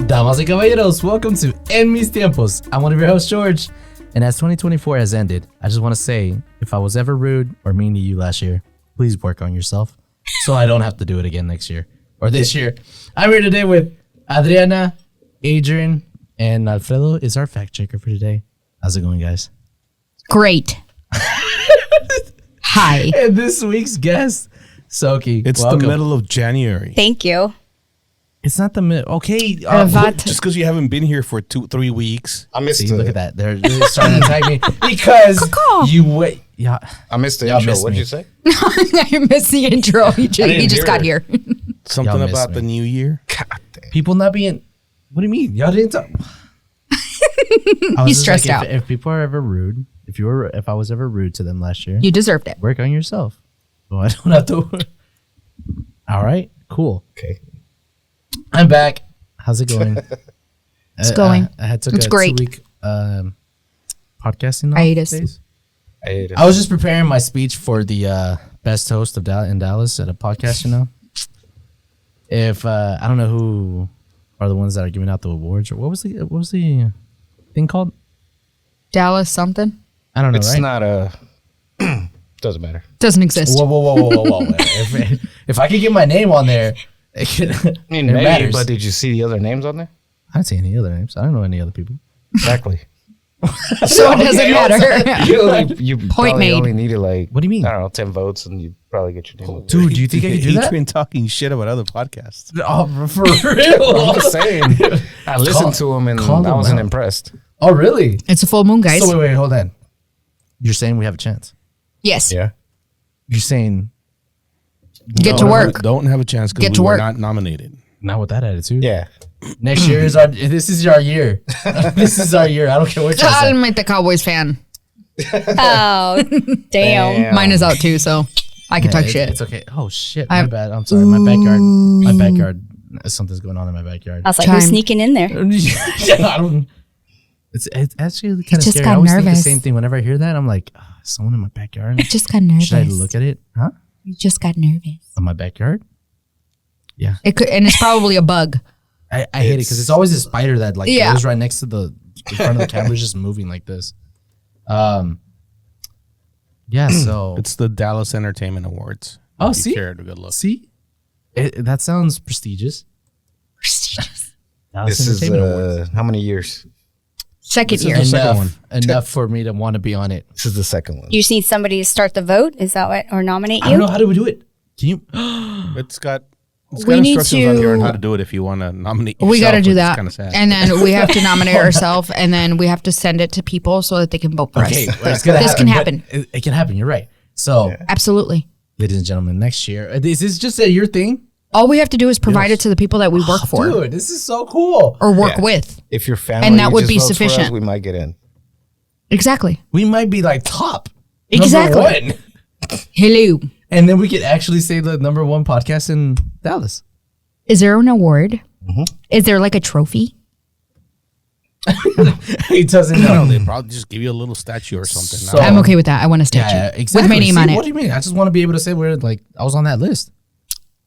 Damas y caballeros, welcome to En Mis Tiempos. I'm one of your hosts, George. And as 2024 has ended, I just want to say, if I was ever rude or mean to you last year, please work on yourself so I don't have to do it again next year or this year. I'm here today with Adriana, Adrian, and Alfredo is our fact checker for today. How's it going, guys? Great. Hi. And this week's guest, Soki. It's welcome. the middle of January. Thank you. It's not the middle. Okay. Just because you haven't been here for 2-3 weeks. I missed See, it. look at that. They're starting to tag me because you wait. Yeah. I missed the Y'all intro. missed What'd me. you say? I missed the intro. He just hear got it. here. Something Y'all missed about me. the new year. God damn. People not being. What do you mean? Y'all didn't talk. I was He's just stressed like, out. If people are ever rude, if I was ever rude to them last year, You deserved it. work on yourself. So I don't have to. All right. Cool. Okay. I'm back. How's it going? It's going. I had took It's a great. 2-week podcasting Hiatus. days. I hate it. I was just preparing my speech for the best host of in Dallas at a podcast. You know, if I don't know who are the ones that are giving out the awards or what was the thing called? Dallas something. I don't know. It's right? not a. Doesn't matter. Doesn't exist. Whoa. if I could get my name on there, it matters. But did you see the other names on there? I don't see any other names. I don't know any other people. Exactly. So it doesn't matter. you Point probably made. only needed What do you mean? I don't know, 10 votes, and you probably get your name. Dude, do you think I could do that? Adrian talking shit about other podcasts. Oh, for real? I'm just saying. I listened to him, and call I them wasn't out. impressed. Oh, really? It's a full moon, guys. So wait, hold on. You're saying we have a chance? Yes. Yeah. You're saying Get to work. Don't have a chance because Get we to were work. not nominated. not with that attitude? Yeah. Next year is this is our year. This is our year. I don't care what you say. I'm the Cowboys fan. Oh, damn. Mine is out too, so I can talk It- shit. It's okay. Oh shit, my bad. I'm sorry. My backyard. Something's going on in my backyard. I was like, Time. who's sneaking in there? Yeah, I don't. It's actually kind of just scary. got I always think nervous. the same thing whenever I hear that. I'm like, oh, someone in my backyard. Just got nervous. Should I look at it? Huh? You just got nervous. On my backyard? Yeah. It could, and it's probably a bug. I hate it because it's always a spider that like Yeah. goes right next to the in front of the camera, just moving like this. Yeah. So. It's the Dallas Entertainment Awards. Oh, If you see? cared, a good look. See, that sounds prestigious. Dallas This is Entertainment Awards. how many years? Second This is year. the second Enough, enough for me to want to be on it. This is the second one. You just need somebody to start the vote? Is that what? Or nominate I don't know you? how do we do it. Can you? It's got We need instructions on here on to- how to do it if you want to nominate We got to yourself, do which is that. kind of sad. And then we have to nominate ourselves, and then we have to send it to people so that they can vote for Okay, us. well, it's gonna This can but happen. It can happen. You're right. So, Absolutely. ladies and gentlemen, next year, is this just your thing? All we have to do is provide it to the people that we work for Dude, this is so cool. or work Yeah. with. If your family And that would just be votes for us, sufficient. we might get in. Exactly. We might be like top. Exactly. Number one. Hello. And then we could actually say the number one podcast in Dallas. Is there an award? Is there like a trophy? He doesn't I don't know, know. they probably just give you a little statue or something. So- I don't I'm know. okay with that. I want a statue Yeah, exactly. with my name See, on it. What do you mean? I just want to be able to say where like I was on that list.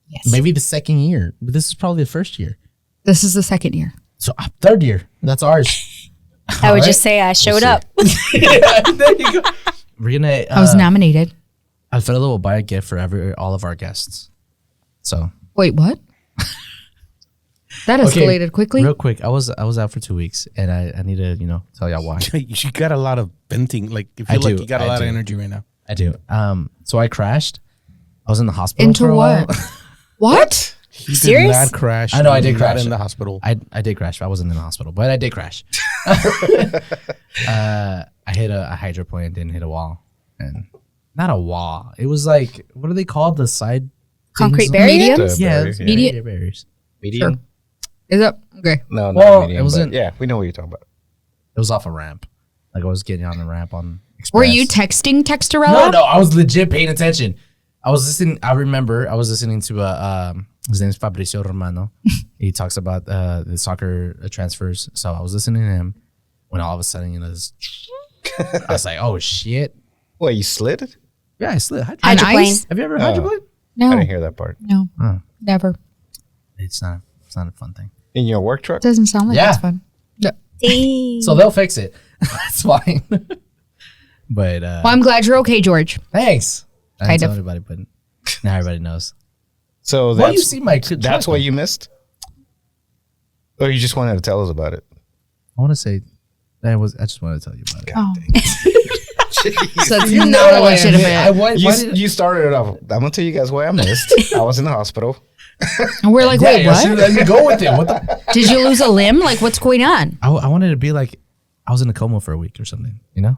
Yes. Maybe the second year, but this is probably the first year. This is the second year. So third year. That's ours. I would Alright. just say I showed see. up. There you go. We're gonna. I was nominated. Alfredo will buy a gift for all of our guests. So Wait, what? That escalated quickly. Real quick, I was out for 2 weeks, and I need to tell y'all why. You got a lot of venting. Like, you I feel like do, you got a I lot do. of energy right now. I do. So I crashed. I was in the hospital Into for a while. what? What? He Serious? did not crash. I know I He did got crash in the hospital. I did crash. I wasn't in the hospital, but I did crash. I hit a hydroplane, didn't hit a wall, and not a wall. It was like, what are they called? The side Concrete things? barrier? The Yeah, barrier, it's yeah. barrier barriers. Medium? Is that okay? No, not Well, medium. it wasn't- but yeah, we know what you're talking about. It was off a ramp. Like I was getting on the ramp on Express. Were you texting Textorella? No, I was legit paying attention. I was listening. I remember I was listening to his name's Fabricio Romano. He talks about the soccer transfers. So I was listening to him when all of a sudden, I was like, oh shit. What, you slid it? Yeah, I slid. On Hydroplane. ice? Have you ever No. hydroplane? No, I didn't hear that part. no, Oh. never. It's not a fun thing. In your work truck? Doesn't sound like Yeah. that's fun. No. Dang. So they'll fix it. It's fine. But Well, I'm glad you're okay, George. thanks. I Kind didn't tell of. anybody, but now everybody knows. So Well, you that's see my that's what you missed? Or you just wanted to tell us about it? I want to say. I just wanted to tell you about it. Oh. So it's You know not a I legitimate. admit- why did- You started it off. I'm gonna tell you guys why I missed. I was in the hospital. And we're like, wait, you should've what? let me go with it. What the? Did you lose a limb? Like, what's going on? I wanted to be like I was in a coma for a week or something. You know.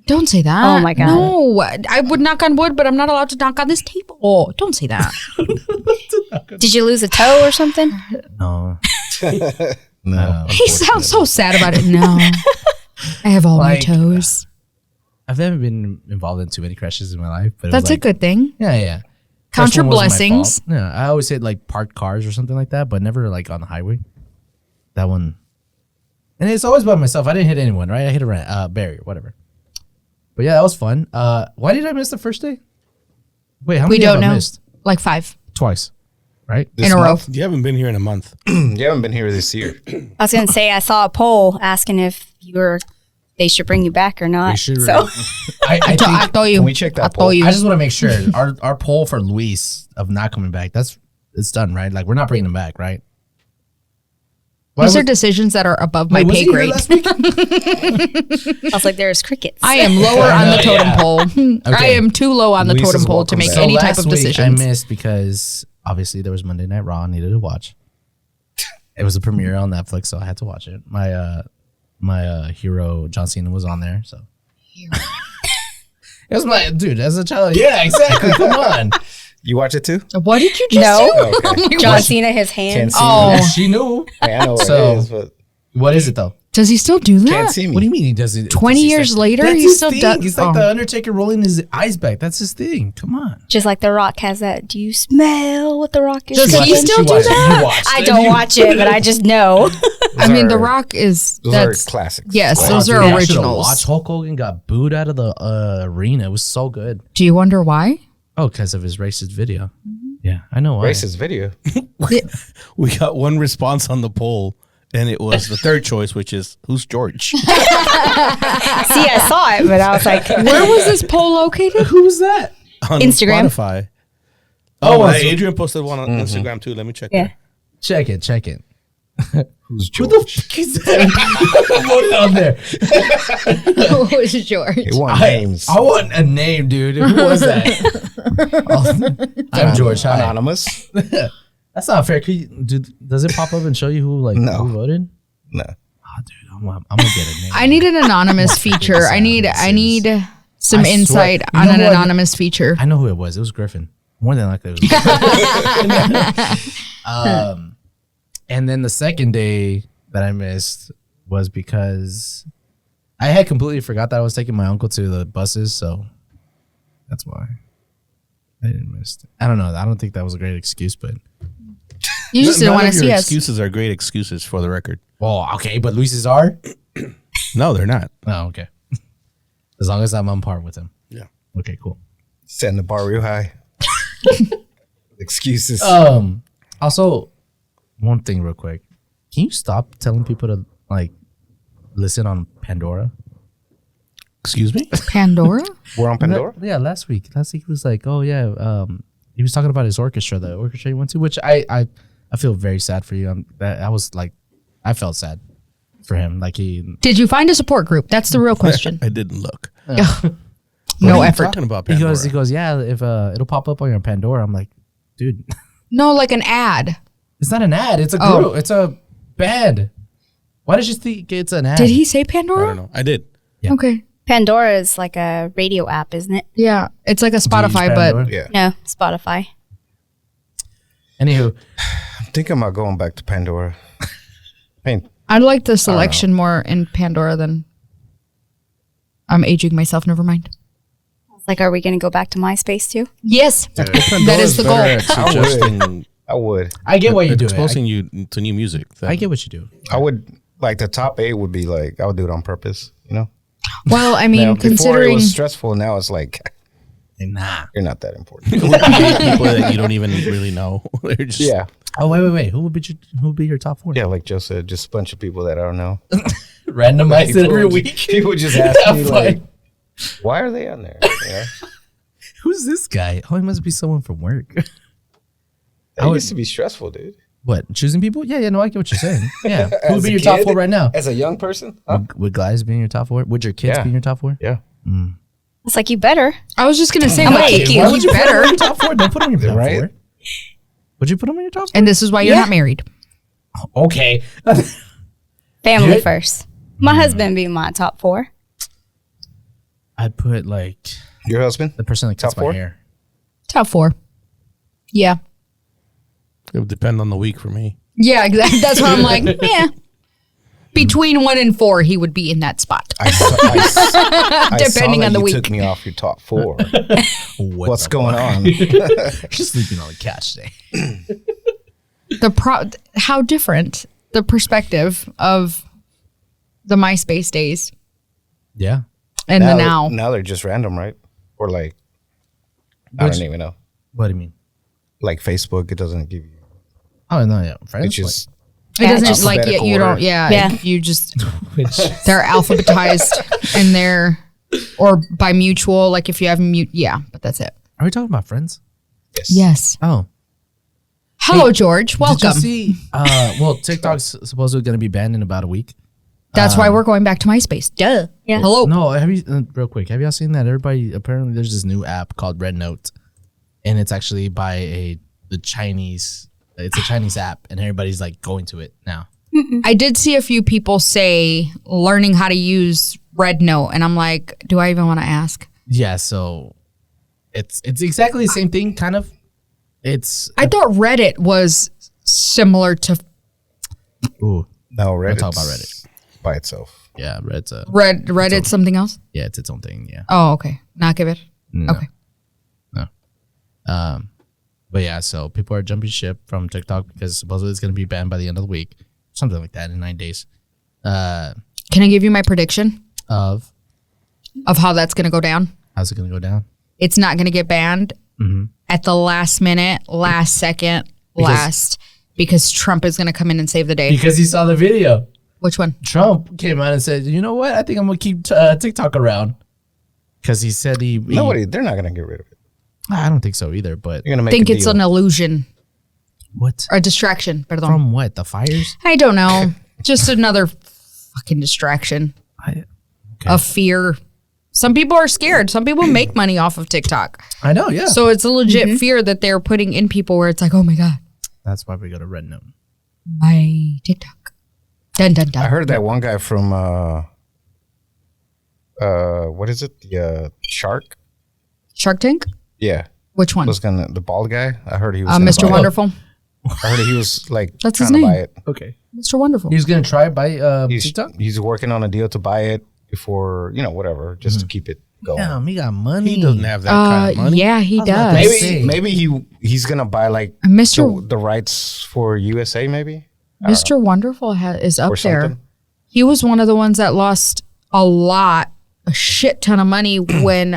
Don't say that. Oh my God. No, I would knock on wood, but I'm not allowed to knock on this table. Oh, don't say that. Did you lose a toe or something? No. No. He sounds so sad about it. No, I have all Like, my toes. I've never been involved in too many crashes in my life, but it That's was a like, good thing. Yeah, yeah. Count First your one wasn't my blessings. fault. Yeah, I always hit like parked cars or something like that, but never like on the highway. That one, and it's always by myself. I didn't hit anyone, right? I hit a barrier, whatever. But yeah, that was fun. Why did I miss the first day? Wait, how many We have don't I know. missed? Like 5 Twice, right? This in a row. month? You haven't been here in a month. You haven't been here this year. I was gonna say I saw a poll asking if they should bring you back or not. We should. So I I think told you. Can we check that I poll? told you. I just want to make sure our poll for Luis of not coming back. It's done, right? Like we're not bringing him back, right? Why These are would- decisions that are above my Wait, was pay he here grade. last week? I was like, there's crickets. I am lower on the totem Yeah. pole. I Okay. am too low on the Luis totem is pole to welcome make back. any type last of week decisions. I missed because obviously there was Monday Night Raw I needed to watch. It was a premiere on Netflix, so I had to watch it. My hero John Cena was on there, so it was my dude as a child. Yeah, exactly. Come on, You watch it too? What did you just No. do? Okay. John Cena, his Can't hands. see Oh. me. she knew. I know what So- it is, but What is it though? Does he still do that? can't see me. What do you mean he does it? 20 does he years say- later, That's he his still thing. does- He's like oh. the Undertaker rolling his eyes back. That's his thing. Come on. Just like The Rock has that. Do you smell what The Rock is Does doing? he still do that? I don't watch it, but I just know. I mean, The are- Rock is Those are that's classics. yes, Wow. those Dude, are I should've originals. watched. Hulk Hogan got booed out of the arena. It was so good. Do you wonder why? Oh, because of his racist video. Yeah, I know why. Racist video. We got one response on the poll, and it was the third choice, which is who's George? See, I saw it, but I was like, Where was this poll located? Who was that? On Instagram. Spotify. Oh, Oh, so- Adrian posted one on Instagram too. Let me check. yeah. that. Check it. Check it. Who's Who George? the fuck is that? Voted on there. Who was George? They want names. I want a name, dude. Who was that? I'm George. Hi. Anonymous? That's not fair. Does it pop up and show you who No. who voted? No. Oh, dude, I'm gonna get a name. I need an anonymous feature. I need some I swear- insight you on know an what? anonymous feature. I know who it was. It was Griffin. More than likely, it was Griffin. And then the second day that I missed was because I had completely forgot that I was taking my uncle to the buses, so that's why I didn't miss it. I don't know. I don't think that was a great excuse, but You just None didn't want of to your see us. excuses are great excuses for the record. well, okay. But Luis's are. No, they're not. Oh, okay. As long as I'm on par with him. Yeah. Okay, cool. Setting the bar real high. Excuses. Also, one thing real quick. Can you stop telling people to like listen on Pandora? Excuse me. Pandora? We're on Pandora? Yeah, last week. Last week he was like, "Oh yeah," he was talking about his orchestra, the orchestra he went to, which I feel very sad for you. I was like, I felt sad for him. Like he, Did you find a support group? That's the real question. I didn't look. No What are you effort. Talking about he Pandora. goes, yeah, if it'll pop up on your Pandora. I'm like, dude, No, like an ad. it's not an ad. It's a Oh. group. It's a band. Why did you think it's an ad? Did he say I Pandora? don't know. I did. Okay. Pandora is like a radio app, isn't it? Yeah. It's like a Spotify, Pandora? but Yeah. No, Spotify. Anywho, I'm thinking about going back to Pandora. Pain. I like the selection more in Pandora than I'm aging myself. Never mind. It's like, are we going to go back to MySpace too? Yes. That is the goal. Better at suggesting, I would. I get what you do. exposing you to new music. I get what you do. I would like the top 8 would be like I would do it on purpose, you know? Well, I mean, Now, before it considering was stressful, now it's like Nah. you're not that important. people that you don't even really know. They're just, Yeah. Oh wait. Who would be your top 4? Yeah, like Joe said, just a bunch of people that I don't know. Randomize it every People week. People just ask Yeah, me fine. like, why are they on there? Yeah. Who's this guy? Oh, he must be someone from work. That used to be stressful, dude. What, choosing people? Yeah, no, I get what you're saying. Yeah. Who would As be a your top kid? 4 right now? As a young person? Huh? Would guys be in your top 4? Would your kids Yeah. be in your top 4? Yeah. It's like you better. I was just gonna say, I'm like, gonna kick you. Why would you put them better. in your top 4? Don't put them in your top Right? 4. Would you put them in your top 4? And this is why you're not married. Okay. Family Dude. first. My husband be my top 4. I'd put like Your husband? the person that cuts Top my 4? hair. Top 4. Yeah. It would depend on the week for me. Yeah, exactly. That's what I'm like. Yeah. Between 1 and 4, he would be in that spot. I saw Depending that on the you week. took me off your top 4. What's going on? She's sleeping on the couch today. How different the perspective of the MySpace days Yeah. and the now. Now they're just random, right? Or like, I don't even know. What do you mean? Like Facebook, it doesn't give you. Oh no, yeah, friends. It's just It doesn't Just like alphabetical you don't. order. Yeah, Yeah. You just Which, they're alphabetized and they're or by mutual. Like if you have mute, yeah, but that's it. are we talking about friends? Yes. Oh, Hello, George. Welcome. Did you see? Well, TikTok's supposedly going to be banned in about a week. That's why we're going back to MySpace. Duh. Yeah. Hello. No, have you real quick? Have y'all seen that? Everybody apparently there's this new app called Red Note, and it's actually by the Chinese. It's a Chinese app, and everybody's like going to it now. I did see a few people say learning how to use Red Note, and I'm like, do I even want to ask? Yeah, so it's exactly the same thing, kind of. It's I thought Reddit was similar to ooh no Reddit. talk about Reddit by itself. yeah, Red's a Reddit. Something else? yeah, it's its own thing. Yeah, Oh, okay. Not give it. No. Okay. But yeah, so people are jumping ship from TikTok because supposedly it's going to be banned by the end of the week, something like that in 9 days. Can I give you my prediction Of of how that's going to go down? how's it going to go down? It's not going to get banned at the last minute, last second, because Trump is going to come in and save the day. Because he saw the video. Which one? Trump came out and said, "You know what? I think I'm gonna keep TikTok around." Because he said he They're not gonna get rid of it. I don't think so either. But You're gonna I make. think a it's deal. an illusion what or a distraction. Pardon. from what the fires? I don't know. Just another fucking distraction of fear. Some people are scared. Some people make money off of TikTok. I know, yeah. So it's a legit fear that they're putting in people where it's like, oh my God, That's why we go to Red Note. my TikTok. Dun, dun, dun. I heard that one guy from what is it? The Shark. Shark Tank? Yeah, Which one? was gonna the bald guy. I heard he was gonna Mr. buy it. Wonderful. I heard he was like That's his trying to name. buy it. Okay, Mr. Wonderful. he's gonna try by He's TikTok. he's working on a deal to buy it before whatever, just to keep it going. Damn, he got money. He doesn't have that kind of money. Yeah, he was about does. to Maybe say. maybe he's gonna buy like Mr. the rights for USA. Maybe Mr. Wonderful is up or there. something. He was one of the ones that lost a shit ton of money when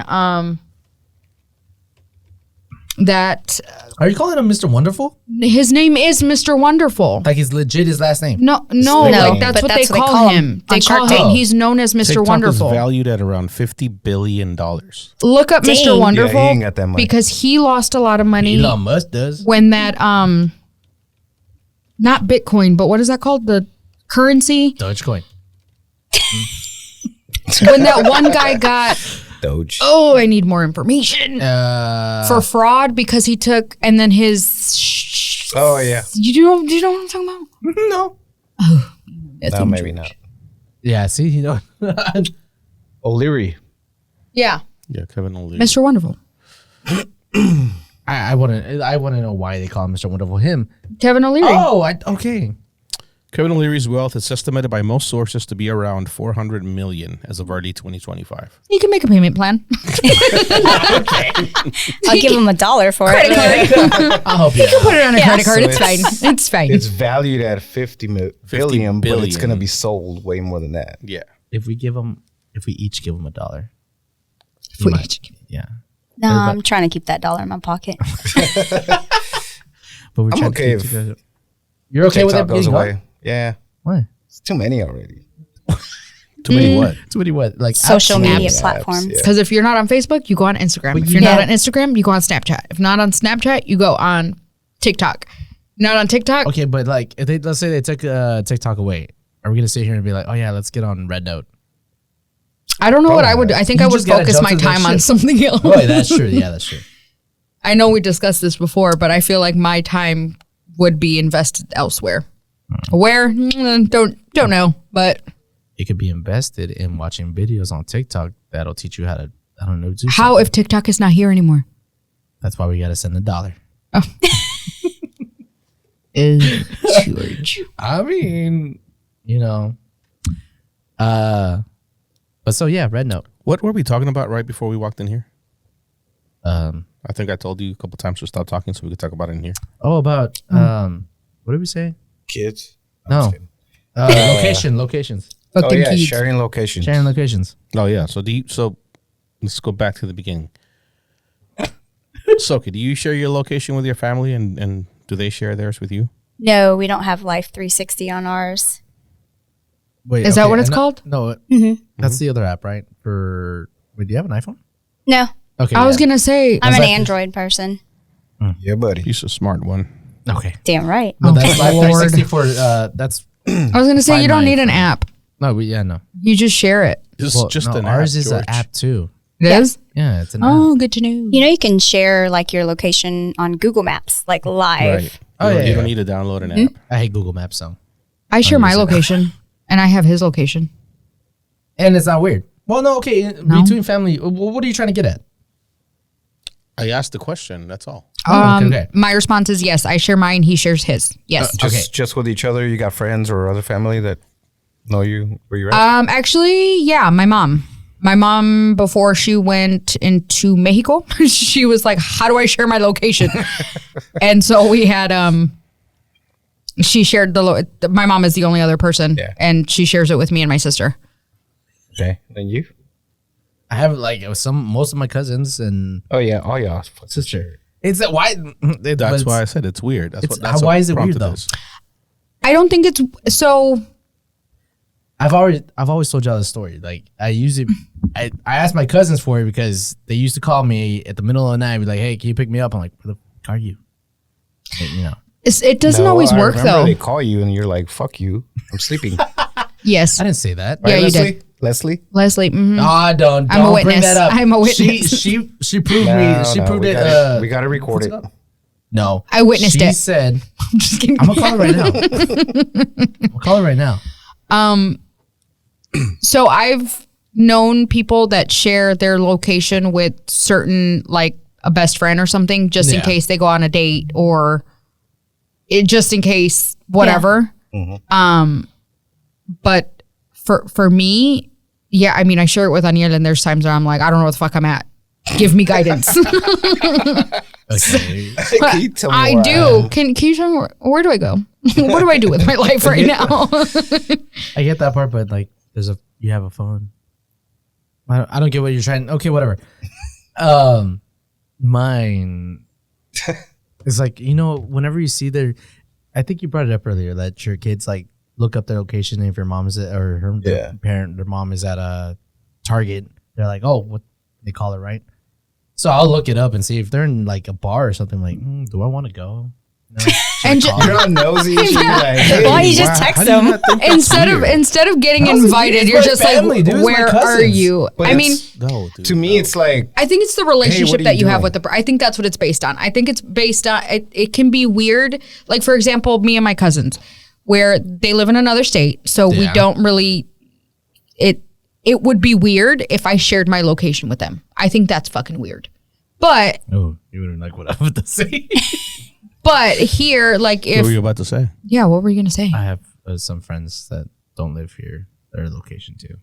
that Are you calling him Mr. Wonderful? his name is Mr. Wonderful. Like he's legit his last name? No, No, like that's but what that's they call him. They on Shark call Tank. him. He's known as Mr. TikTok Wonderful. is valued at around $50 billion. Look up Dang. Mr. Yeah, he Wonderful ain't got that money. because he lost a lot of money Elon Musk does. when that not Bitcoin, but what is that called? The currency? Dogecoin. When that one guy got Doge. oh, I need more information for fraud because he took and then his Oh yeah. you know what I'm talking about? No. No, maybe not. Yeah. See, you know. O'Leary. Yeah, Yeah, Kevin O'Leary. Mr. Wonderful. I want to know why they call him Mr. Wonderful. Him. Kevin O'Leary. Oh, okay. Kevin O'Leary's wealth is estimated by most sources to be around $400 million as of early 2025. You can make a payment plan. I'll give him $1 for Credit it. card. I'll help you. You can put it on a credit card. So It's fine. It's fine. It's valued at 50 billion, but it's billion. gonna be sold way more than that. Yeah. If we each give him $1. he We might- each Yeah. No, I'm trying to keep that $1 in my pocket. But we're I'm trying okay to keep if together. You're okay with it TikTok goes being away. gone? Yeah, Why? it's too many already. Too many what? Too many what? Like Social apps? media apps, platforms. yeah. Because if you're not on Facebook, you go on Instagram. But If you- you're not Yeah. on Instagram, you go on Snapchat. If not on Snapchat, you go on TikTok. Not on TikTok. Okay, but like, if they, let's say they took TikTok away, are we gonna sit here and be like, oh yeah, let's get on Red Note? I don't know what I would do. I think You I would just gotta focus jump my to the time on ship. something else. Oh, that's true. Yeah, that's true. I know we discussed this before, but I feel like my time would be invested elsewhere. Where? Don't know, but It could be invested in watching videos on TikTok that'll teach you how to, I don't know, do how something. if TikTok is not here anymore? That's why we gotta send $1. George. I mean, you know, but so yeah, Red Note. What were we talking about right before we walked in here? Um, I think I told you a couple times to stop talking so we could talk about it in here. about what did we say? Kids. No, locations, Oh Fucking yeah, kids. sharing locations. sharing locations. Oh yeah. So let's go back to the beginning. Soki, do you share your location with your family and do they share theirs with you? No, we don't have Life 360 on ours. Wait, Is that what it's called? No, that's the other app, right? Wait, do you have an iPhone? No, Okay, I was gonna say I'm an that- Android person. Yeah, buddy. He's a smart one. Okay, Damn right. no, that's Live Lord. 360 for that's I was gonna say Find you don't my need an phone. app. no, no. You just share it. It's Well, just no, an ours app, is George. an app too. It Yeah. is? Yeah, it's an app. Oh, good to know. You know, you can share like your location on Google Maps, like live. Right. Oh, You don't- yeah, You don't yeah. need to download an Hmm? app. I hate Google Maps though, I share my use it. location, and I have his location. and it's not weird. Well, no, okay. No? Between family, what are you trying to get at? I asked the question. That's all. Okay. My response is yes. I share mine. He shares his. Yes. Just with each other. You got friends or other family that know you where you're at. Actually, yeah, my mom. My mom, before she went into Mexico, she was like, "How do I share my location?" And so we had she shared my mom is the only other person, Yeah. and she shares it with me and my sister. Okay, then you. I have like most of my cousins and Oh yeah, oh yeah. sister. It's that why. That's why I said it's weird. That's why what is it weird prompted though? this. I don't think it's so. I've always told y'all this story. Like I asked my cousins for it because they used to call me at the middle of the night, and be like, "Hey, can you pick me up?" I'm like, "Where the fuck are you?" And, you know. It doesn't No, always I work remember though. They call you and you're like, "Fuck you, I'm sleeping." Yes, I didn't say that. Yeah, you Leslie? did. Leslie. Leslie. Mhm. No, don't I'm a bring witness. that up. I'm a witness. She proved me. She proved we it. Got we got to record it. No, I witnessed she it. said, I'm just kidding. "I'm gonna call her right now." I'll call her right now. So I've known people that share their location with certain, like a best friend or something, just in Yeah. case they go on a date or just in case whatever. But for me, yeah, I mean, I share it with Aniel, and there's times where I'm like, I don't know what the fuck I'm at. Give me guidance. Okay. Can you tell me I where do. Can you tell me where do I go? What do I do with my life right now? I get that part, but like, you have a phone. I don't get what you're trying. Okay, whatever. Mine. It's like, whenever you see I think you brought it up earlier that your kids like look up their location, and if your mom is at, or their mom is at a Target, they're like, oh, what they call it, right? So I'll look it up and see if they're in like a bar or something. Like, do I want to go? And You're all nosy. And shit, you're like, hey, Why you just text How do you them? not think that's instead of getting How's it invited, weird? you're It's my just family, like, dude. It's my where are cousins. you? But I mean, No, dude. to me, it's like I think it's the relationship what are that you you have doing? with I think that's what it's based on. I think it's based on it can be weird. Like, for example, me and my cousins, where they live in another state, so we Yeah. don't really it would be weird if I shared my location with them. I think that's fucking weird. But Oh, you wouldn't like what I was to say. here, like, What were if you about to say? yeah, what were you gonna say? I have some friends that don't live here. Their location too.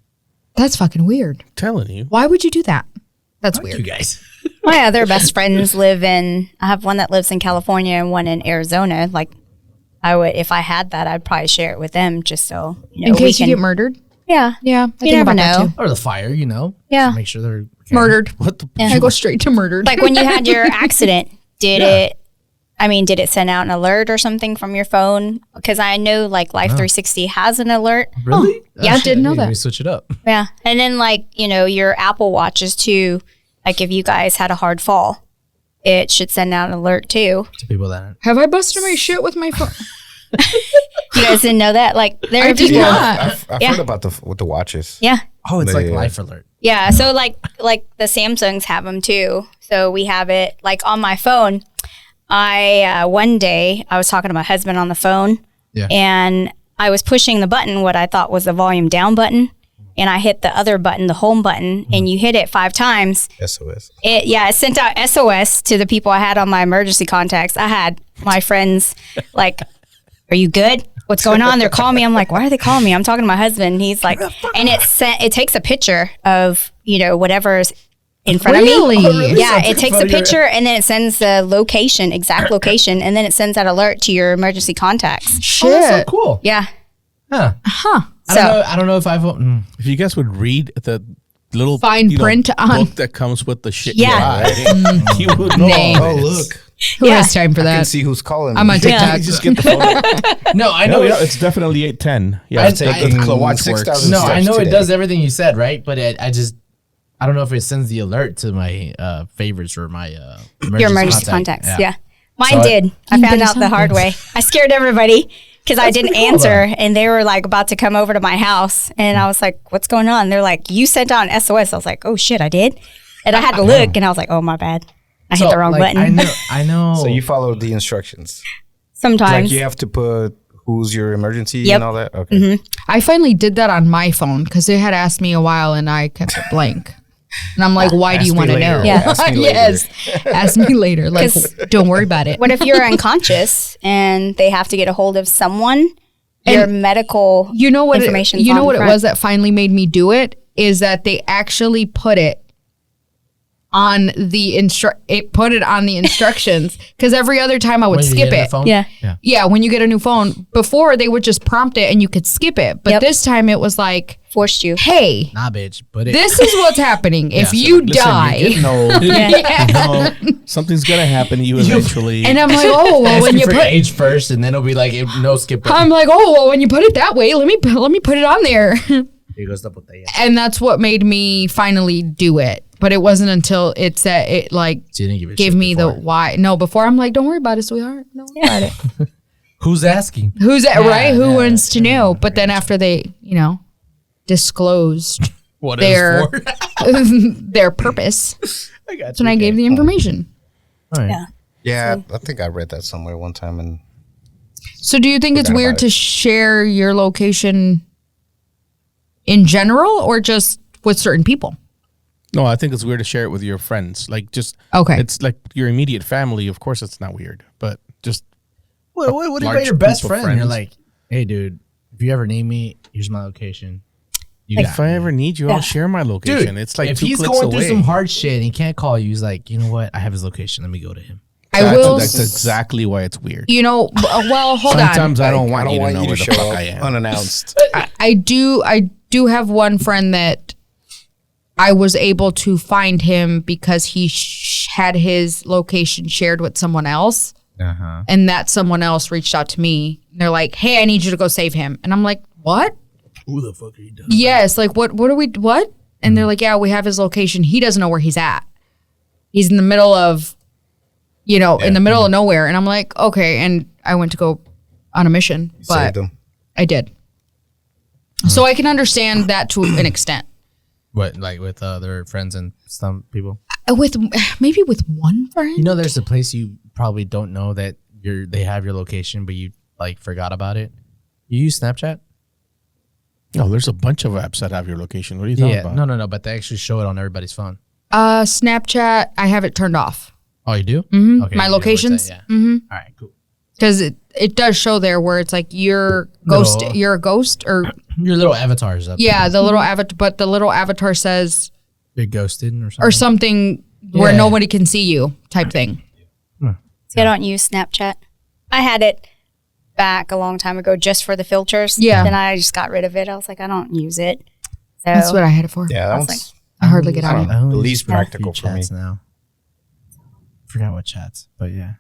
That's fucking weird. Telling you. Why would you do that? That's weird. You guys. My other best friends I have one that lives in California and one in Arizona. Like, if I had that, I'd probably share it with them just so, In we case you can- get murdered. Yeah. Yeah, I You think never about that know. too. Or the fire, Yeah. to make sure they're okay. Murdered. What the? Yeah. I go straight to murdered. Like when you had your accident, did it I mean, did it send out an alert or something from your phone? Because I know like Life 360 has an alert. Really? Yeah, I didn't know that. We switch it up. Yeah. And then like, your Apple Watches too. Like if you guys had a hard fall, it should send out an alert too. To people that Have I busted my shit with my phone? You guys didn't know that? Like there I are did people. not. I've Yeah. heard about with the watches. Yeah. oh, it's like Yeah. life alert. Yeah. So like the Samsungs have them too. So we have it like on my phone. One day I was talking to my husband on the phone. Yeah. And I was pushing the button, what I thought was the volume down button. And I hit the other button, the home button, and you hit it 5 times. SOS. It sent out SOS to the people I had on my emergency contacts. I had my friends like, "Are you good? What's going on?" They're calling me. I'm like, "Why are they calling me?" I'm talking to my husband. He's like, and it takes a picture of whatever's in front Really? of me. Oh, really? Yeah, So it takes a picture and then it sends the location, exact location, and then it sends that alert to your emergency contacts. Shit. Oh, that's so cool. Yeah. Huh. So I don't know if iPhone. If you guys would read the little Fine print on- book that comes with the shit, Yeah. you buy, you would know. Name. all Oh, this. look. Who has time for I can that? see who's calling. I'm me. on TikTok. You just get the phone. No, I No, know. yeah, it's definitely 810. Yeah, I- it's I- taking the watch 6,000 6,000 No, I steps know it today. does everything you said, right? But I don't know if it sends the alert to my favorites or my your emergency contact. contacts. Yeah. Mine So did. I You found better out the send hard this. way. I scared everybody because I didn't pretty cool, answer and they were like about to come over to my house. And I was like, "What's going on?" They're like, "You sent out an SOS." I was like, "Oh shit, I did." And I had to look and I was like, "Oh, my bad. I hit the wrong button." I know. So you followed the instructions. Sometimes. Like you have to put who's your emergency Yep. and all that. Okay. I finally did that on my phone because they had asked me a while and I kept it blank. And I'm like, why do you Ask me want to later. know? Yeah. Ask me later. Yes. Ask me later. Like, 'Cause- don't worry about it. What if you're unconscious and they have to get a hold of someone? Your medical You know what? information. You know what it was that finally made me do it is that they actually put it on the put it on the instructions because every other time I would When you skip get a it. phone? Yeah. Yeah, when you get a new phone, before they would just prompt it and you could skip it, but Yep. this time it was like, Forced you. hey, Nah, bitch. But this is what's happening if you Listen, die. you're getting old. Yeah. Something's gonna happen to you eventually. And I'm like, oh well, when you for put, age first, and then it'll be like no skip. button. I'm like, oh well, when you put it that way, let me put it on there, Here goes the botella. and that's what made me finally do it. But it wasn't until it said it like So you didn't give a gave shit me the before. why. No, before I'm like, don't worry about it, sweetheart. Don't worry about it. Who's asking? Who's that, Yeah, right? Who yeah, wants to know? But then after they, disclosed What Their- is for? their purpose, I got that's when I gave the information. All right. Yeah. Yeah, I think I read that somewhere one time. And So do you think it's Forgot weird about to it. share your location in general or just with certain people? No, I think it's weird to share it with your friends. Like just Okay. it's like your immediate family. Of course, it's not weird, but just What large about your best group of friend? You're friends. like, hey, dude, if you ever need me, here's my location. You if I ever need you, I'll share my location. Dude, It's like if 2 he's clicks going away. through some hard shit and he can't call you, he's like, you know what? I have his location. Let me go to him. I will. That's exactly why it's weird. Well, hold on. Sometimes I don't want you to want know you where to the show fuck up I am. unannounced. I do have one friend that I was able to find him because he had his location shared with someone else. Uh-huh. And that someone else reached out to me. They're like, hey, I need you to go save him. And I'm like, what? Who the fuck are you doing? Yes. Like, what are we, what? And they're like, yeah, we have his location. He doesn't know where he's at. He's in the middle of, in the middle of nowhere. And I'm like, okay. And I went to go on a mission, but Saved them. I did. So I can understand that to an extent. What, like with their friends and some people? Maybe with one friend. You know, there's a place you probably don't know that they have your location, but you like forgot about it. You use Snapchat? No, there's a bunch of apps that have your location. What are you talking Yeah, about? no, but they actually show it on everybody's phone. Snapchat, I have it turned off Oh, you do? Mhm. Okay, My you know where it's at, locations? Yeah. Mhm. All right, cool. because it does show there where it's like you're ghost. No. You're a ghost, or Your little avatars up. yeah, the little avatar. But the little avatar says You're ghosted or something. or something where Yeah. nobody can see you, type thing. See, I don't use Snapchat. I had it back a long time ago just for the filters. Yeah. Then I just got rid of it. I was like, I don't use it. So That's what I had it for. Yeah, that I was one's I hardly get on it. I only the use least a few practical for me. chats now. Forgot what chats, but yeah.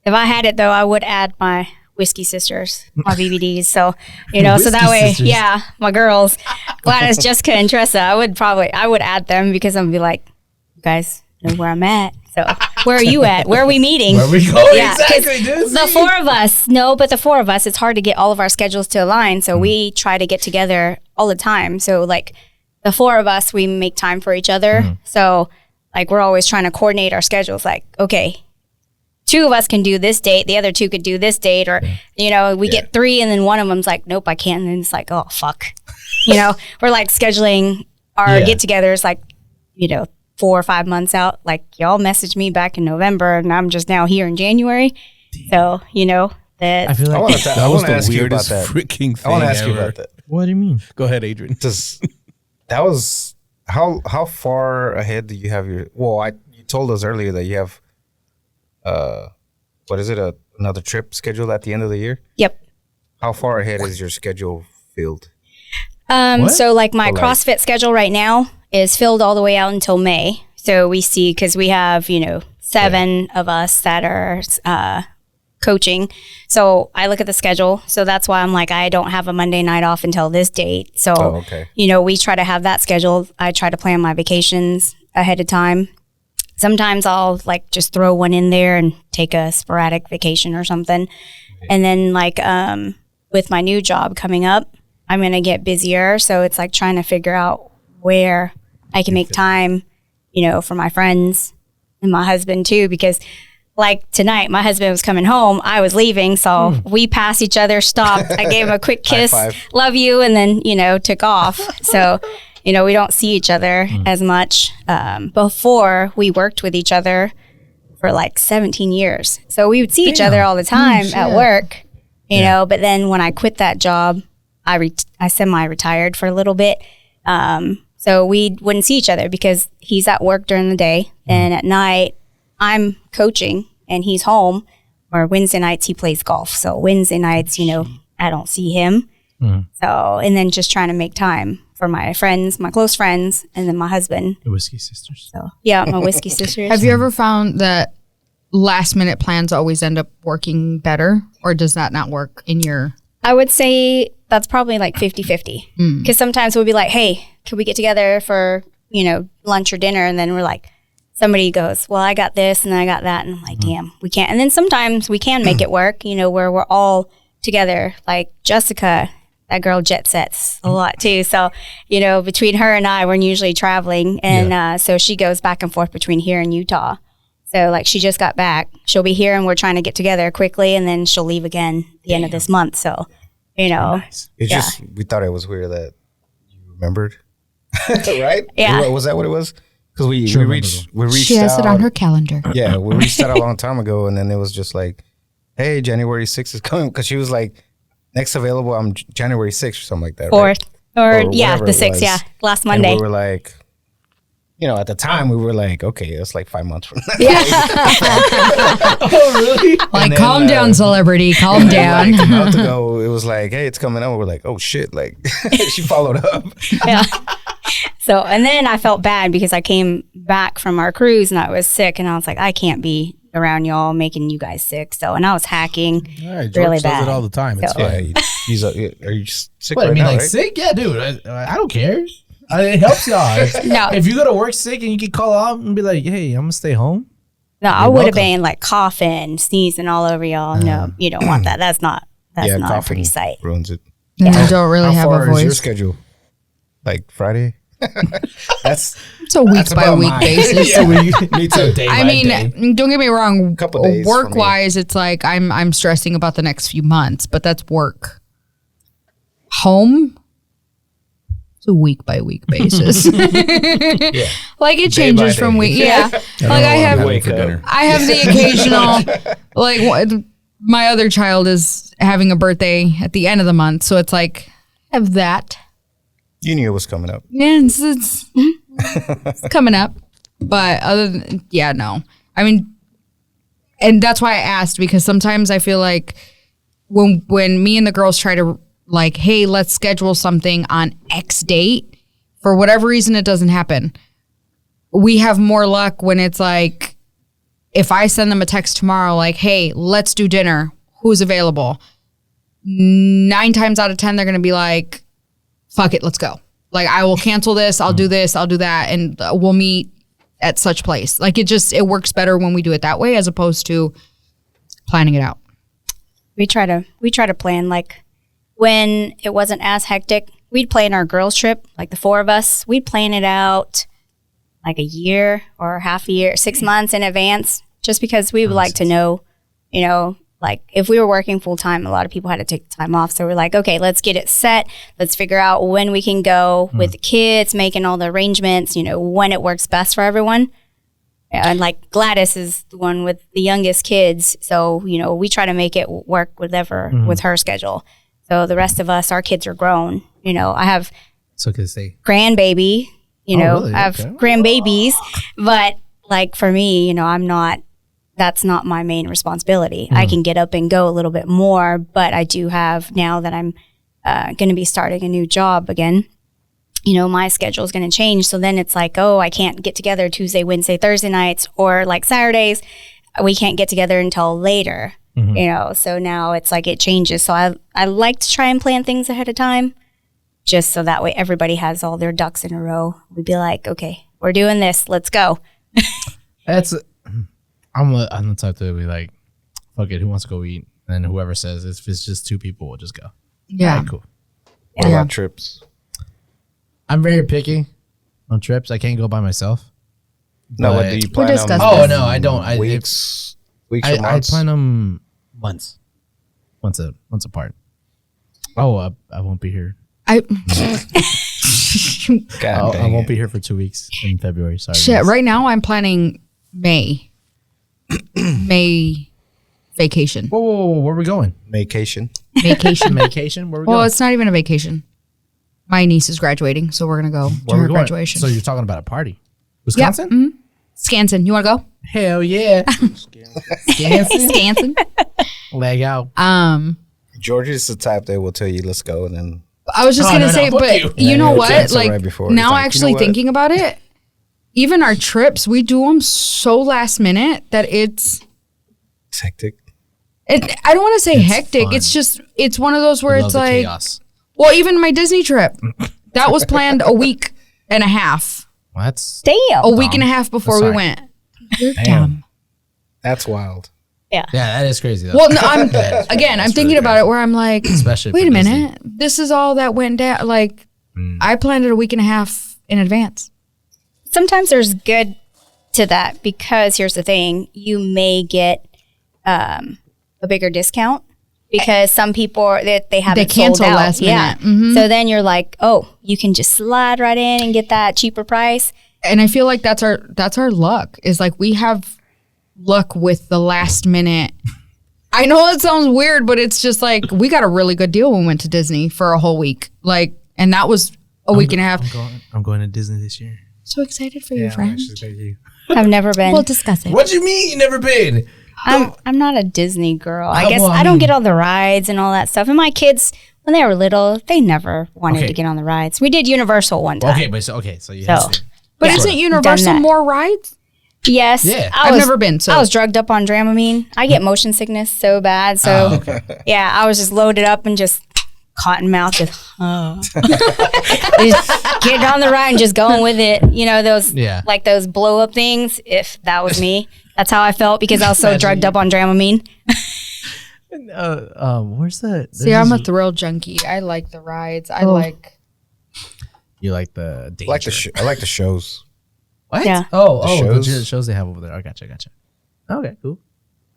If I had it though, I would add my Whiskey Sisters, my BBDs. So, you know, so that Whiskey way, Sisters. yeah, my girls, Gladys, Jessica, and Tressa, I would add them because I'm gonna be like, you guys know where I'm at. So where are you at? Where are we meeting? Where we going? Yeah, 'cause Exactly, dude. the four of us, it's hard to get all of our schedules to align. So we try to get together all the time. So like the four of us, we make time for each other. So like we're always trying to coordinate our schedules. Like, okay, two of us can do this date, the other two could do this date, or, you know, we get three and then one of them's like, nope, I can't. And then it's like, oh, fuck. You know, we're like scheduling our get togethers like, you know, 4 or 5 months out. Like y'all messaged me back in November and I'm just now here in January. So, you know, I that feel I like want to That was the ask you about weirdest that. freaking thing I want to ask you ever. about that. what do you mean? Go ahead, Adrian. Does that was how far ahead do you have your? Well, you told us earlier that you have, what is it? Another trip scheduled at the end of the year. yep. How far ahead is your schedule filled? What? So like my So, like- CrossFit schedule right now is filled all the way out until May. So we see, cause we have, you know, 7 of us that are, coaching. So I look at the schedule. So that's why I'm like, I don't have a Monday night off until this date. So, Oh, okay. you know, we try to have that scheduled. I try to plan my vacations ahead of time. Sometimes I'll like just throw one in there and take a sporadic vacation or something. And then like with my new job coming up, I'm going to get busier. So it's like trying to figure out where I can make time, you know, for my friends and my husband too, because like tonight, my husband was coming home. I was leaving. So we passed each other, stopped. I gave him a quick kiss, five. love you, and then, you know, took off. So, you know, we don't see each other as much. Before we worked with each other for like 17 years. So we would see each other all the time at work, you know, but then when I quit that job, I semi-retired for a little bit. So we wouldn't see each other because he's at work during the day and at night I'm coaching and he's home, or Wednesday nights he plays golf. So Wednesday nights, you know, I don't see him. So, and then just trying to make time for my friends, my close friends, and then my husband. The Whiskey Sisters. So yeah, my Whiskey Sisters. Have you ever found that last minute plans always end up working better, or does that not work in your? I would say that's probably like 50-50. Because sometimes we'll be like, hey, can we get together for, you know, lunch or dinner? And then we're like, somebody goes, well, I got this and I got that. And I'm like, damn, we can't. And then sometimes we can make it work, you know, where we're all together. Like Jessica, that girl jet sets a lot too. So, you know, between her and I, we're usually traveling. And so she goes back and forth between here and Utah. So like she just got back. She'll be here and we're trying to get together quickly. And then she'll leave again at the end of this month. So, you know, It's Yeah. just we thought it was weird that you remembered, right? Yeah. Was that what it was? Because we Sure reached She has out. it on her calendar. Yeah, we reached out a long time ago, and then it was just like, "Hey, January 6th is coming." Because she was like, "Next available, I'm January 6th or something like that." Right? 4th or yeah, whatever the it 6th. was. Yeah. Last And Monday. we were like, you know, at the time we were like, okay, that's like 5 months from now. Oh, really? Like, then, calm down, celebrity, calm down. Like a month ago, it was like, hey, it's coming up. We're like, oh shit! Like she followed up. Yeah. So, and then I felt bad because I came back from our cruise and I was sick and I was like, I can't be around y'all making you guys sick. So, and I was hacking All right, George really does bad. it all the time. It's So- fine. Are you sick What, right I mean, now? like right? sick? Yeah, dude. I don't care. It helps y'all. No. If you go to work sick and you can call out and be like, hey, I'm going to stay home. No, I You're would have welcome. been like coughing, sneezing all over y'all. No, you don't want that. That's not a coughing pretty sight. ruins it. And you don't really How have far a is your voice. schedule? Like Friday? That's It's a week That's by about week mine. basis. So me too. Day I by mean, day. don't get me wrong. Couple days for Work wise, it's like I'm stressing about the next few months, but that's work. Home, it's a week by week basis. Like it Day by changes from day. week. Yeah, like I have Having for dinner. I have the occasional, like my other child is having a birthday at the end of the month, so it's like have that. you knew it was coming up. Yeah, it's coming up. But other than, yeah, no. I mean, and that's why I asked, because sometimes I feel like when me and the girls try to like, hey, let's schedule something on X date, for whatever reason it doesn't happen. We have more luck when it's like if I send them a text tomorrow, like, hey, let's do dinner, who's available? 9 times out of 10, they're going to be like, fuck it, let's go. Like, I will cancel this. I'll do this. I'll do that. And we'll meet at such place. Like, it works better when we do it that way as opposed to planning it out. We try to plan, like, when it wasn't as hectic, we'd plan our girls trip, like the 4 of us. We'd plan it out like a year or half a year, 6 months in advance, just because we would like to know, you know, like if we were working full time, a lot of people had to take the time off. So we're like, okay, let's get it set. Let's figure out when we can go with the kids, making all the arrangements, you know, when it works best for everyone. And like Gladys is the one with the youngest kids. So, you know, we try to make it work with her schedule. So the rest of us, our kids are grown. You know, I have So can say grandbaby, you know, really? I have Okay. grandbabies, but like for me, you know, that's not my main responsibility. I can get up and go a little bit more, but I do have, now that I'm going to be starting a new job again, you know, my schedule is going to change. So then it's like, oh, I can't get together Tuesday, Wednesday, Thursday nights, or like Saturdays, we can't get together until later, you know, so now it's like it changes. So I like to try and plan things ahead of time, just so that way everybody has all their ducks in a row. We'd be like, okay, we're doing this, let's go. I'm the type to be like, fuck it, who wants to go eat? And then whoever says if it's just 2 people, we'll just go. Yeah. All right, cool. What about trips? I'm very picky on trips. I can't go by myself. No, But- what do you plan discussed on? this. Oh no, I don't. Weeks or I months? plan them once apart. Oh, I won't be here. I God I dang won't it. be here for 2 weeks in February. Sorry. shit. guys. Right now, I'm planning May vacation. Whoa, where are we going? Vacation. Vacation. Vacation? Where are we Well, going? it's not even a vacation. My niece is graduating, so we're gonna go to Where are her we going? graduation. So you're talking about a party? Wisconsin? Skansen, you want to go? Hell yeah. Wisconsin? Skansen. Leg out. George is the type that will tell you, let's go, and then I was just Oh, gonna no, say, fuck but you. you And know he'll what? cancel Like right before. He's now, like, you actually know what? thinking about it, even our trips, we do them so last minute that it's hectic. I don't want to say It's hectic. fun. It's just it's one of those where Love it's the like, chaos. well, even my Disney trip, that was planned a week and a half, Well, that's Damn. a week and a half before we Sorry. went. You're Damn. dumb. That's wild. yeah, that is crazy. Though. Well, no, I'm That's again. I'm really thinking about crazy. it where I'm like, Especially wait for a Disney. minute, this is all that went down. Like, I planned it a week and a half in advance. Sometimes there's good to that, because here's the thing, you may get a bigger discount because some people they haven't cancel sold out. last Yeah. minute. So then you're like, oh, you can just slide right in and get that cheaper price. And I feel like that's our luck. Is like we have luck with the last minute. I know it sounds weird, but it's just like we got a really good deal when we went to Disney for a whole week. Like, and that was a week and a half. I'm going to Disney this year. So excited for your friend. I've never been. We'll discuss it. What do you mean you never been? I'm not a Disney girl. I Oh, guess well, I I don't mean- get all the rides and all that stuff. And my kids, when they were little, they never wanted Okay. to get on the rides. We did Universal one time. Okay, so you So, have to. But Yeah. isn't Done Universal that. more rides? Yes. Yeah. I've never been, so- I was drugged up on Dramamine. I get motion sickness so bad. So yeah, I was just loaded up and just cotton mouth, just, just getting on the ride and just going with it. You know, those Yeah. like those blow up things. If that was me, that's how I felt because I was so drugged up on Dramamine. Where's that? See, I'm a thrill junkie. I like the rides. I like. You like the danger. I like the shows. What? Yeah. The shows? shows they have over there. I gotcha. Okay, cool.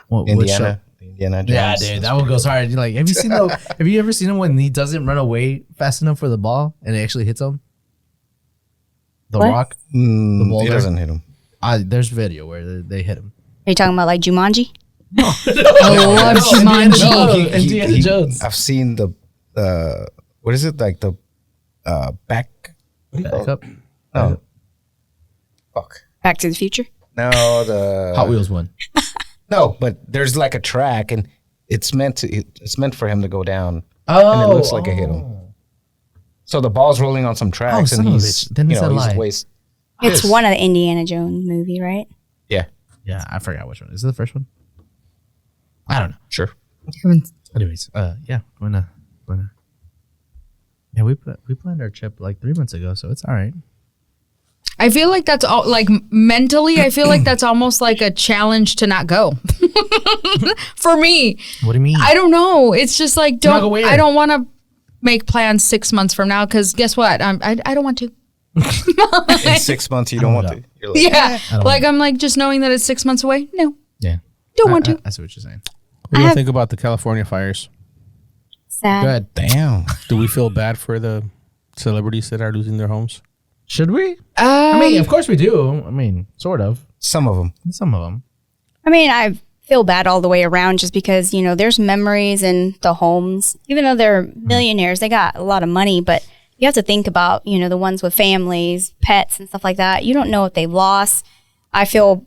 What show? Indiana. Indiana Jones. Yeah, dude, that one goes hard. You're like, have you ever seen him when he doesn't run away fast enough for the ball and it actually hits him? The What? Rock. He boulder? doesn't hit him. There's video where they hit him. Are you talking about like Jumanji? I love Jumanji. No, Indiana Jones. I've seen the what is it, like the back? What do you call it? Backup. Oh, fuck. Back to the Future. No, the Hot Wheels one. No, but there's like a track, and it's meant for him to go down, Oh, and it looks like it hit him. So the ball's rolling on some tracks, son and of a he's bitch. Then it's a lie. waist. It's one of the Indiana Jones movie, right? Yeah, Yeah, I forgot which one. Is it the first one? I don't know. Sure. Anyways, yeah, yeah, we planned our trip like 3 months ago, so it's all right. I feel like that's all. Like mentally, I feel like that's almost like a challenge to not go. For me, What do you mean? I don't know. It's just like not go where? I don't want to make plans 6 months from now because guess what? I don't want to. In 6 months, you don't want to. You're like, Yeah, don't like I'm like just knowing that it's 6 months away. No, yeah, don't want to. I see what you're saying. What do you think about the California fires? Sad. Good. damn. Do we feel bad for the celebrities that are losing their homes? Should we? I mean, of course we do. I mean, sort of. Some of them. Some of them. I mean, I feel bad all the way around just because, you know, there's memories in the homes. Even though they're millionaires, they got a lot of money, but you have to think about, you know, the ones with families, pets and stuff like that. You don't know what they've lost. I feel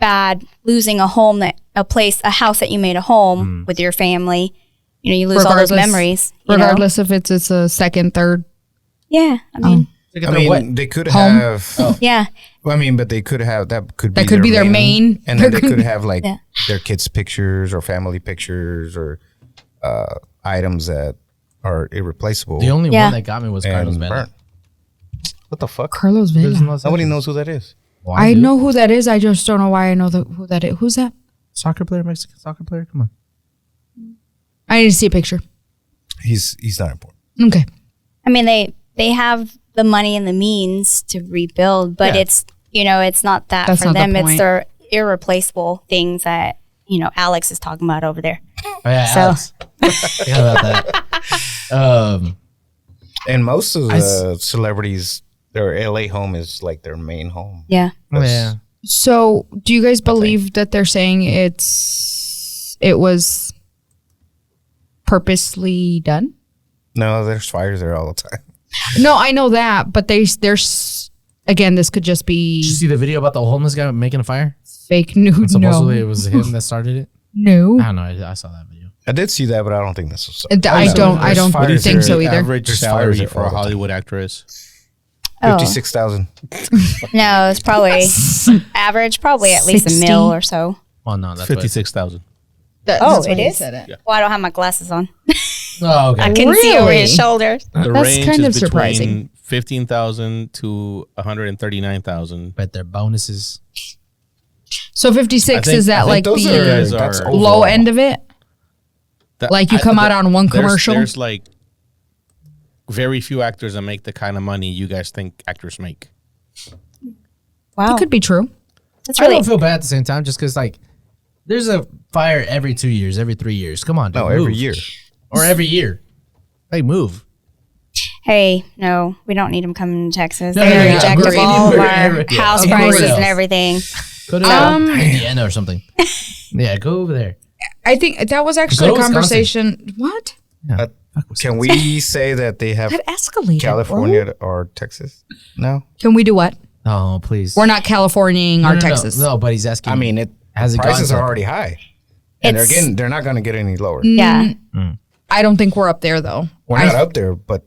bad losing a home a house that you made a home with your family. You know, you lose all those memories. Regardless if it's a second, third. Yeah. I mean, I mean, they could Home? have. yeah. Well, I mean, but they could have that could be their main. and then they could have like Yeah. their kids' pictures or family pictures or items that are irreplaceable. The only Yeah. one that got me was and Carlos Vela. burnt. What the fuck? Carlos Vela. Nobody knows who that is. I know who that is. I just don't know why I know who that is. Who's that? Soccer player, Mexican soccer player. Come on. I need to see a picture. He's not important. Okay. I mean, they have the money and the means to rebuild, but Yeah. it's, you know, it's not that That's for not the them. It's point. their irreplaceable things that, you know, Alex is talking about over there. Oh, yeah, So- Alex. Forgot about that. And most of I the celebrities, their LA home is like their main home. Yeah. Yeah. So, do you guys believe that they're saying it was purposely done? No, there's fires there all the time. No, I know that, but there's again, this could just be Did you see the video about the homeless guy making a fire? fake news. Supposedly No, it was him that started it. no, I don't know. I saw that video. I did see that, but I don't think this was. I don't There's fires think there. so either. Average There's salary fires for all a the time. Hollywood actress. Oh. 56,000. No, it's probably average, probably at least 60? a mil or so. Well, no, that's 56,000. Oh, it is? It. Well, I don't have my glasses on. Oh, okay. I couldn't see over his Really? shoulders. The That's range kind is of surprising. between 15,000 to 139,000. But their bonuses. So 56 is that like those the that's are- low overall. end of it? That- Like you come out on one commercial? There's like very few actors that make the kind of money you guys think actors make. Wow. That could be true. That's I really don't feel bad at the same time just because, like, there's a fire every 2 years, every 3 years. Come on, dude. No, every move. year. Or every year. Hey, move. Hey, no, we don't need them coming to Texas. No, They're no, going no, to jack no, up no, all of no, our no, yeah. house Anywhere prices else. and everything. Go to Indiana or something. Yeah, go over there. I think that was actually Go a to Wisconsin. conversation. What? Yeah. Can we say that they have That escalated. California or Texas now? Can we do what? Oh, please. We're not Californiaing No, our no, no. Texas. No, but he's asking. I mean, Has it prices gone are to- already high, and It's- they're not going to get any lower. Yeah. I don't think we're up there though. We're not up there, but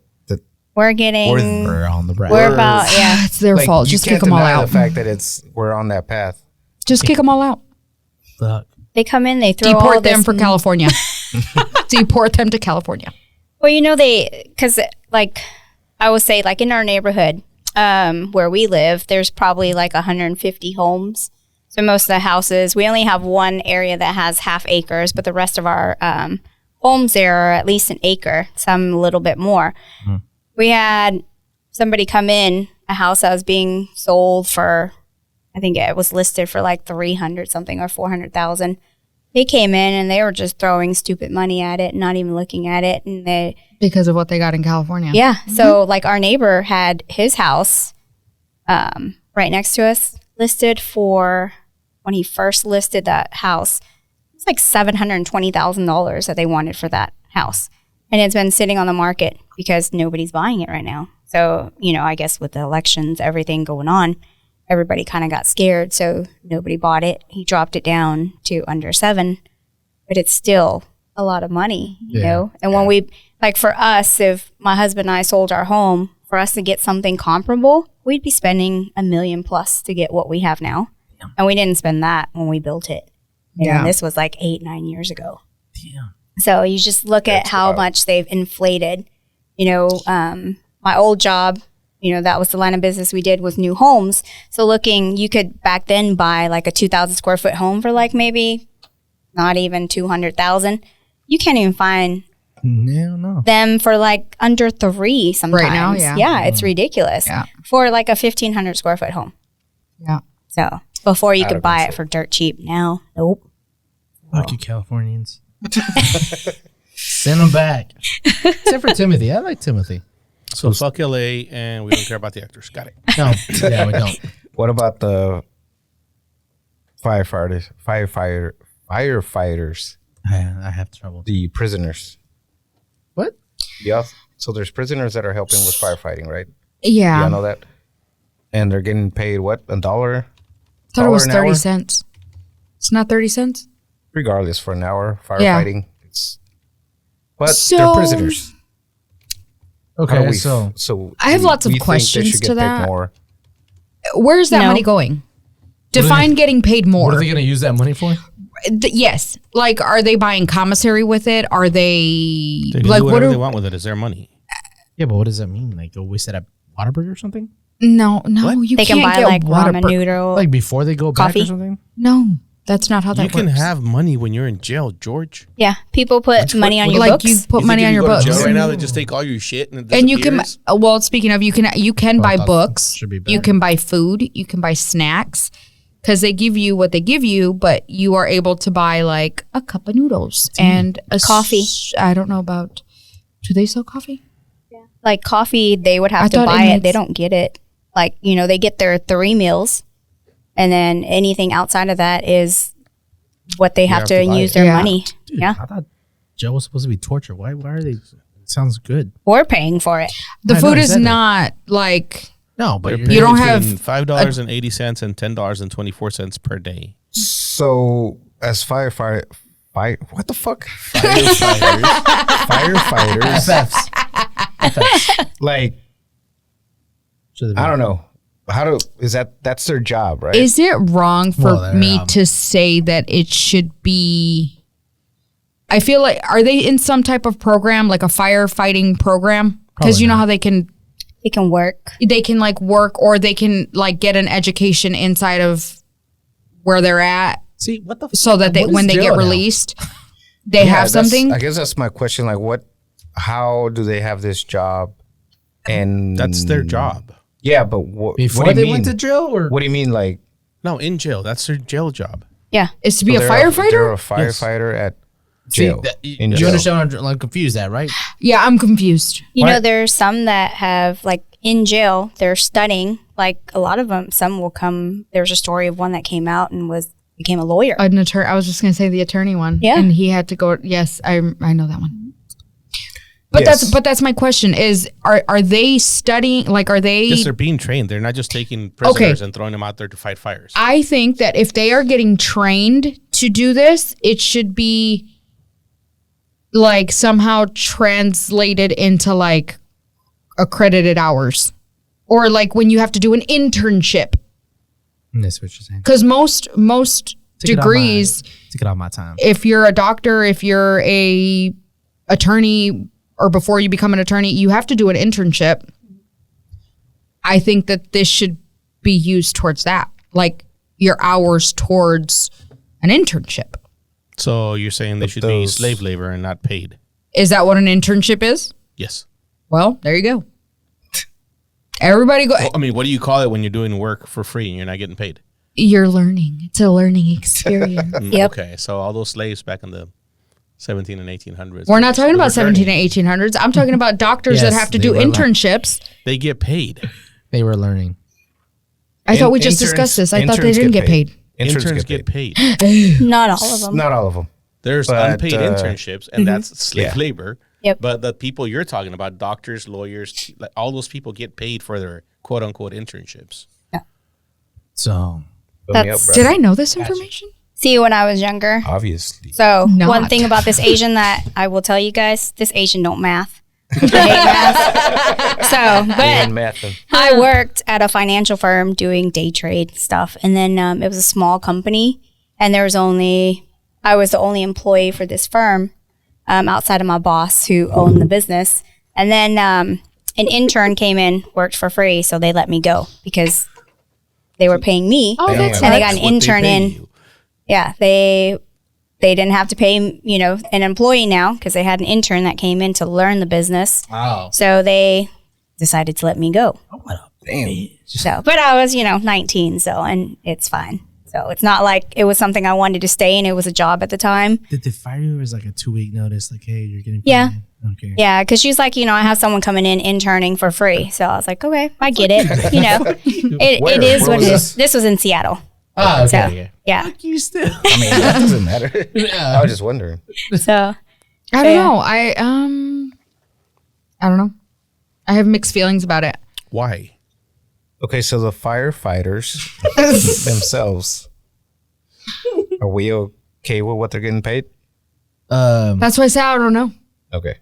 We're getting, We're on the bracket. we're about, yeah. It's their like, fault. you Just can't kick them all deny out. the fact that we're on that path. Just kick them all out. Fuck. They come in, they throw all Deport this them for California. Deport them to California. Well, you know, because like I would say, like in our neighborhood where we live, there's probably like 150 homes. So most of the houses, we only have one area that has half acres, but the rest of our homes there are at least an acre, some a little bit more. We had somebody come in, a house that was being sold for, I think it was listed for like 300 something or 400,000. They came in and they were just throwing stupid money at it, not even looking at it, and they. Because of what they got in California. Yeah. So like our neighbor had his house right next to us listed for, when he first listed that house, it's like $720,000 that they wanted for that house. And it's been sitting on the market because nobody's buying it right now. So, you know, I guess with the elections, everything going on, everybody kind of got scared. So nobody bought it. He dropped it down to under 7, but it's still a lot of money, you know? And when we, like for us, if my husband and I sold our home, for us to get something comparable, we'd be spending $1 million plus to get what we have now. And we didn't spend that when we built it. You know, Yeah. this was like 8-9 years ago. Damn. So you just look at how much they've inflated. You know, my old job, you know, that was the line of business we did with new homes. So you could back then buy like a 2,000 square foot home for like maybe not even 200,000. You can't even find No. them for like under 3 sometimes. Right now, yeah. Yeah, it's ridiculous. Yeah. For like a 1,500 square foot home. Yeah. So before you I'd could have buy been it for dirt cheap. Now, nope. Fuck you, Californians. Send them back. Except for Timothy. I like Timothy. So fuck LA, and we don't care about the actors. Got it. No. Yeah, we don't. What about the firefighters, I have trouble. the prisoners? What? Yeah. So there's prisoners that are helping with firefighting, right? Yeah. Yeah, I know that. And they're getting paid what? $1? I thought it was an 30 hour? cents. It's not 30 cents? Regardless, for an hour Yeah. firefighting. But So- they're prisoners. How do Okay, we- so I have lots of we think they questions should to get paid that. more. Where's that No. money going? Define getting paid what more. are they going to use that money for? Yes. Like, are they buying commissary with it? Are they They can like do what whatever are they want with it. It's their money. Yeah, but what does that mean? Like go waste it at Whataburger or something? No, What? you They can't can buy get like ramen Whataburger. noodle. Like before they go back Coffee? or something? No, that's not how that You can works. have money when you're in jail, George. Yeah, people put money on your like books. you put You money think on if your you go to books. jail right now, they just take all your shit and it And you can disappears? well, speaking of, you can buy that books, should be you better. can buy food, you can buy snacks, because they give you what they give you, but you are able to buy like a cup of noodles and a Coffee. I don't know about. Do they sell coffee? Like coffee, they would have I to thought buy it. inmates- They don't get it. Like, you know, they get their 3 meals, and then anything outside of that is what they have have to to buy use it. their Yeah. money. Dude, Yeah, I thought jail was supposed to be torture. Why are they? It sounds good. we're paying for it. The I know, food is exactly. not like No, but They're you're- paying You don't between have $5.80 and $10.24 per day. So as what the fuck? Firefighters. Firefighters. Like, Should they I be- don't know. That's their job, right? is it wrong for Well, they're, me to say that it should be I feel like are they in some type of program like a firefighting program? Because Probably you know not. how they can like work or they can like get an education inside of where they're at See what the? so that they what is when they jail get now? released they Yeah, have something. I guess that's my question. Like, how do they have this job? And That's their job. Yeah, but what? Before what do you they mean? went to jail, or What do you mean? Like, No, in jail. That's their jail job. Yeah, Is to be a they're firefighter? They're a firefighter at See, jail. you in jail. understand? I'm confused. That right? Yeah, I'm confused. you Why- know, there's some that have like in jail. They're studying. Like a lot of them, some will come. There's a story of one that came out and became a lawyer. An attorney. I was just gonna say the attorney one. Yeah. and he had to go. Yes, I know that one. But Yes. that's my question: is are they studying? Like, are they? Yes, they're being trained. They're not just taking prisoners and throwing them out there to fight fires. I think that if they are getting trained to do this, it should be like somehow translated into like accredited hours, or like when you have to do an internship. That's what you're saying. Because most Take it out degrees. Take it out my time. If you're a doctor, if you're a attorney, or before you become an attorney, you have to do an internship. I think that this should be used towards that, like your hours towards an internship. So you're saying they But should be those- slave labor and not paid? Is that what an internship is? Yes. Well, there you go. Everybody go. Well, I mean, what do you call it when you're doing work for free and you're not getting paid? You're learning. It's a learning experience. Yep. Okay, so all those slaves back in the 17 and 1800s. We're not talking they were about 17 learning. and 1800s. I'm talking about doctors that Yes, have to they do were learning. internships. They get paid. They were learning. I thought we just Interns- discussed this. I thought they interns didn't get paid. Interns get paid. Not all of them. Not all of them. There's But, unpaid internships, and that's slave yeah. labor. Yep. But the people you're talking about, doctors, lawyers, like all those people get paid for their quote unquote internships. So Fill me up, That's- bro. Did I know this information? See, when I was younger. Obviously. So Not. one thing about this Asian that I will tell you guys, this Asian don't math. I hate math. So, And but math. And, I worked at a financial firm doing day trade stuff, and then it was a small company, and I was the only employee for this firm outside of my boss who owned the business. And then an intern came in, worked for free, so they let me go because they were paying me, Oh, that's and they nice. got an intern in. Yeah, they didn't have to pay, an employee now because they had an intern that came in to learn the business. Wow. So they decided to let me go. damn. So, but I was, 19, so, and it's fine. So it's not like it was something I wanted to stay in. It was a job at the time. Did they fire you as like a 2-week notice? Like, hey, you're getting Yeah. fired? Okay. Yeah, because she's like, I have someone coming in interning for free. So I was like, okay, I get it. Where? It is Where what was it this? is. This was in Seattle. Ah, okay. So, okay. yeah. You still. I mean, that doesn't matter. Yeah. I was just wondering. So, I don't Yeah. know. I don't know. I have mixed feelings about it. Why? Okay, so the firefighters themselves, are we okay with what they're getting paid? That's why I say I don't know. Okay.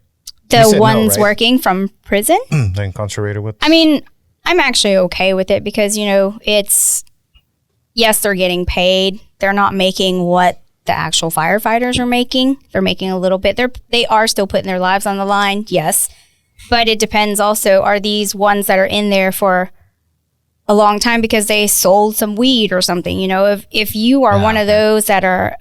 the You said no, ones right? working from prison, They're incarcerated with? I mean, I'm actually okay with it because, yes, they're getting paid. They're not making what the actual firefighters are making. They're making a little bit. They are still putting their lives on the line, yes. But it depends also, are these ones that are in there for a long time because they sold some weed or something? If you are one of those that are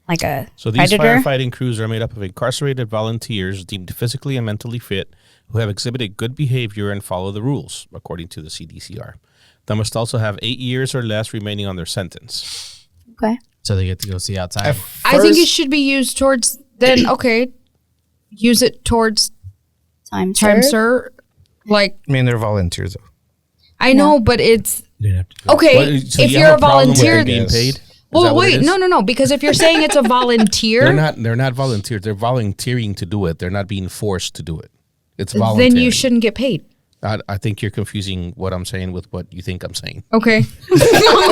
like a So these predator, firefighting crews are made up of incarcerated volunteers deemed physically and mentally fit who have exhibited good behavior and follow the rules, according to the CDCR. They must also have 8 years or less remaining on their sentence. okay. So they get to go see outside. I think it should be used towards then. Okay, use it towards Time time, served. sir. Like I mean, they're volunteers, though. I know, but it's You didn't have to do it. okay. What, so if you you're have a problem with volunteer, them being paid? Is well, that what it wait, is? no, because if you're saying it's a volunteer, They're not volunteers. They're volunteering to do it. They're not being forced to do it. It's voluntary. then you shouldn't get paid. I think you're confusing what I'm saying with what you think I'm saying. Okay.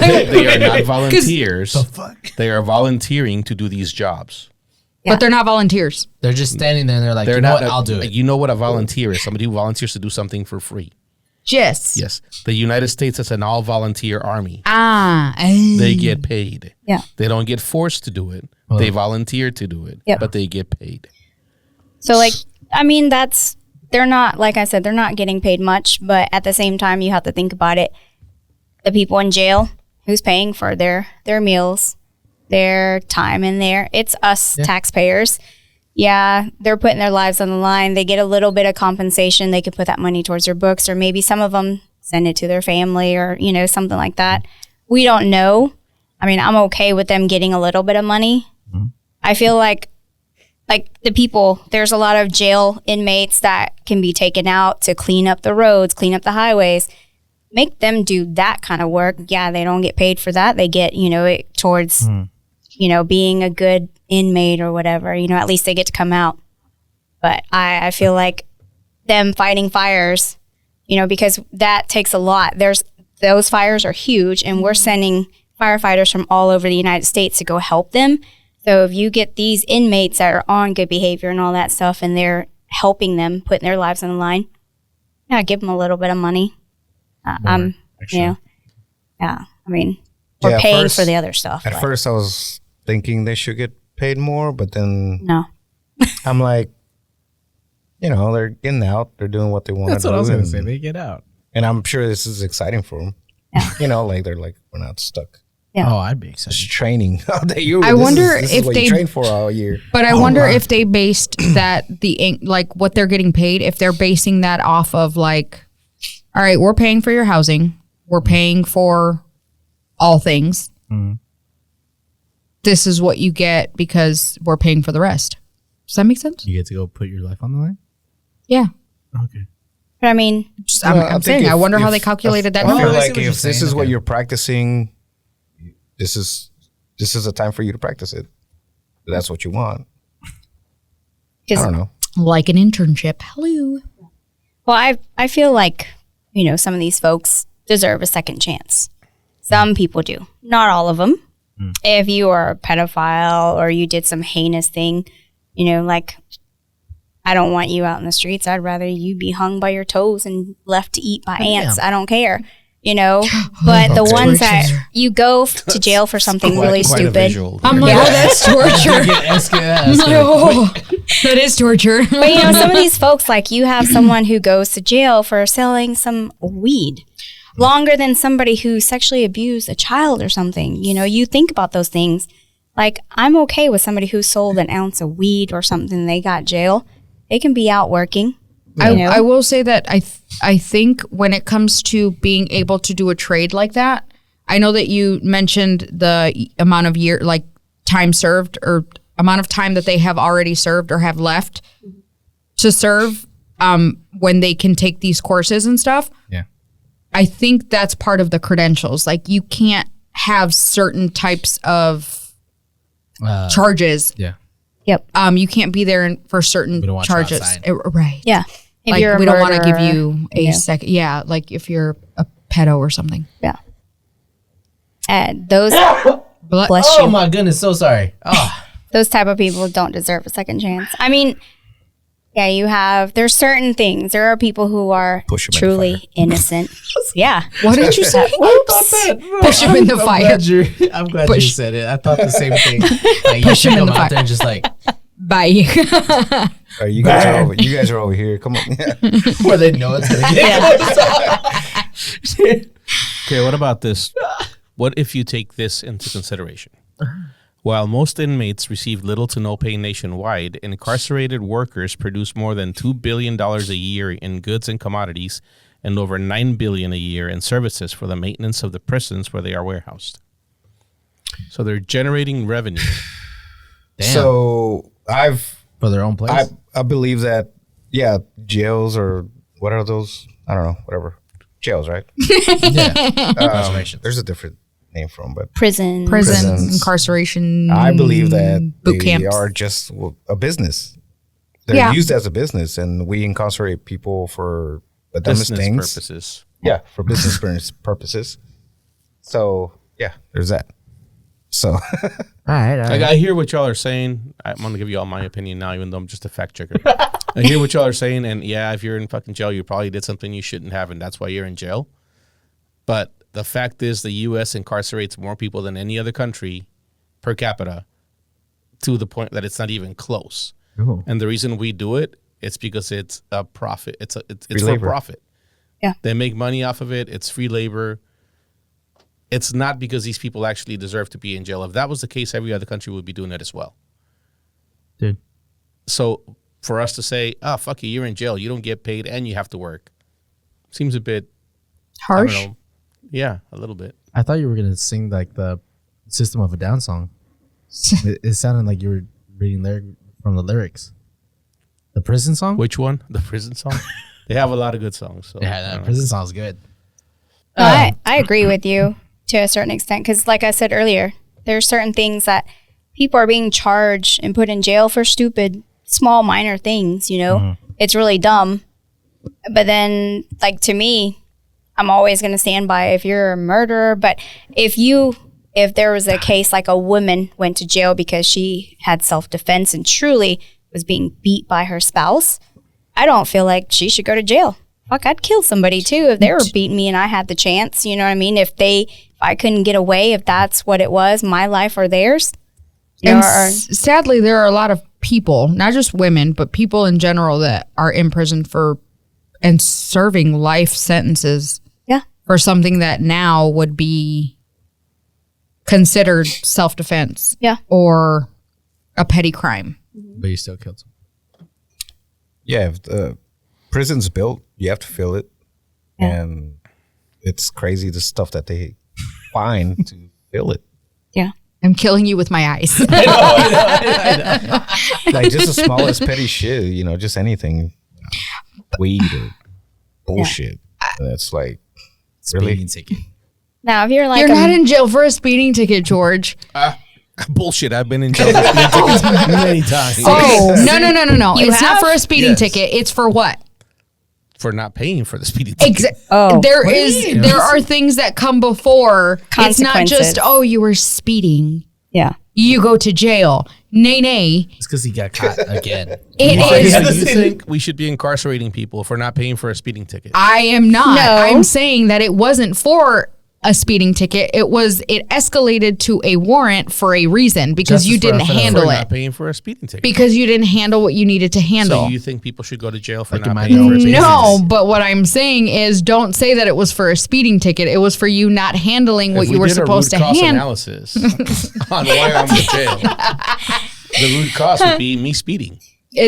They are not volunteers. Fuck. They are volunteering to do these jobs. But they're not volunteers. They're just standing there and they're like, They're you know not. what? I'll do it. You know what a volunteer is? Somebody who volunteers to do something for free. Yes. Yes. The United States is an all-volunteer army. They They get paid. Yeah. They don't get forced to do it. They volunteer to do it, Yep. but they get paid. So, they're not, like I said, they're not getting paid much, but at the same time, you have to think about it. The people in jail, who's paying for their meals, their time in there? It's us taxpayers. Yeah, they're putting their lives on the line. They get a little bit of compensation. They could put that money towards their books, or maybe some of them send it to their family or, something like that. We don't know. I mean, I'm okay with them getting a little bit of money. I feel like the people, there's a lot of jail inmates that can be taken out to clean up the roads, clean up the highways. Make them do that kind of work. Yeah, they don't get paid for that. They get, it towards, being a good inmate or whatever. At least they get to come out. But I feel like them fighting fires, because that takes a lot. Those fires are huge, and we're sending firefighters from all over the United States to go help them. So if you get these inmates that are on good behavior and all that stuff, and they're helping them, putting their lives on the line, yeah, give them a little bit of money. Yeah. I mean, we're Yeah, at paying first- for the other stuff. At but first, I was thinking they should get paid more, but then no. I'm like, they're getting out. They're doing what they want That's to do. what I was going to and, say. They get out. and I'm sure this is exciting for them. They're like, we're not stuck. Yeah. Oh, I'd be It's excited. training all day. I wonder this if is what they- you train for all year. But I wonder if they based that what they're getting paid, if they're basing that off of like, all right, we're paying for your housing, we're paying for all things. This is what you get because we're paying for the rest. Does that make sense? You get to go put your life on the line? Yeah. Okay. But I mean, I'm think saying, I if- wonder how if- they calculated that I number. feel I see like what you're if this saying, is what okay. you're practicing, this is a time for you to practice it. That's what you want. I 'cause- don't know. Like an internship. Hello. well, I feel like, some of these folks deserve a second chance. Some people do. Not all of them. If you are a pedophile or you did some heinous thing, I don't want you out in the streets. I'd rather you be hung by your toes and left to eat by ants. I don't care, you know. But the ones that you go to jail for something really Quite a stupid. visual. I'm like, oh, that's torture. Get Oh, that is torture. But you know, some of these folks, like you have someone who goes to jail for selling some weed longer than somebody who sexually abused a child or something. You know, you think about those things. Like, I'm okay with somebody who sold an ounce of weed or something. They got jail. They can be out working. You know? I will say that I think when it comes to being able to do a trade like that, I know that you mentioned the amount of time served or amount of time that they have already served or have left to serve when they can take these courses and stuff. Yeah. I think that's part of the credentials. Like, you can't have certain types of charges. Yeah. Yep. You can't be there for certain We don't want you charges. outside. Right. Yeah. If Like, you're a we don't want to give murderer, you a second. Yeah. Like if you're a pedo or something. Yeah. Those, Bless bless Oh you. my goodness, so sorry. Oh, Those type of people don't deserve a second chance. I mean, yeah, there's certain things. There are people who are Push 'em in the truly innocent. Yeah. What did you say? Push him in the fire. I'm glad Push. you said it. I thought the same thing. Like, Push him in the out fire. there and just like, Bye. You guys are over here. Come on. where they know it's gonna get. Okay, what about this? What if you take this into consideration? While most inmates receive little to no pay nationwide, incarcerated workers produce more than $2 billion a year in goods and commodities and over $9 billion a year in services for the maintenance of the prisons where they are warehoused. So they're generating revenue. Damn. So For their own place. I believe that, yeah, jails or what are those? I don't know, whatever. Jails, right? There's a different name for them, but Prison. Prisons. Incarceration. I believe that boot they camps. are just a business. They're Yeah. used as a business, and we incarcerate people for the dumbest Business things. purposes. Yeah, for business purposes. So, yeah, there's that. So, all right. Like, I hear what y'all are saying. I'm going to give you all my opinion now, even though I'm just a fact checker. I hear what y'all are saying, and yeah, if you're in fucking jail, you probably did something you shouldn't have, and that's why you're in jail. But the fact is, the U.S. incarcerates more people than any other country per capita, to the point that it's not even close. Ooh. And the reason we do it, it's because it's a profit. It's Free for labor. profit. Yeah. They make money off of it. It's free labor. It's not because these people actually deserve to be in jail. If that was the case, every other country would be doing it as well. Dude. So for us to say, oh, fuck you, you're in jail, you don't get paid, and you have to work, seems a bit I don't Harsh. know. Yeah, a little bit. I thought you were gonna sing like the System of a Down song. It sounded like you were reading there from the lyrics. The prison song? Which one? The prison song? They have a lot of good songs. So I Yeah, don't that know. prison song's good. No, I agree with you to a certain extent because, like I said earlier, there are certain things that people are being charged and put in jail for stupid, small, minor things. You know, it's really dumb. But then, like to me, I'm always going to stand by if you're a murderer. But if there was a case like a woman went to jail because she had self-defense and truly was being beat by her spouse, I don't feel like she should go to jail. Fuck, I'd kill somebody too if they were beating me and I had the chance. You know what I mean? If I couldn't get away, if that's what it was, my life or theirs. And Or- sadly, there are a lot of people, not just women, but people in general that are in prison for and serving life sentences Yeah. for something that now would be considered self-defense Yeah. or a petty crime. But you still killed someone. yeah, if the prison's built, you have to fill it. And it's crazy the stuff that they find to fill it. Yeah. I'm killing you with my eyes. Like just the smallest petty shit, just anything. Weed or bullshit. And it's like, really? Speeding ticket. Now, if you're like You're not in jail for a speeding ticket, George. Bullshit. I've been in jail for speeding tickets many times. Oh, no. You It's not have? for a speeding Yes. ticket. It's for what? For not paying for the speeding ticket. Exactly. Oh. There are things that come before. It's not just, Consequences. oh, you were speeding. Yeah. You go to jail. Nay. It's because he got caught again. It Why is. do you think we should be incarcerating people for not paying for a speeding ticket? I am not. No. I'm saying that it wasn't for a speeding ticket. It escalated to a warrant for a reason because you Justice for didn't offense. handle for it. not paying for a speeding ticket. Because you didn't handle what you needed to handle. So you think people should go to jail for Like not in my paying for a own speeding No, ticket? but what I'm saying is don't say that it was for a speeding ticket. It was for you not handling what If you we were did a supposed to root cause handle. analysis on why I'm in jail, the root cause would be me speeding.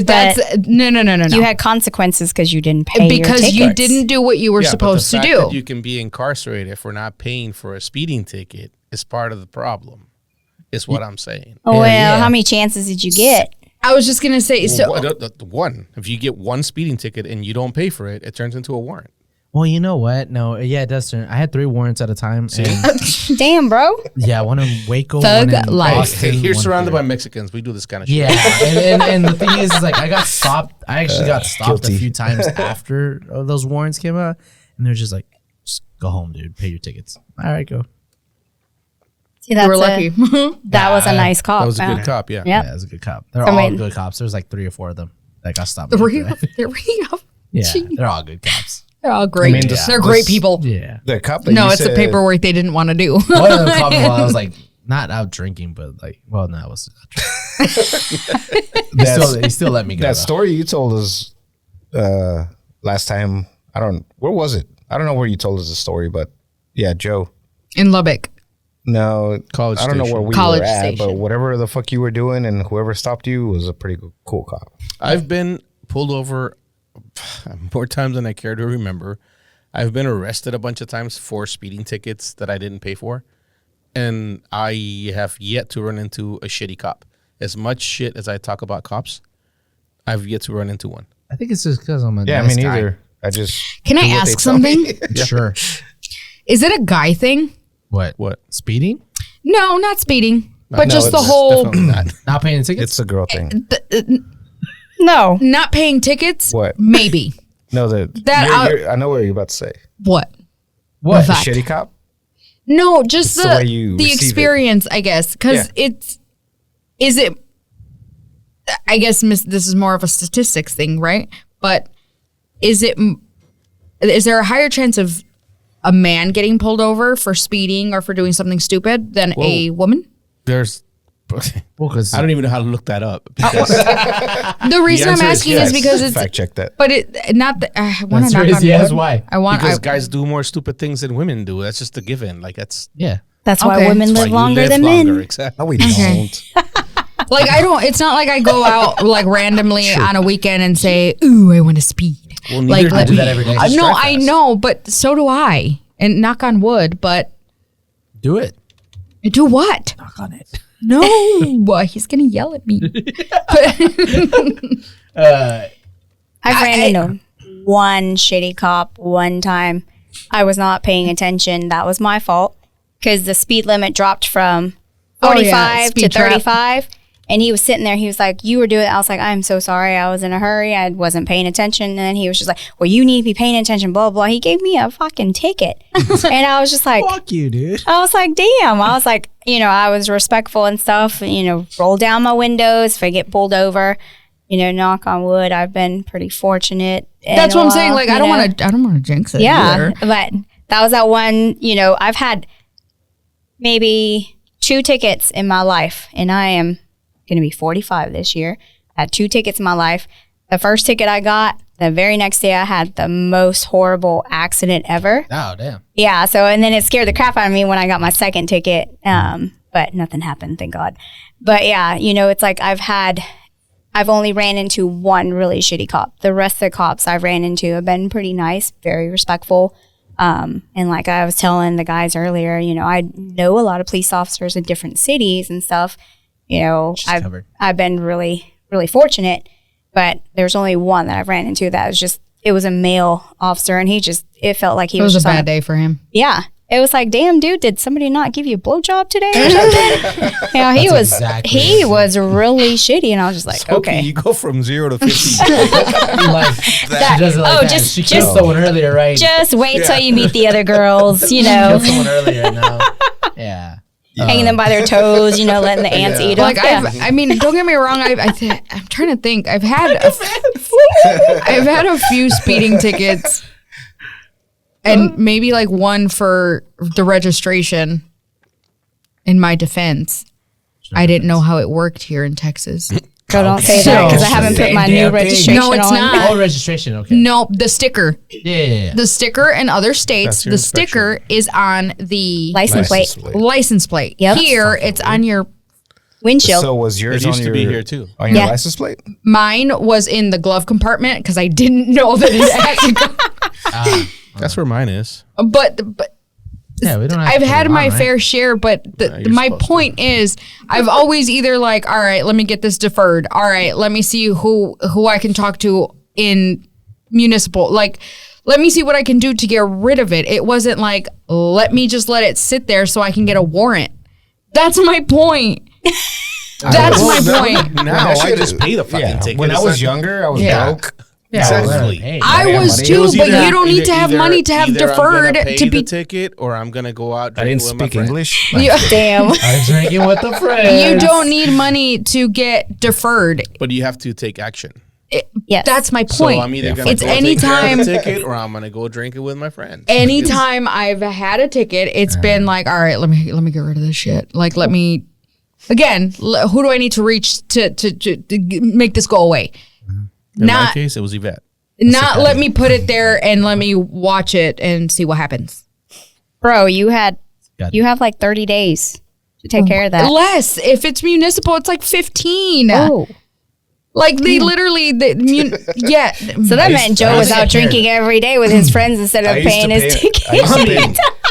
That's no. You had consequences because you didn't pay Because your you tickets. didn't do what you were Yeah, but supposed the to fact do. that you can be incarcerated for not paying for a speeding ticket is part of the problem. Is what I'm saying. Oh, well, yeah. how many chances did you get? I was just gonna say so. The one, if you get one speeding ticket and you don't pay for it, it turns into a warrant. Well, you know what? No, yeah, it does turn. I had 3 warrants at a time. And Damn, bro. yeah, one in Waco, Thug one in life. Boston, Hey, you're one surrounded here. by Mexicans. We do this kind of shit. Yeah, and the thing is like I got stopped. I actually got stopped guilty. a few times after those warrants came out, and they're just like, "Just go home, dude. Pay your tickets." All right, go. See, You were that's lucky. that was a nice cop. That was a good cop, yeah. Yep. Yeah, it was a good cop. They're I all mean- good cops. There's like 3 or 4 of them that got stopped. Three after that. of Yeah, Jeez. they're all good cops. They're all great. mean, They're great people. Yeah. The cop that No, you it's the said- paperwork they didn't want to do. One of them caught me while I was like not out drinking, but like, well, no, I was. He still let me go. That though. story you told us last time. Where was it? I don't know where you told us the story, but yeah, Joe. In Lubbock. No, College I don't know Station. where we College were at, but Station. whatever the fuck you were doing and whoever stopped you was a pretty cool cop. I've been pulled over more times than I care to remember. I've been arrested a bunch of times for speeding tickets that I didn't pay for. And I have yet to run into a shitty cop. As much shit as I talk about cops, I've yet to run into one. I think it's just because I'm a Yeah, nice me guy. neither. I just Can I do what ask they tell me. something? Sure. Is it a guy thing? What? What? Speeding? No, not speeding. But No, just the it's whole Definitely not. Not paying tickets? It's a girl thing. No. not paying tickets. What? Maybe. No, I know what you're about to say. What? what? The A fact. shitty cop? No, just It's the way you the receive it. experience, I guess. Because Yeah. is it, I guess this is more of a statistics thing, right? But is there a higher chance of a man getting pulled over for speeding or for doing something stupid than a woman? There's. Well, 'cause I don't even know how to look that up. Because The reason I'm answer is asking yes. is because it's, Fact check that. but it not. I want to Answer knock is on yes, wood. why? I want. because I, guys do more stupid things than women do. That's just a given. Like that's yeah. That's why Okay. women why live you longer live than longer. men. Exactly. No, we Okay. don't. like I don't. It's not like I go out like randomly on a weekend and say, "Ooh, I want to speed." Well, Like, neither I do do we. that every day. I just No, drive I fast. know, but so do I. And knock on wood, but Do it. do what? Knock on it. No, he's gonna yell at me. I ran into one shitty cop one time. I was not paying attention. That was my fault because the speed limit dropped from Oh, yeah, 45 to speed trap. 35. And he was sitting there. He was like, "You were doing it." I was like, "I'm so sorry. I was in a hurry. I wasn't paying attention." And then he was just like, "Well, you need to be paying attention." Blah blah. He gave me a fucking ticket, and I was just like, Fuck you, dude. I was like, damn. I was like, I was respectful and stuff, roll down my windows if I get pulled over, knock on wood. I've been pretty fortunate. That's what I'm saying. Like I don't want to jinx it. Yeah. either. But that was that one, I've had maybe 2 tickets in my life and I am going to be 45 this year. I had 2 tickets in my life. The first ticket I got, the very next day I had the most horrible accident ever. Oh, damn. Yeah. So, and then it scared the crap out of me when I got my second ticket. But nothing happened, thank God. But yeah, it's like I've only ran into one really shitty cop. The rest of the cops I've ran into have been pretty nice, very respectful. And like I was telling the guys earlier, I know a lot of police officers in different cities and stuff. covered. I've been really, really fortunate. But there's only one that I've ran into that was it was a male officer, and it felt like he It was was a just on bad day for him. Yeah. It was like, damn, dude, did somebody not give you a blowjob today or something? He was exactly he was really shitty, and I was just like, Okay, okay. you go from 0 to 50. Like, she does it like that. just- She just- killed someone earlier, right? Just wait till you meet the other girls, Killed someone earlier, no. Yeah. hanging them by their toes, letting the ants eat them. Like I mean, don't get me wrong. I'm trying to think. I've had a few speeding tickets, and maybe like one for the registration. In my defense, I didn't know how it worked here in Texas. So don't say that because I haven't put my new registration No, it's on. not. Oh, registration. Okay. No, the sticker. Yeah. The sticker in other states, That's your the sticker is on the License plate. license plate. Yep. Here, it's on your. Windshield. So was yours It used on to be your- here, too. On your Yeah. license plate? Mine was in the glove compartment because I didn't know that it had to go. That's where mine is. But Yeah, we don't. Have I've to put had it my on, right? fair share, but you're my supposed to. point is, I've always either like, all right, let me get this deferred. All right, let me see who I can talk to in municipal. Like, let me see what I can do to get rid of it. It wasn't like, let me just let it sit there so I can get a warrant. That's my point. That's my point. Now that I shit just is- pay the fucking ticket. When I It's was not- younger, I was Yeah. broke. Exactly. Hey, I Yeah, was money. too, It was but either- you don't need to have either- money to have either I'm gonna deferred pay to the be. ticket, or I'm gonna go out. I drinking didn't with my speak friends. English. You, Damn. I'm drinking with the friends. you don't need money to get deferred. But you have to take action. Yes. That's my So point. I'm either Yeah, gonna it's go take care anytime. of the ticket, or I'm gonna go drink it with my friends. Anytime I've had a ticket, it's been like, all right, let me get rid of this shit. Like, let me again. Who do I need to reach to make this go away? In my Not case, it was Yvette. not let me put it there and let me watch it and see what happens. Bro, you have like 30 days to take care of that. Less if it's municipal, it's like 15. Oh. Like they literally, yeah. So that meant Joe was out drinking every day with his friends instead of paying his ticket.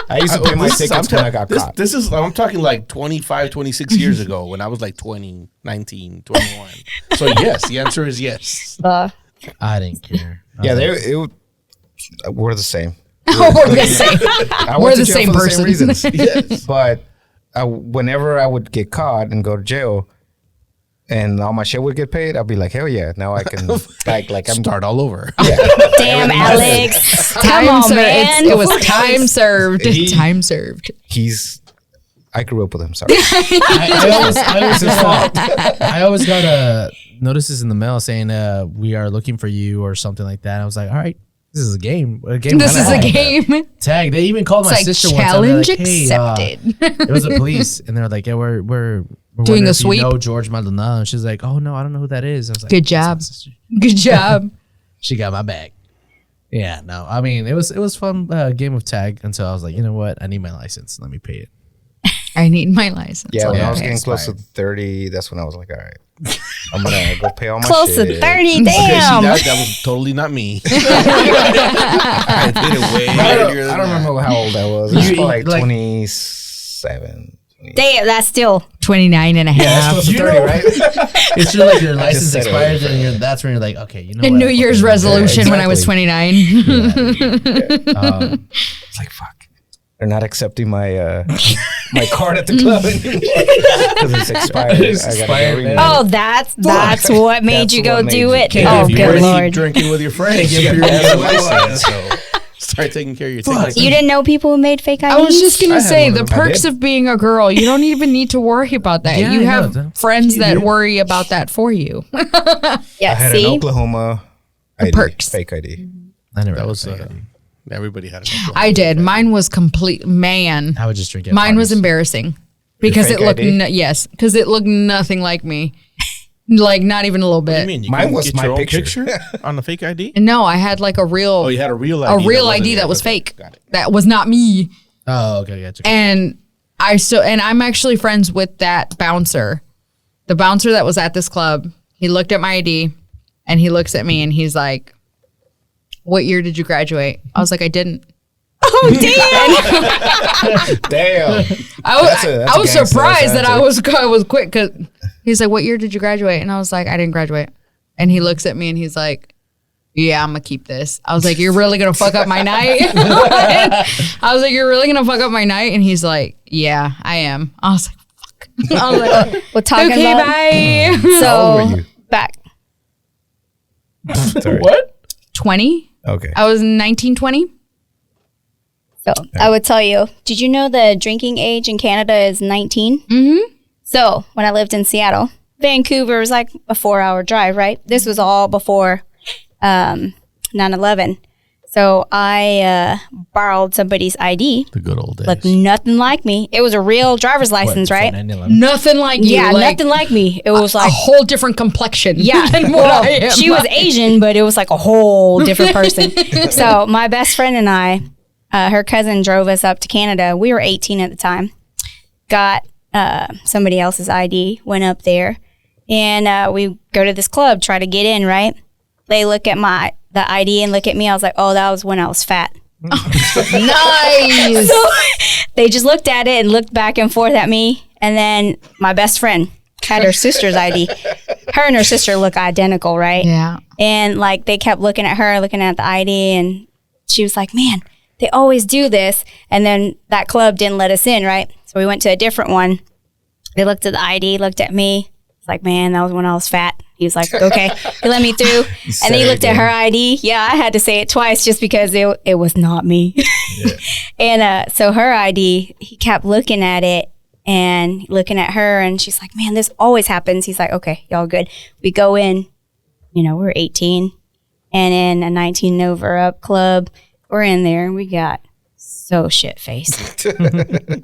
I used to pay my tickets when I got caught. This is, I'm talking like 25, 26 years ago when I was like 20, 19, 21. So yes, the answer is yes. I didn't care. Yeah, we're the same. We're the same. I We're went to the jail same for person. reasons. Yes. But whenever I would get caught and go to jail, and all my shit would get paid, I'd be like, hell yeah! Now I can like I'm Start all over. Damn, Alex. Come Time on, served. man. It was time served. He- Time served. I grew up with him. Sorry. I always got notices in the mail saying we are looking for you or something like that. I was like, all right, this is a game. This is a game. Tag. They even called my It's like sister one time. They're challenge like, hey, accepted. it was the police, and they're like, yeah, we're Doing wondering a if you sweep? know George Maldonado. And she's like, oh no, I don't know who that is. I was like, Good "That's my job. sister." Good job. She got my back. Yeah, no, I mean it was fun game of tag until I was like, you know what, I need my license. Let me pay it. I need my license. Yeah, when I was Okay. getting close to 30, that's when I was like, all right, I'm gonna go pay all my Close shit. to 30. Okay, see, Damn. that was totally not me. I did it way I earlier don't, than I don't that. remember how old I was. It was You- probably like like- 27. Damn, that's still. 29 and a half. That's close to You 30, know- right? It's really like your license said it. expires, and that's when you're like, okay, you know A what? New Year's Okay, resolution when I was exactly. 29. It's like fuck. They're not accepting my my card at the club anymore because it's expired. It's I gotta expired, go renew man. it. Oh, that's what made That's you go what made do you- it. Can't Oh, If you good want to keep Lord. drinking with your friends, you Give got your to license. license. So start taking care of your tickets. You didn't know people who made fake IDs? I was just I gonna had say one the of them. I perks did. of being a girl. You don't even need to worry about that. Yeah, you I have know. friends that You- worry about that for you. Yeah, I had an see? Oklahoma ID, perks. fake ID. I never. That was had that. everybody had it. I did. Mine was complete. Man, I would just drink. At mine was parties. embarrassing because fake it looked ID? yes, because it looked nothing like me. Like not even a little What do bit. you mean? You Mine couldn't was get my your own picture. on the fake ID? No, I had like a real, Oh, you had a real ID. a real wasn't ID that yours. was Okay, fake. Got it. That was not me. Oh, okay, gotcha. And I'm actually friends with that bouncer. The bouncer that was at this club, he looked at my ID and he looks at me and he's like, what year did you graduate? I was like, I didn't. Damn. I was, That's a I was gangster surprised that answer. I was quick because he's like, what year did you graduate? And I was like, I didn't graduate. And he looks at me and he's like, yeah, I'm gonna keep this. I was like, you're really gonna fuck up my night? I was like, you're really gonna fuck up my night? And he's like, yeah, I am. I was like, fuck. I was like, We're talking okay, about. bye. How old were So, you? back. Sorry. What? 20. Okay. I was 19, 20. So I would tell you, did you know the drinking age in Canada is 19? Mm-hmm. So when I lived in Seattle, Vancouver was like a 4-hour drive, right? This was all before 9/11. So I borrowed somebody's ID. The good old days. Looked nothing like me. It was a real driver's license, right? Nothing like you. Yeah, like, nothing like me. It was a like, whole different complexion. yeah. than what Well, I am. she was Asian, but it was like a whole different person. So my best friend and I, her cousin drove us up to Canada. We were 18 at the time. Got somebody else's ID, went up there, and we go to this club, try to get in, right? They look at the ID and look at me. I was like, oh, that was when I was fat. Nice. So they just looked at it and looked back and forth at me. And then my best friend had her sister's ID. Her and her sister look identical, right? Yeah. And like they kept looking at her, looking at the ID, and she was like, man, they always do this. And then that club didn't let us in, right? So we went to a different one. They looked at the ID, looked at me. It's like, man, that was when I was fat. He was like, okay. He let me through. And then he looked at her ID. Yeah, I had to say it twice just because it was not me. And so her ID, he kept looking at it and looking at her. And she's like, man, this always happens. He's like, okay, y'all good. We go in, we're 18 and in a 19 over up club. We're in there and we got so shit faced.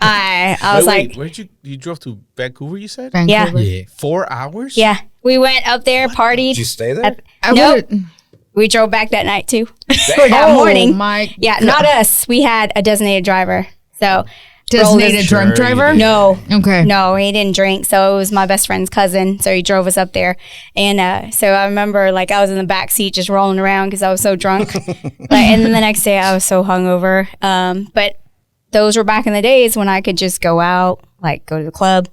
I was like, where'd you drove to Vancouver, you said? Vancouver. Yeah. 4 hours? yeah, we went up there, partied. Did you stay there? Nope. We drove back that night too. Or that Oh, morning. my Yeah, not us. We had a designated driver. So designated drunk Sure you driver? did. no, Okay. no, he didn't drink. So it was my best friend's cousin. So he drove us up there. And so I remember like I was in the back seat just rolling around because I was so drunk. And then the next day I was so hungover. But those were back in the days when I could just go out, like go to the club,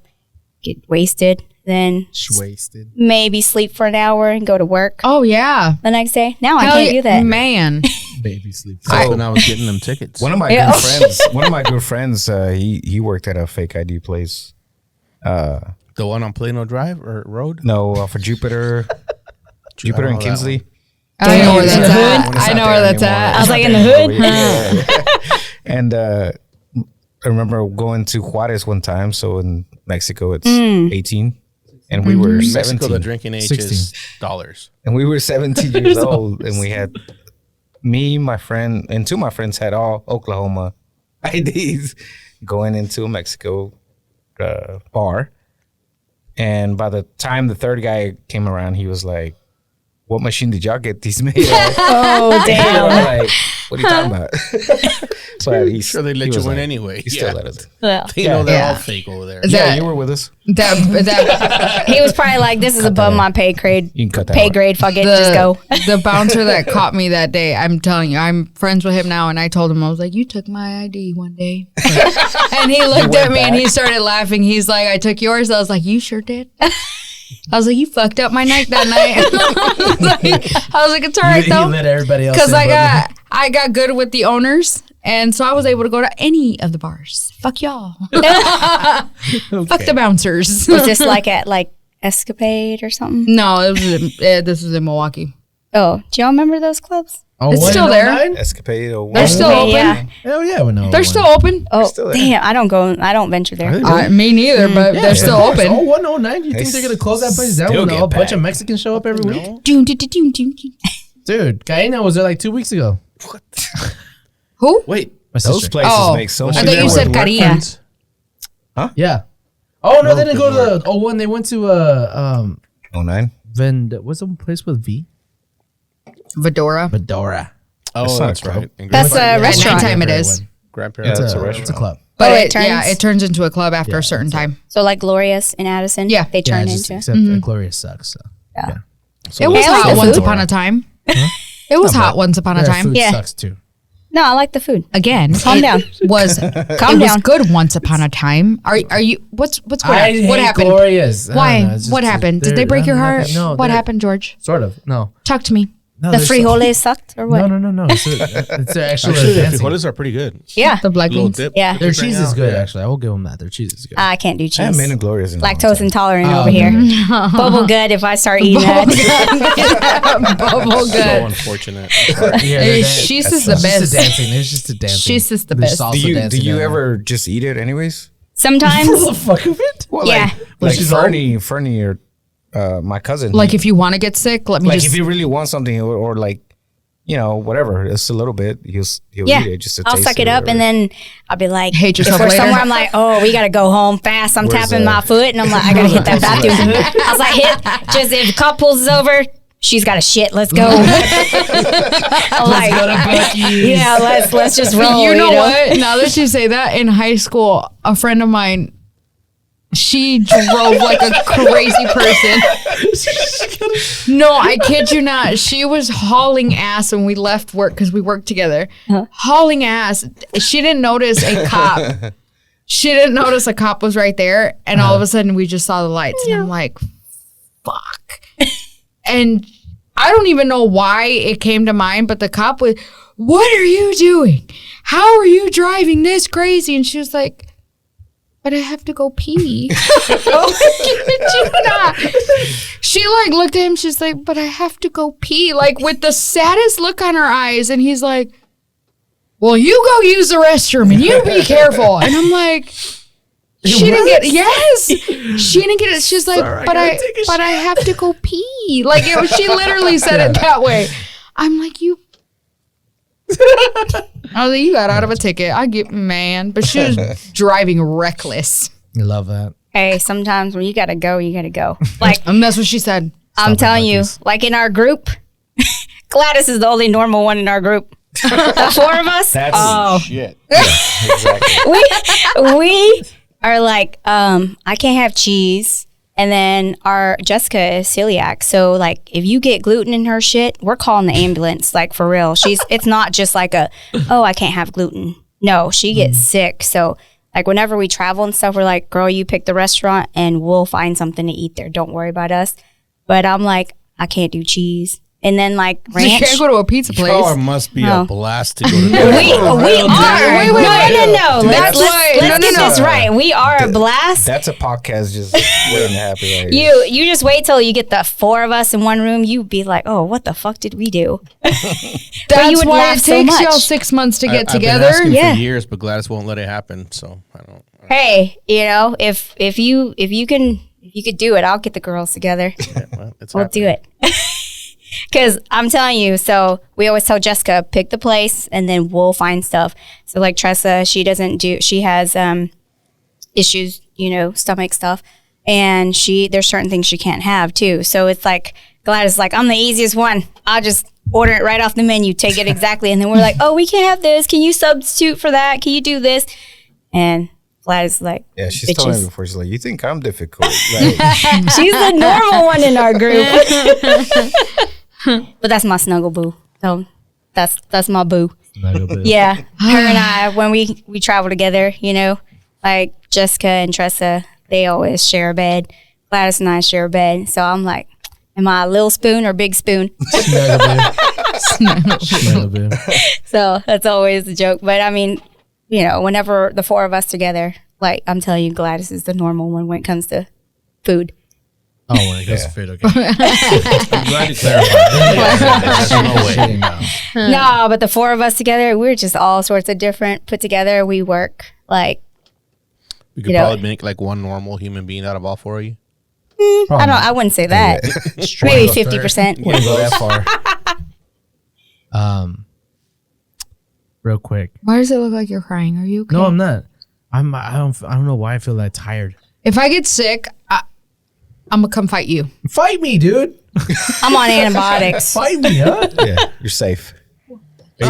get wasted, then Wasted. maybe sleep for an hour and go to work Oh, yeah. the next day. Now I Hell can't yeah. do that. Man. Baby sleep. That's when I was getting them tickets. One of my Yeah. good friends. One of my good friends. He worked at a fake ID place. The one on Plano Drive or Road? No, for Jupiter. Jupiter and that Kinsley. I know where Damn. that's at. When it's I not know where there that's anymore. at. I was It's like, not in the there hood? anymore. Yeah. And I remember going to Juarez one time. So in Mexico, it's 18. And we were In Mexico, 17. the drinking age 16. is dollars. And we were 17 years old. And we had me, my friend, and two of my friends had all Oklahoma IDs going into a Mexico bar. And by the time the third guy came around, he was like, what machine did y'all get these made at? Oh, And we damn. were like, what are you talking about? But he's Sure, they let you in anyway. He still Yeah. let us. Well, You know they're Yeah. all fake over there. Is Yeah, that, you were with us. that he was probably like, this is above my pay grade. You can cut that Pay out. grade, fuck it, just go. the bouncer that caught me that day, I'm telling you, I'm friends with him now, and I told him, I was like, you took my ID one day. And he looked at me and he started laughing. He's like, I took yours. I was like, you sure did? I was like, you fucked up my night that night. I was like, it's all right You though. let everybody else Because in, I but- got good with the owners. And so I was able to go to any of the bars. Fuck y'all. Fuck the bouncers. Was this like at like Escapade or something? No, it was this was in Milwaukee. Oh, do y'all remember those clubs? Oh, It's what, still in there. 09? Escapade or They're still Okay, open. yeah. Hell yeah, we know. They're still open. Oh, still there. damn! I don't venture there. Me neither, but they're still open. Oh, 109. You think they're gonna close that place down still when get a bunch packed. of Mexicans show up every week? Doom, doom, doom, doom, doom. Dude, Gaina was there like 2 weeks ago. Who? Wait, My Those sister. places Oh. make so I much thought you said Karina. Yeah. Oh no, they didn't go to the 01. They went to 09. what's the place with V? Vedora. Fedora. oh, not that's a club. right. In That's Grand- a restaurant. Nighttime it is. Grandparents. Yeah, It's that's a a restaurant. club. But Oh, it it turns? turns into a club after a certain time. So like Glorious in Addison, Yeah. they Yeah, turn just, into. except Gloria sucks. So. It was I like hot the once food. upon a time. It was hot once upon a Their time. food Yeah. sucks too. No, I like the food. Again, Calm it down. Was Calm it was down. good once upon a time? Are you? What's going on? I hate What happened? Gloria's. I don't Why? know, it's just- What happened? Did they're- they break your I don't know, heart? no, What they're- happened, George? Sort of. No. Talk to me. No, The there's frijoles sucked or what? No. It's actually Actually, the dancing. frijoles are pretty good. Yeah. The black Little beans. dip. Yeah. Their Dip right cheese is now. good, Yeah. actually. I will give them that. Their cheese is good. I can't do I haven't cheese. been to Gloria's in a long Lactose time. intolerant Oh, over okay. here. Bubble good if I start eating that. Bubble So good. unfortunate. Yeah, Hey, she's just the It's just best. a dancing. There's just a dancing. She's just the There's best. salsa Do dancing you down there. ever just eat it anyways? Sometimes. For the fuck of it? Well, Yeah. like she's Fernie or my cousin. Like if you want to get sick, let me like just. if you really want something or like, you know, whatever, it's a little bit, he'll Yeah. eat it just to I'll taste suck it or up and whatever. then I'll be like, Hate if yourself we're later. somewhere, I'm like, oh, we got to go home fast. I'm Where's tapping my foot and I'm like, I got to hit that bathroom. I was like, just if the cop pulls us over, she's got to shit. Let's go. I'm like, yeah, let's just roll. You know what? Now that you say that, in high school, a friend of mine, she drove like a crazy person. No, I kid you not. She was hauling ass when we left work because we worked together. Hauling ass. She didn't notice a cop. She didn't notice a cop was right there. And all of a sudden, we just saw the lights. And I'm like, fuck. And I don't even know why it came to mind, but the cop was, what are you doing? How are you driving this crazy? And she was like, but I have to go pee. She like looked at him. She's like, but I have to go pee. Like with the saddest look on her eyes. And he's like, well, you go use the restroom and you be careful. And I'm like, she didn't get she didn't get it. She's like, but I have to go pee. Like she literally said it that way. I'm like, you. I was like, you got out of a ticket. I get man, but she was driving reckless. I love that. Hey, sometimes when you got to go, you got to go. Like, And that's what she said. I'm telling you, like in our group, Gladys is the only normal one in our group. The four of us, That's Shit. exactly. we are like, I can't have cheese. And then our Jessica is celiac. So like if you get gluten in her shit, we're calling the ambulance, like for real. It's not just like oh, I can't have gluten. No, she gets sick. So like whenever we travel and stuff, we're like, girl, you pick the restaurant and we'll find something to eat there. Don't worry about us. But I'm like, I can't do cheese. And then like You ranch. can't go to a pizza place. Oh, it must be No. a blast to go to We are. Wait, No. That's why- Let's get no. this right. We are a blast. That's a podcast just waiting to happen right You just wait till you get the four of us in one room. You be like, oh, what the fuck did we do? That's you would why laugh it so takes much. y'all 6 months to get I've been together. asking Yeah. for years, but Gladys won't let it happen. So I don't. Hey, you know, if you could do it, I'll get the girls together. Well, it's We'll happening. do it. Because I'm telling you, so we always tell Jessica, pick the place and then we'll find stuff. So like Tressa, she has issues, you know, stomach stuff. And there's certain things she can't have too. So it's like, Gladys is like, I'm the easiest one. I'll just order it right off the menu, take it exactly. And then we're like, oh, we can't have this. Can you substitute for that? Can you do this? And Gladys is like, Yeah, she's told me bitches. before. She's like, you think I'm difficult? Like, She's the normal one in our group. But that's my snuggle boo. So that's my boo. Yeah. Her and I, when we travel together, you know, like Jessica and Tressa, they always share a bed. Gladys and I share a bed. So I'm like, am I a little spoon or big spoon? So that's always the joke. But I mean, you know, whenever the four of us together, like I'm telling you, Gladys is the normal one when it comes to food. Oh, when it goes to food, okay. I'm glad you clarified. There's no way. No, but the four of us together, we're just all sorts of different put together. We work like, We could You know- probably make like one normal human being out of all four of you. I wouldn't say that. Maybe 50%. wouldn't go that far. Real quick. Why does it look like you're crying? Are you okay? No, I'm not. I don't know why I feel that tired. If I get sick, I'm gonna come fight you. Fight me, dude. I'm on antibiotics. Fight me, huh? Yeah, you're safe. Are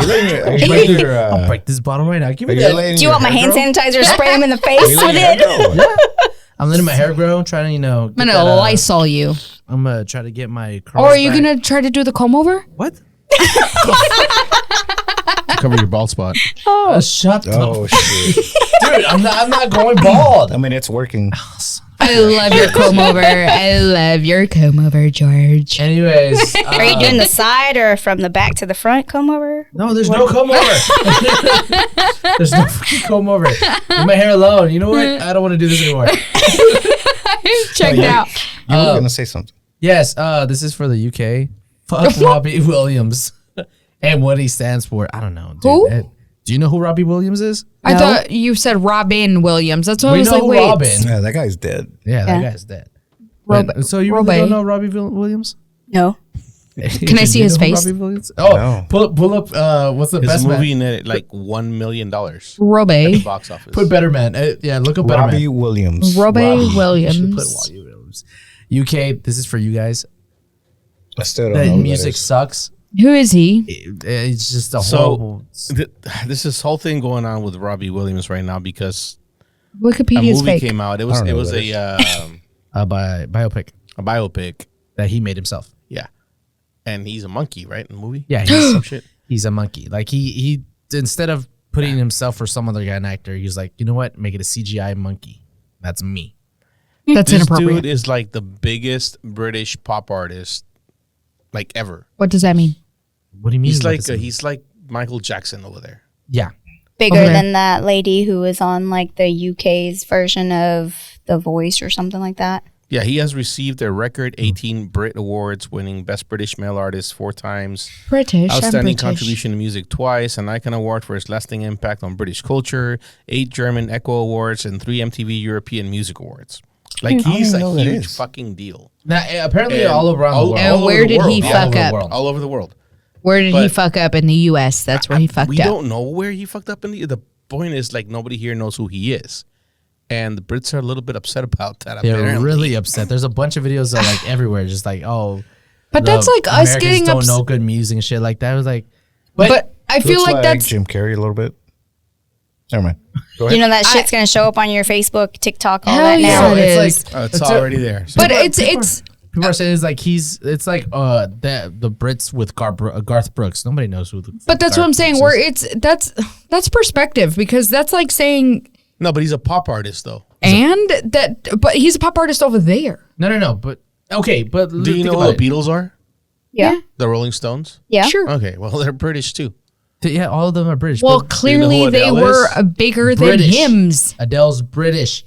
you letting your, I'll break this bottle right now. Give me are you that. letting Do you your want my hair hand grow? sanitizer? Spray them in the Are face you with letting your it? hair grow? I'm letting my hair grow. Trying to, you know. I'm gonna Lysol you. I'm gonna try to get my. curls Or are you back. gonna try to do the comb over? What? Cover your bald spot. Shut up, Oh shit! dude. I'm not going bald. I mean, it's working. Son I love your comb over. I love your comb over, George. Anyways, Are you doing the side or from the back to the front comb over? no, there's no comb over. There's no fucking comb over. Leave my hair alone. You know what? I don't want to do this anymore. Checked out. You were gonna say something. Yes, this is for the UK. Fuck Robbie Williams and what he stands for. I don't know. Dude. Who? Do you know who Robbie Williams is? I thought you said Robin Williams. That's what I We was know like, wait. Robin. Yeah, that guy's dead. Yeah, that Yeah. guy's dead. Rob- But- so you really Robbie. don't know Robbie Williams? No. Can I see his face? Oh, No. pull up. What's the His best movie man? netted like $1 million Robbie. box office. Put Better Man. Yeah, look up Better Robbie Man. Williams. Robbie You should put Williams. Robbie Williams. UK. This is for you guys. I still don't The know. who that music is. sucks. Who is he? It's just a So horrible. this is whole thing going on with Robbie Williams right now because a Wikipedia's movie fake. came out. It I was don't it know was what a Biopic a biopic. that he made himself. Yeah, and he's a monkey, right? In the movie. Yeah, Some shit. he's a monkey. Like he instead of putting himself or some other guy an actor, he's like, you know what? Make it a CGI monkey. That's me. That's This inappropriate. dude is like the biggest British pop artist, like ever. What does that mean? What do you mean? He's what like does it mean? he's like Michael Jackson over there. Yeah. Bigger Okay. than that lady who was on like the UK's version of The Voice or something like that. Yeah, he has received a record 18 Brit Awards, winning Best British Male Artist 4 times, British. I'm Outstanding British. Contribution to Music twice, an Icon Award for his lasting impact on British culture, 8 German Echo Awards, and 3 MTV European Music Awards. Like he's even a know that huge is. fucking deal Now, apparently, And all around the all- world. And all over where the did he world. All fuck over the up? world. all over the world. Where did he But- fuck up in the U.S.? That's where he fucked We up. don't know where he fucked up. The point is, like, nobody here knows who he is, and the Brits are a little bit upset about that. They're apparently. really upset. There's a bunch of videos that like everywhere, just like, oh. But the that's like us Americans getting don't upset. know good music and shit like that. It was like, But I feel Looks like that's Jim Carrey a little bit. Never mind. Go You ahead. know that shit's gonna show up on your Facebook, TikTok, all Hell that yeah, now. it it's is. like It's already there. So But People- it's people are saying it's like it's like the Brits with Garth Brooks. Nobody knows who. but that's what I'm saying. Where it's that's perspective, because that's like saying no, but he's a pop artist though. but he's a pop artist over there. No. But okay, but Do you know who the Beatles are? Yeah. The Rolling Stones. Yeah. Sure. Okay, well they're British too. Yeah, all of them are British. Well, but clearly who they Adele were is? bigger than British. hymns. Adele's British.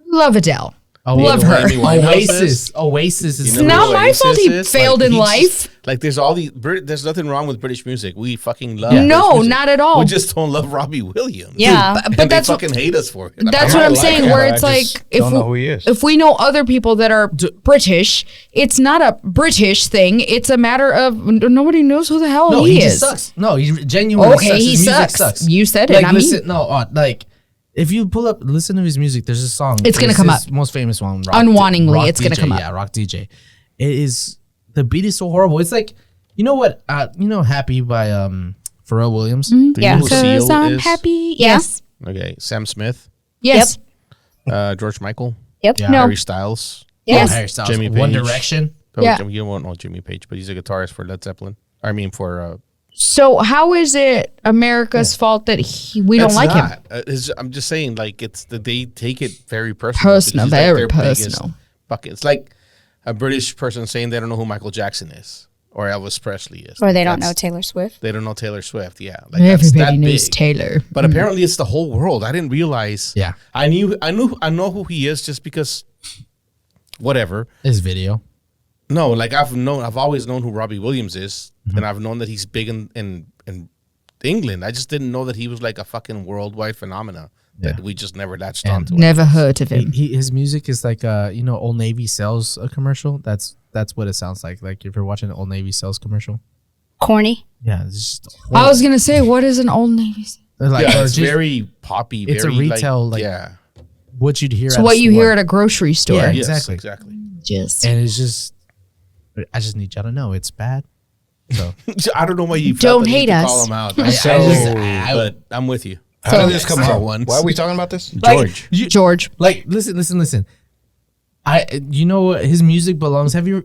Love Adele. Oh, Love her. Amy Winehouse is? Oasis is. You It's know who not my Oasis fault he is? failed in he's life. just- like there's all these. There's nothing wrong with British music. We fucking love. Yeah. British No, music. not at all. We just don't love Robbie Williams. Yeah. But And that's they what- fucking hate us for it. That's I what I'm like saying. it. Where I it's like just don't know who he is. if we know other people that are British, it's not a British thing. It's a matter of nobody knows who the hell No, he he is. just sucks. No, he genuinely Okay, sucks. he His music sucks. You said it, Like, not me. listen, no, like if you pull up, listen to his music. There's a song. It's gonna It's come his up. Most famous one. Unwanningly, Rock it's gonna DJ, come up. Yeah, Rock DJ. It is the beat is so horrible. It's like you know what? Happy by Pharrell Williams. Do you Yeah. know who Seal Because I'm is? happy. Yeah. Yes. Okay, Sam Smith, Yes. George Michael, Yep. Yeah. No. Harry Styles. Yes. Harry Styles, Jimmy One Page. Direction. Oh, Yeah. You won't know Jimmy Page, but he's a guitarist for Led Zeppelin. I mean, for So how is it America's fault that we don't it's like him? not. I'm just saying, like it's that they take it very personal. Personal, because he's, very their biggest personal. bucket. It's like a British person saying they don't know who Michael Jackson is or Elvis Presley is. Or they don't know That's- Taylor Swift. They don't know Taylor Swift. Yeah, like that's Everybody that knows big. Taylor. But apparently, it's the whole world. I didn't realize. Yeah. I know who he is just because. Whatever. His video. No, like I've always known who Robbie Williams is, Mm-hmm. and I've known that he's big in England. I just didn't know that he was like a fucking worldwide phenomena that Yeah. we just never latched And onto. Never heard of him. His music is like Old Navy sales a commercial. That's what it sounds like. Like if you're watching an Old Navy sales commercial. Corny. Yeah, it's just I was gonna say, what is an old Navy? like Yeah, or it's just very poppy. it's a very, retail, like- yeah, what you'd hear. So at what a you store. hear at a grocery store. Yeah. yes, Exactly. exactly. Just And it's just, I just need y'all to know it's bad. So I don't know why you Don't felt the need hate to us. call him out. I- But I'm with you. How did this come For out? once. Why are we talking about this? George. George. like listen. His music belongs. Have you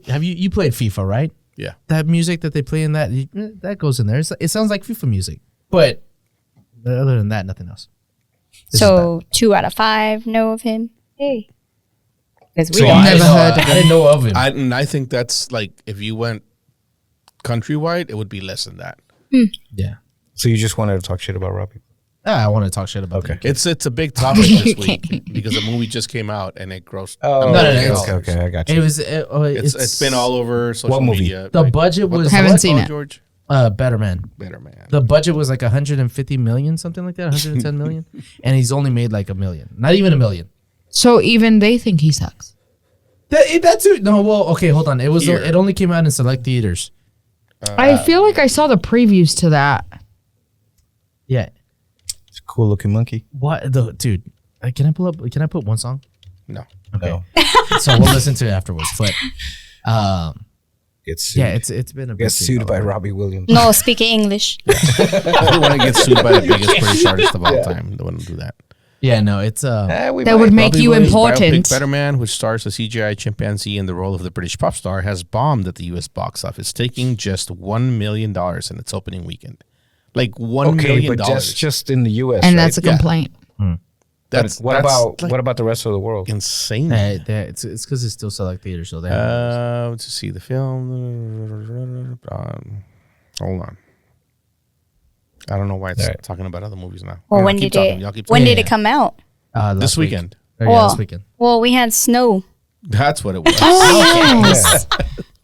played FIFA, right? Yeah. That music that they play in that goes in there. It sounds like FIFA music, but other than that, nothing else. It's just So 2 out of 5 know of him. Hey. because we So don't. Never heard of I didn't know of him. I think that's like if you went countrywide, it would be less than that. yeah. So you just wanted to talk shit about Robbie? I want to talk shit about Okay. him. It's a big topic this week because the movie just came out and it grossed. Oh, no, okay, no. okay, I got It you. was. It's been all over social What movie? media. The Like, budget what was the Haven't fuck seen called, it. George? Better Man. Better Man. The budget was like 150 million, something like that, 110 million, and he's only made like $1 million, not even $1 million. So even they think he sucks. That's it. No, well, okay, hold on. It was. Here. It only came out in select theaters. I feel like I saw the previews to that. Yeah. It's a cool looking monkey. What the dude? Can I pull up? Can I put one song? No. Okay. So we'll listen to it afterwards. But Gets sued. yeah, it's been a bit. Gets sued by Robbie Williams. No, speaking English. I don't want to get sued by the biggest British artist of all time. Don't want to do that. Yeah, no, it's That would make Robbie you Williams' important. biopic Better Man, which stars a CGI chimpanzee in the role of the British pop star, has bombed at the U.S. box office, taking just $1 million in its opening weekend. Like $1 Okay, million. but just in the U.S. And right? that's a complaint. That's What about the rest of the world? insane. it's because it's still select theaters, so they. To see the film. Hold on. I don't know why it's All right. talking about other movies now. Well, Y'all when keep did talking. it? Y'all keep When talking. did it come out? last This week. weekend. Or, yeah, Well, this weekend. Well, we had snow. That's what it was. Oh, yes.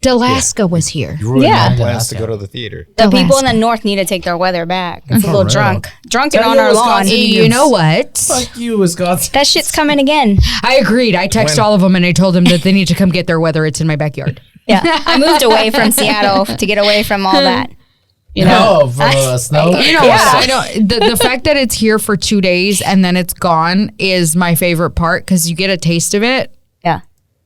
Dalaska was here. Ruined Yeah. my plans to go to the theater. The Alaska. people in the north need to take their weather back. It's a little real. drunk and Tell on your our lawn. Wisconsin- You know what? Fuck you, Wisconsin. That shit's coming again. I agreed. I texted all of them and I told them that they need to come get their weather. It's in my backyard. Yeah, I moved away from Seattle to get away from all that. You know, No, for snow. You know what? I know the fact that it's here for 2 days and then it's gone is my favorite part because you get a taste of it yeah.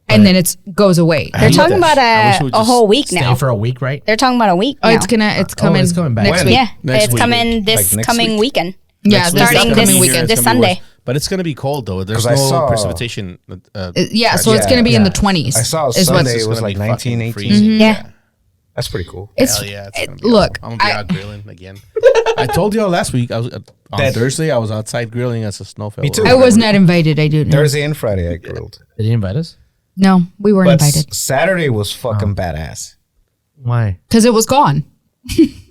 and then it goes away. They're talking about I wish it would a just whole week Stay now. for a week, right? They're talking about a week Oh, now. it's coming. it's coming back. next When? week. Yeah, Next it's week. coming this Like next coming week? weekend. Yeah, Next this week. Starting upcoming this weekend. this It's gonna be Sunday. worse. But it's going to be cold, though. There's 'Cause I no saw- precipitation. Yeah, so it's Yeah. going to be in the Yeah. 20s. I saw is Sunday what's- it was gonna like be 19, fucking 18. freezing. Yeah. That's pretty cool. It's Hell yeah, it's gonna be look, awesome. I'm gonna be out grilling again. I told y'all last week. I was on That- Thursday. I was outside grilling as a snow fell. Me too. I was not invited. I do know. Thursday and Friday I grilled. Did he invite us? No, we weren't But invited Saturday was fucking badass. Why? because it was gone.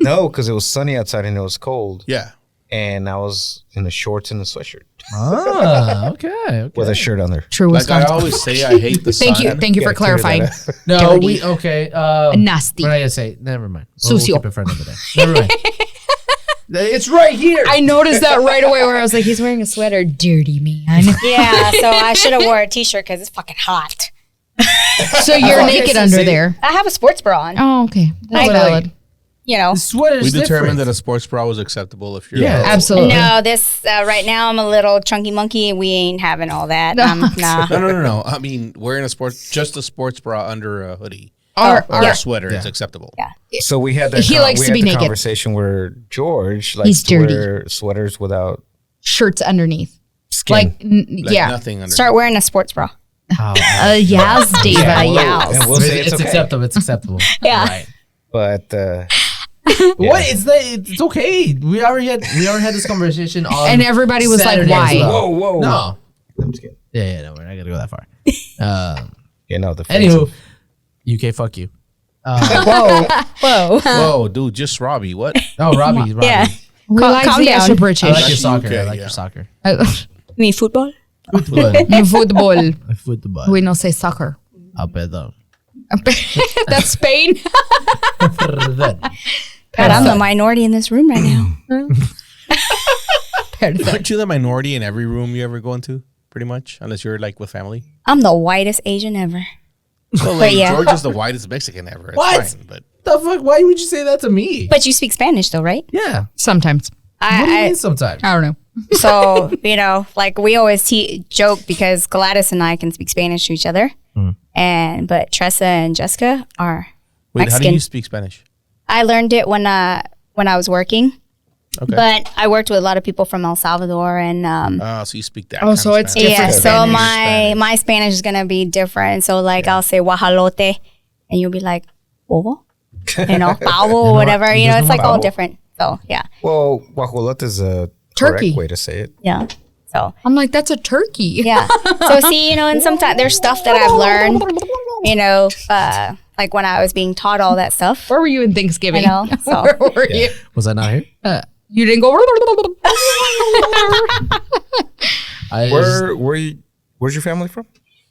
No, because it was sunny outside and it was cold. Yeah. And I was in the shorts and the sweatshirt Ah, okay. with a shirt under. True Like I Wisconsin. always say, I hate the sun. Thank you for Gotta clear that clarifying. up. No, Dirty. we okay. Nasty. What did I say? Never mind. We'll Sucio. keep it for another day. Never mind. It's right here. I noticed that right away where I was like, he's wearing a sweater. Dirty man. Yeah, so I should have wore a t-shirt because it's fucking hot. So you're Okay, naked so under see- there. I have a sports bra on. Oh, okay. That's I- valid. You know. The sweater's We determined different. that a sports bra was acceptable if you're Yeah, Absolutely. No, this right now I'm a little chunky monkey. We ain't having all that. Nah. No. I mean, wearing just a sports bra under a hoodie Or, or or a sweater is acceptable. Yeah. So we had that. He likes we to had be the naked. conversation where George likes He's to dirty. wear sweaters without shirts underneath. skin. Like, Like yeah. nothing under. Start wearing a sports bra. Yes, Diva, And we'll say it's it's okay. acceptable. It's acceptable. Yeah. Right. But What? It's okay. We already had this conversation on. And everybody was like, Saturday why? as well. whoa. No. I'm just kidding. Yeah, no, we're not gonna go that far. Yeah, no. The Anywho, UK, fuck you. Whoa. Whoa, dude, just Robbie. What? Oh, Robbie. Yeah. We like calm the down. extra I British. like your soccer. UK, I like yeah. your soccer. You mean football? Football. Football. Football. We don't say soccer. A pedo. That's Spain. God, I'm the minority in this room right now. Aren't you the minority in every room you ever go into? Pretty much, unless you're like with family. I'm the whitest Asian ever. Well, like, yeah. George is the whitest Mexican ever. It's What? fine, but The fuck? Why would you say that to me? But you speak Spanish though, right? Yeah. Sometimes. What do you I mean sometimes? I don't know. so like we always joke because Gladys and I can speak Spanish to each other, but Tressa and Jessica are wait, how do Mexican. you speak Spanish? I learned it when I was working, Okay. but I worked with a lot of people from El Salvador and So you speak that. Oh, kind so of it's Spanish. yeah. different So Spanish. my Spanish is gonna be different. So like I'll say guajalote, and you'll be like bobo, pavo, or whatever. You know, it's like all different. So yeah, Well, guajolote is a Turkey. correct way to say it. yeah. So I'm like, that's a turkey. yeah. So see, and sometimes there's stuff that I've learned, like when I was being taught all that stuff. Where were you in Thanksgiving? I know, so. Where were you? Was I not here? You didn't go. Where's your family from?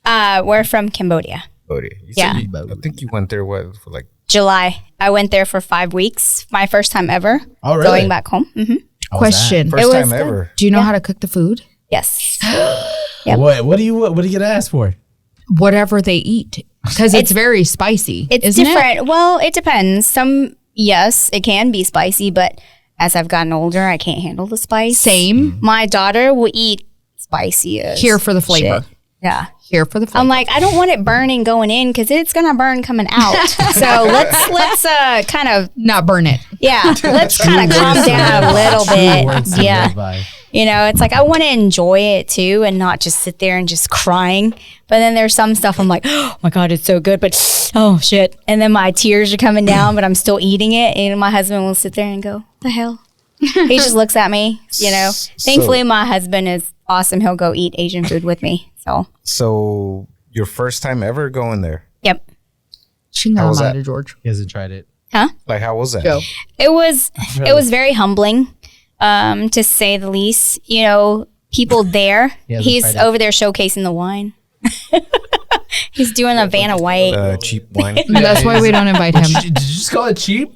We're from Cambodia. Cambodia. You Yeah. said I think you went there for like July. I went there for 5 weeks. My first time ever Oh, really? going back home. How was that? Question: first It was time good. ever. Do you know how to cook the food? Yes. Yep. What do you get asked for? Whatever they eat, because it's very spicy. It's isn't different. It? Well, it depends. Yes, it can be spicy, but as I've gotten older, I can't handle the spice. Same. My daughter will eat spicy as Here for the flavor. shit. Yeah. Here for the flavor. I'm like, I don't want it burning going in because it's gonna burn coming out. So let's kind of not burn it. let's kind of calm down a little Words bit. to Yeah. live by. It's like I want to enjoy it too and not just sit there and just crying. But then there's some stuff I'm like, oh my God, it's so good, but oh shit. And then my tears are coming down, but I'm still eating it. And my husband will sit there and go, the hell? He just looks at me, Thankfully, my husband is awesome. He'll go eat Asian food with me. So your first time ever going there? Yep. How was that? George. He hasn't tried it. Huh? Like how was that? Joe. It was very humbling, to say the least. People there. He hasn't He's tried it. over there showcasing the wine. He's doing a Vanna White. Cheap wine. That's why we don't invite him. Did you just call it cheap?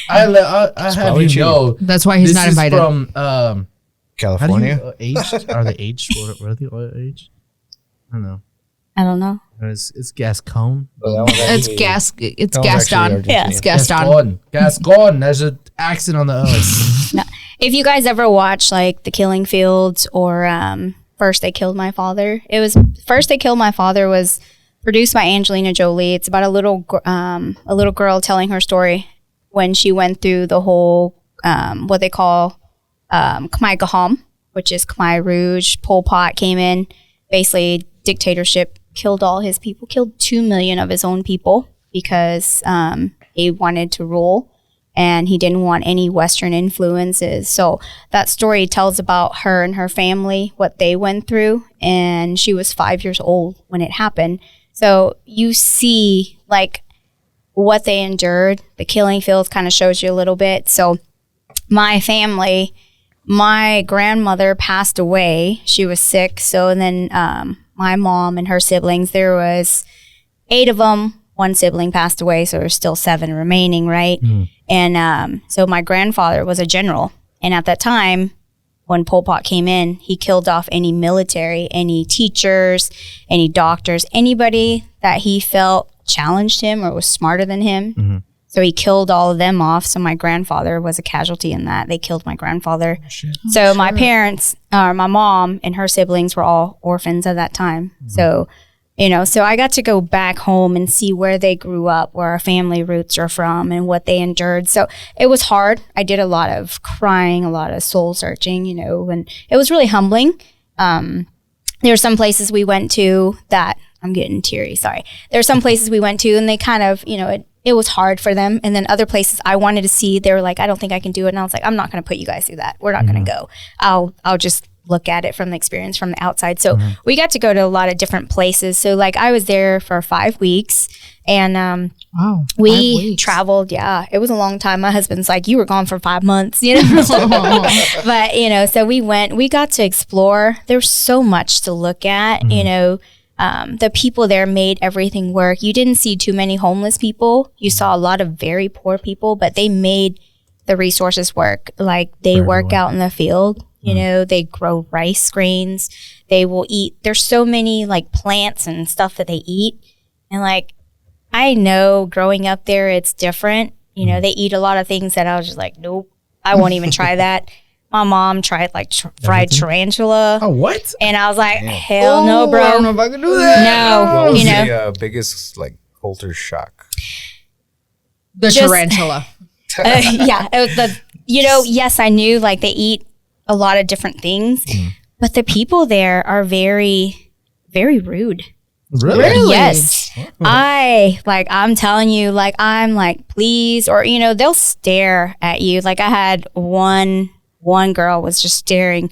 I have probably you cheap. know. That's why he's this not is invited. from how do California. you aged? Are they aged? What are they aged? I don't know. I don't know. It's Gascon. It's gas. It's That was Gaston. actually Yeah. It's Gaston. Gascon. There's an accent on the O. If you guys ever watch like The Killing Fields or First They Killed My Father, it was First They Killed My Father was produced by Angelina Jolie. It's about a little girl telling her story when she went through the whole what they call Khmer Gahom, which is Khmer Rouge. Pol Pot came in, basically dictatorship, killed all his people, killed 2 million of his own people because he wanted to rule and he didn't want any Western influences. So that story tells about her and her family, what they went through, and she was 5 years old when it happened. So you see like what they endured. The Killing Fields kind of shows you a little bit. So my family, my grandmother passed away. She was sick. So then my mom and her siblings, there was 8 of them. One sibling passed away, so there's still 7 remaining, right? And so my grandfather was a general. And at that time, when Pol Pot came in, he killed off any military, any teachers, any doctors, anybody that he felt challenged him or was smarter than him. So he killed all of them off. So my grandfather was a casualty in that. They killed my grandfather. So my parents, my mom and her siblings were all orphans at that time. So, so I got to go back home and see where they grew up, where our family roots are from and what they endured. So it was hard. I did a lot of crying, a lot of soul searching, and it was really humbling. There were some places we went to that I'm getting teary. Sorry. There are some places we went to and they kind of, it was hard for them. And then other places I wanted to see, they were like, I don't think I can do it. And I was like, I'm not going to put you guys through that. We're not going to go. I'll just look at it from the experience from the outside. So we got to go to a lot of different places. So like I was there for 5 weeks and Wow. we traveled. Yeah, it was a long time. My husband's like, you were gone for 5 months, but so we got to explore. There's so much to look at, the people there made everything work. You didn't see too many homeless people. You saw a lot of very poor people, but they made the resources work. Like they work out in the field, they grow rice grains. They will eat. There's so many like plants and stuff that they eat. And like, I know growing up there, it's different. They eat a lot of things that I was just like, nope, I won't even try that. My mom tried like fried tarantula. Oh, what? And I was like, hell no, bro. I don't know if I can do that. No, What was the biggest like culture shock? The tarantula. Yeah, it was yes, I knew like they eat a lot of different things, but the people there are very, very rude. Really? Yes. I'm telling you, like, I'm like, please, or, they'll stare at you. Like I had one girl was just staring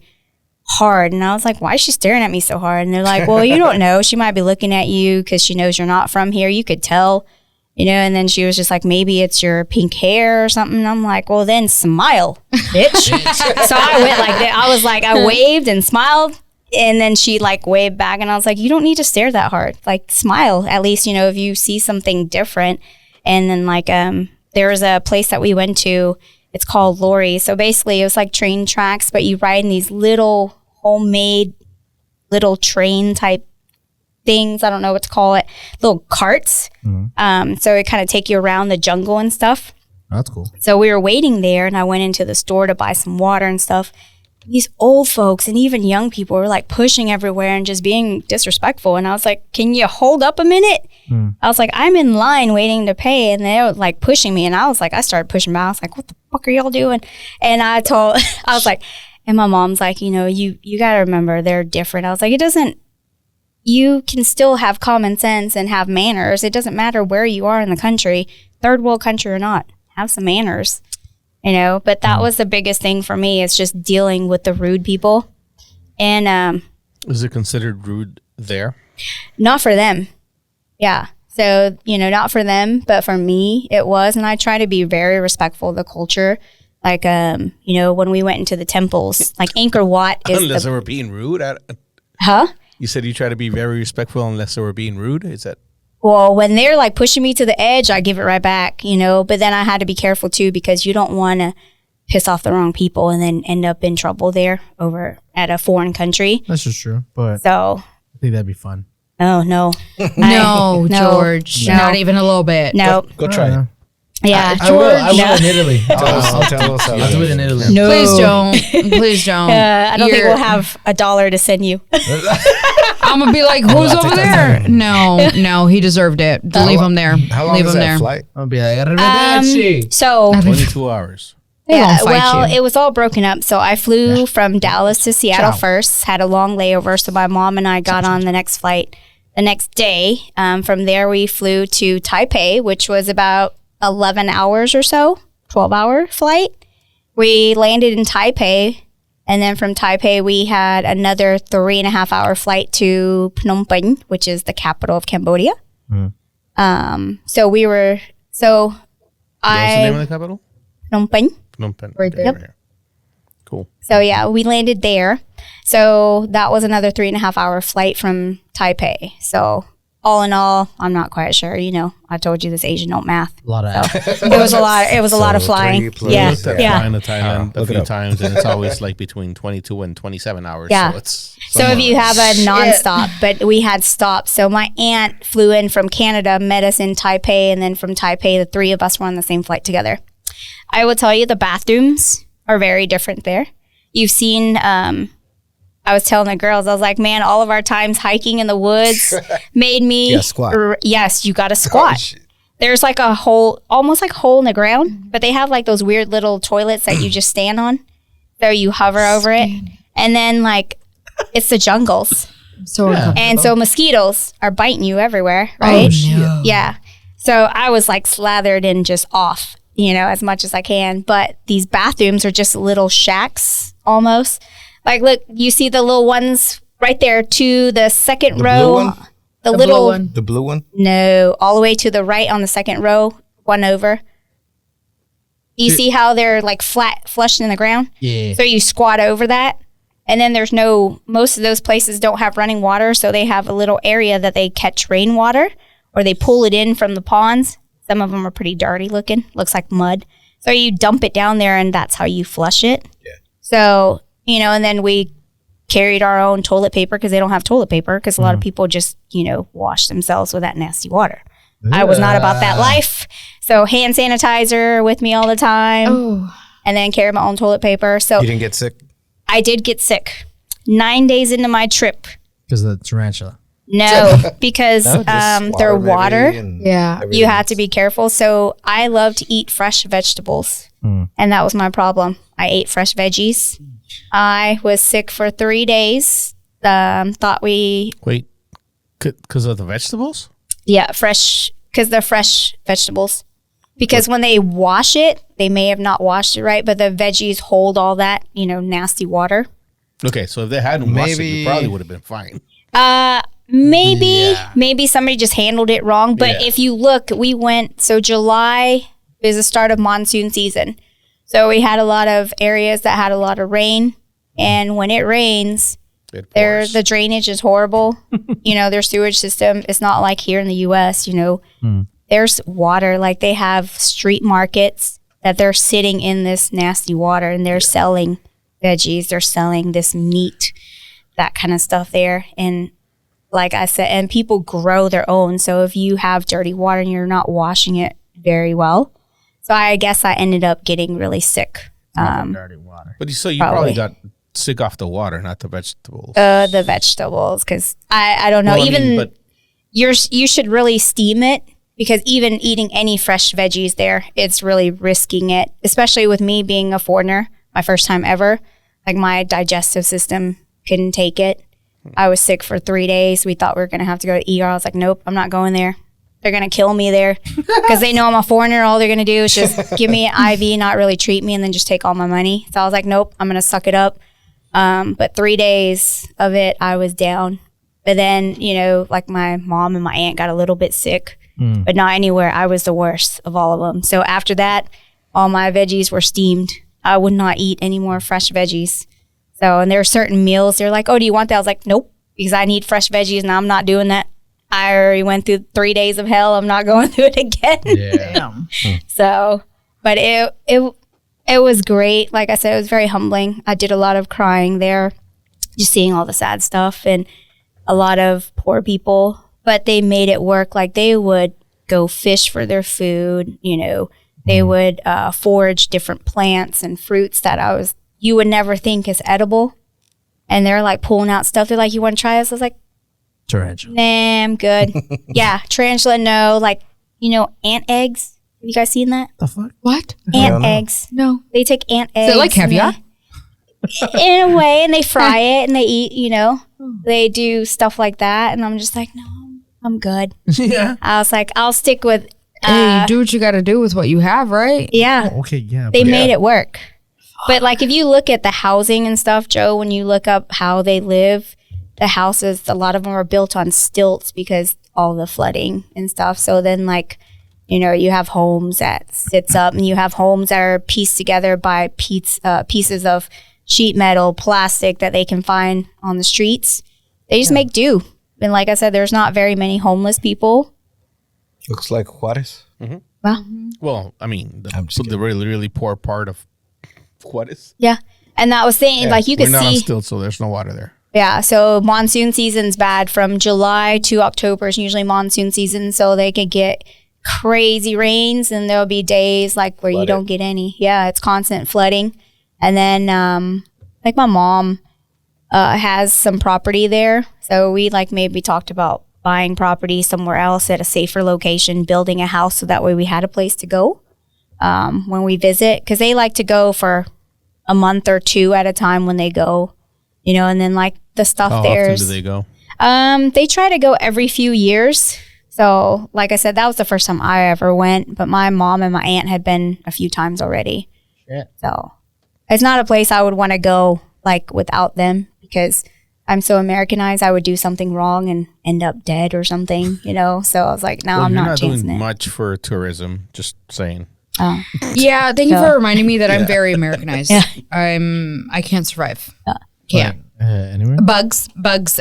hard. And I was like, why is she staring at me so hard? And they're like, well, you don't know. She might be looking at you because she knows you're not from here. You could tell, you know. And then she was just like, maybe it's your pink hair or something. And I'm like, well, then smile, bitch. So I went like that. I was like, I waved and smiled. And then she like waved back, and I was like, you don't need to stare that hard. Like, smile at least, you know, if you see something different. And then like there was a place that we went to. It's called Lori. So basically, it was like train tracks, but you ride in these little homemade little train type things. I don't know what to call it. Little carts. So it kind of take you around the jungle and stuff. That's cool. So we were waiting there, and I went into the store to buy some water and stuff. These old folks and even young people were like pushing everywhere and just being disrespectful. And I was like, can you hold up a minute? I was like, I'm in line waiting to pay. And they were like pushing me. And I was like, I started pushing back. I was like, what the fuck are y'all doing? And I was like, and my mom's like, you know, you got to remember they're different. I was like, you can still have common sense and have manners. It doesn't matter where you are in the country, third world country or not, have some manners. You know, but that was the biggest thing for me. It's just dealing with the rude people. And Is it considered rude there? not for them. Yeah. So, you know, not for them, but for me, it was. And I try to be very respectful of the culture. Like, you know, when we went into the temples, like Angkor Wat is Unless they were being rude. huh? You said you try to be very respectful unless they were being rude. Is that? Well, when they're like pushing me to the edge, I give it right back, you know, but then I had to be careful too, because you don't want to piss off the wrong people and then end up in trouble there over at a foreign country. That's just true. But So, I think that'd be fun. oh, no. No, No, George. no. Not even a little bit. No. Go try it. Yeah. I will. I will No. in Italy. Tell us how I'll do it in Italy. No. Please don't. Please don't. I don't think You're- we'll have $1 to send you. I'm gonna be like, who's over there? No, he deserved it. Leave him there. How long Leave is him that there. flight? I'll be like, arrivederci. So, 22 hours. They yeah, gonna fight well, you. it was all broken up. So I flew from Dallas to Seattle first, had a long layover. So my mom and I got on the next flight the next day. From there, we flew to Taipei, which was about 11 hours or so, 12-hour flight. We landed in Taipei. And then from Taipei, we had another 3.5-hour flight to Phnom Penh, which is the capital of Cambodia. So we were, so What's the name of I, the capital? Phnom Penh. Phnom Penh. Right there. Over here. Cool. So yeah, we landed there. So that was another 3.5-hour flight from Taipei. So all in all, I'm not quite sure. You know, I told you this Asian don't math. A lot of It was a lot. It was a lot of flying. 3 plus- Yeah, Looked at yeah. flying to Thailand a Look it few up. times, and it's always like between 22 and 27 hours. Yeah. So it's So if you have a nonstop, but we had stops. So my aunt flew in from Canada, met us in Taipei, and then from Taipei, the three of us were on the same flight together. I will tell you, the bathrooms are very different there. You've seen. I was telling the girls, I was like, man, all of our times hiking in the woods made me. Yeah, squat. Yes, you got to squat. shit. There's like a hole, almost like a hole in the ground, but they have like those weird little toilets that you just stand on. So you hover over it. And then like it's the jungles. So And so mosquitoes are biting you everywhere, right? no. Yeah. So I was like slathered and just off, you know, as much as I can. But these bathrooms are just little shacks almost. Like, look, you see the little ones right there to the second The row. blue one? The blue little one. The blue one? No, all the way to the right on the second row, one over. You see how they're like flat, flushed in the ground? Yeah. So you squat over that. And then there's most of those places don't have running water. So they have a little area that they catch rainwater or they pull it in from the ponds. Some of them are pretty dirty looking, looks like mud. So you dump it down there and that's how you flush it. Yeah. So, you know, and then we carried our own toilet paper because they don't have toilet paper because a lot of people just, you know, wash themselves with that nasty water. I was not about that life. So hand sanitizer with me all the time Oh, and then carry my own toilet paper. So You didn't get sick? I did get sick 9 days into my trip. Because of the tarantula. No, because No, just their maybe water, and yeah. everything. you had to be careful. So I love to eat fresh vegetables. And that was my problem. I ate fresh veggies. I was sick for 3 days. Thought we, Wait, because of the vegetables? yeah, fresh, because they're fresh vegetables. Because when they wash it, they may have not washed it right, but the veggies hold all that, you know, nasty water. Okay, so if they hadn't washed it, Maybe- you probably would have been fine. Maybe somebody just handled it wrong. But Yeah. if you look, we went, so July is the start of monsoon season. So we had a lot of areas that had a lot of rain. And when it rains, It pours. the drainage is horrible. Their sewage system, it's not like here in the US, there's water. Like they have street markets that they're sitting in this nasty water and they're selling veggies, they're selling this meat, that kind of stuff there. And like I said, and people grow their own. So if you have dirty water and you're not washing it very well. So I guess I ended up getting really sick. Dirty water. But you Probably. probably got sick off the water, not the vegetables. The vegetables, because I don't know. Well, I mean, even but you should really steam it, because even eating any fresh veggies there, it's really risking it, especially with me being a foreigner, my first time ever. Like my digestive system couldn't take it. I was sick for 3 days. We thought we were going to have to go to ER. I was like, nope, I'm not going there. They're going to kill me there because they know I'm a foreigner. All they're going to do is just give me an IV, not really treat me, and then just take all my money. So I was like, nope, I'm going to suck it up. But 3 days of it, I was down. But then, like my mom and my aunt got a little bit sick, but not anywhere. I was the worst of all of them. So after that, all my veggies were steamed. I would not eat any more fresh veggies. So, and there are certain meals, they're like, oh, do you want that? I was like, nope, because I need fresh veggies and I'm not doing that. I already went through 3 days of hell. I'm not going through it again. Yeah. So, but it was great. Like I said, it was very humbling. I did a lot of crying there, just seeing all the sad stuff and a lot of poor people. But they made it work. Like they would go fish for their food. They would forage different plants and fruits that you would never think is edible. And they're like pulling out stuff. They're like, you want to try this? I was like, Tarantula. nah, I'm good. Yeah, tarantula, no. Like, ant eggs. Have you guys seen that? The fuck? What? Ant eggs. No. They take ant eggs. Is it like and caviar? in a way, and they fry it and they eat, they do stuff like that. And I'm just like, no, I'm good. Yeah. I was like, I'll stick with, Hey, you do what you got to do with what you have, right? yeah, Okay, yeah. they made it work. But like, if you look at the housing and stuff, Joe, when you look up how they live, the houses, a lot of them are built on stilts because all the flooding and stuff. So then like, you have homes that sits up and you have homes that are pieced together by pieces of sheet metal, plastic that they can find on the streets. They just make do. And like I said, there's not very many homeless people. Looks like Juarez. well, I mean, I'm just the really, really poor part of Juarez. Yeah. And that was saying, like, you We're could not on see. still, so there's no water there. Yeah, so monsoon season's bad. From July to October is usually monsoon season, so they could get crazy rains, and there'll be days like where you don't get any. Yeah, it's constant flooding. And then, like my mom has some property there, so we like maybe talked about buying property somewhere else at a safer location, building a house, so that way we had a place to go when we visit, because they like to go for a month or two at a time when they go. And then like the stuff How there. often do they go? They try to go every few years. So like I said, that was the first time I ever went, but my mom and my aunt had been a few times already. Shit. So it's not a place I would want to go like without them, because I'm so Americanized. I would do something wrong and end up dead or something, So I was like, no, Well, I'm you're not chancing doing it. much for tourism. Just saying. Yeah, thank you So- for reminding me that I'm very Americanized. I can't survive. Can't. Anywhere? Bugs.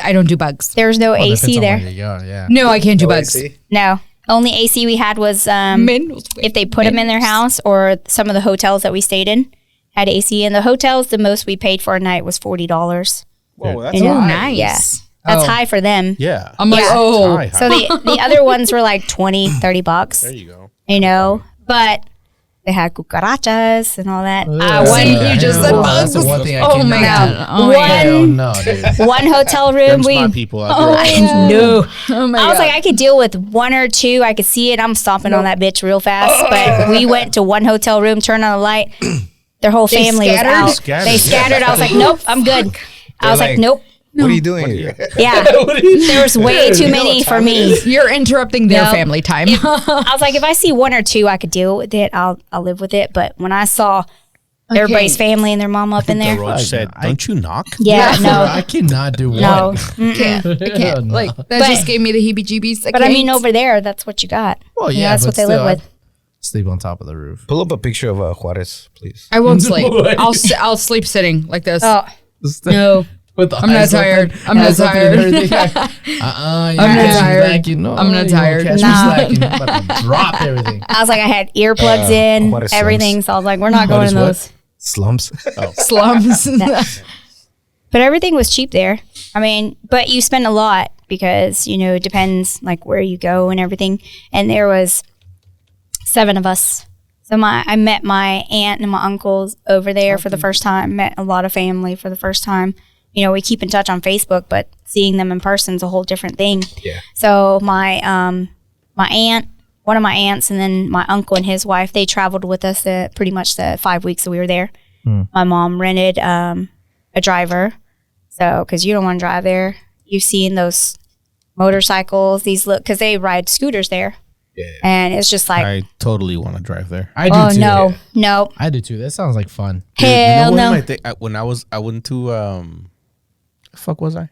I don't do bugs. There's no Well, depends AC on there. where you go, yeah. No, I can't do bugs. AC? No. Only AC we had was if they put them in their house, or some of the hotels that we stayed in had AC. And the hotels, the most we paid for a night was $40. Whoa, that's Oh, high. nice. Yeah. That's Oh. high for them. Yeah. I'm like, Yeah. oh, High. So the other ones were like $20-$30, There you go. but they had cucarachas and all that. when Yeah. you just said Well, that's bugs. the one thing I Oh cannot my do. god. Oh my One- god. Hell no, dude. One hotel room, Them we smart people out there. I know. Oh my I was god. like, I could deal with one or two. I could see it. I'm stomping on that bitch real fast. But we went to one hotel room, turned on the light. Their whole family was scattered? out. Scattered, They yeah. scattered. I was like, nope, I'm good. I was like, nope. What are you doing here? Yeah. There was way too many for me. You're interrupting their No. family time. I was like, if I see one or two, I could deal with it. I'll live with it. But when I saw everybody's family and their mom up in The there. roach said, "Don't you knock?" Yeah, no, I cannot do no. one. I can't. No. Like that But- just gave me the heebie-jeebies. But I mean, over there, that's what you got. Well, You know, yeah, that's but what they live still, with. I'd sleep on top of the roof. Pull up a picture of Juarez, please. I won't sleep. I'll sleep sitting like this. Oh, No. With the I'm not eyes tired. open, I'm not eyes open and tired. everything. I'm not tired. Slacking. No, I'm not you won't tired. catch me Nah. slacking. I'm about to drop everything. I was like, I had earplugs in, what is everything. So I was like, we're not What going is in what? those. Slums. Slums. But everything was cheap there. I mean, but you spend a lot because, you know, it depends like where you go and everything. And there was 7 of us. So I met my aunt and my uncles over there for the first time, met a lot of family for the first time. You know, we keep in touch on Facebook, but seeing them in person is a whole different thing. Yeah. So my aunt, one of my aunts, and then my uncle and his wife, they traveled with us pretty much the 5 weeks that we were there. My mom rented a driver, so because you don't want to drive there. You've seen those motorcycles, because they ride scooters there, and it's just like, I totally want to drive there. I do oh too. no, no, I do too. That sounds like fun. hell what no. my when I went to the fuck was I?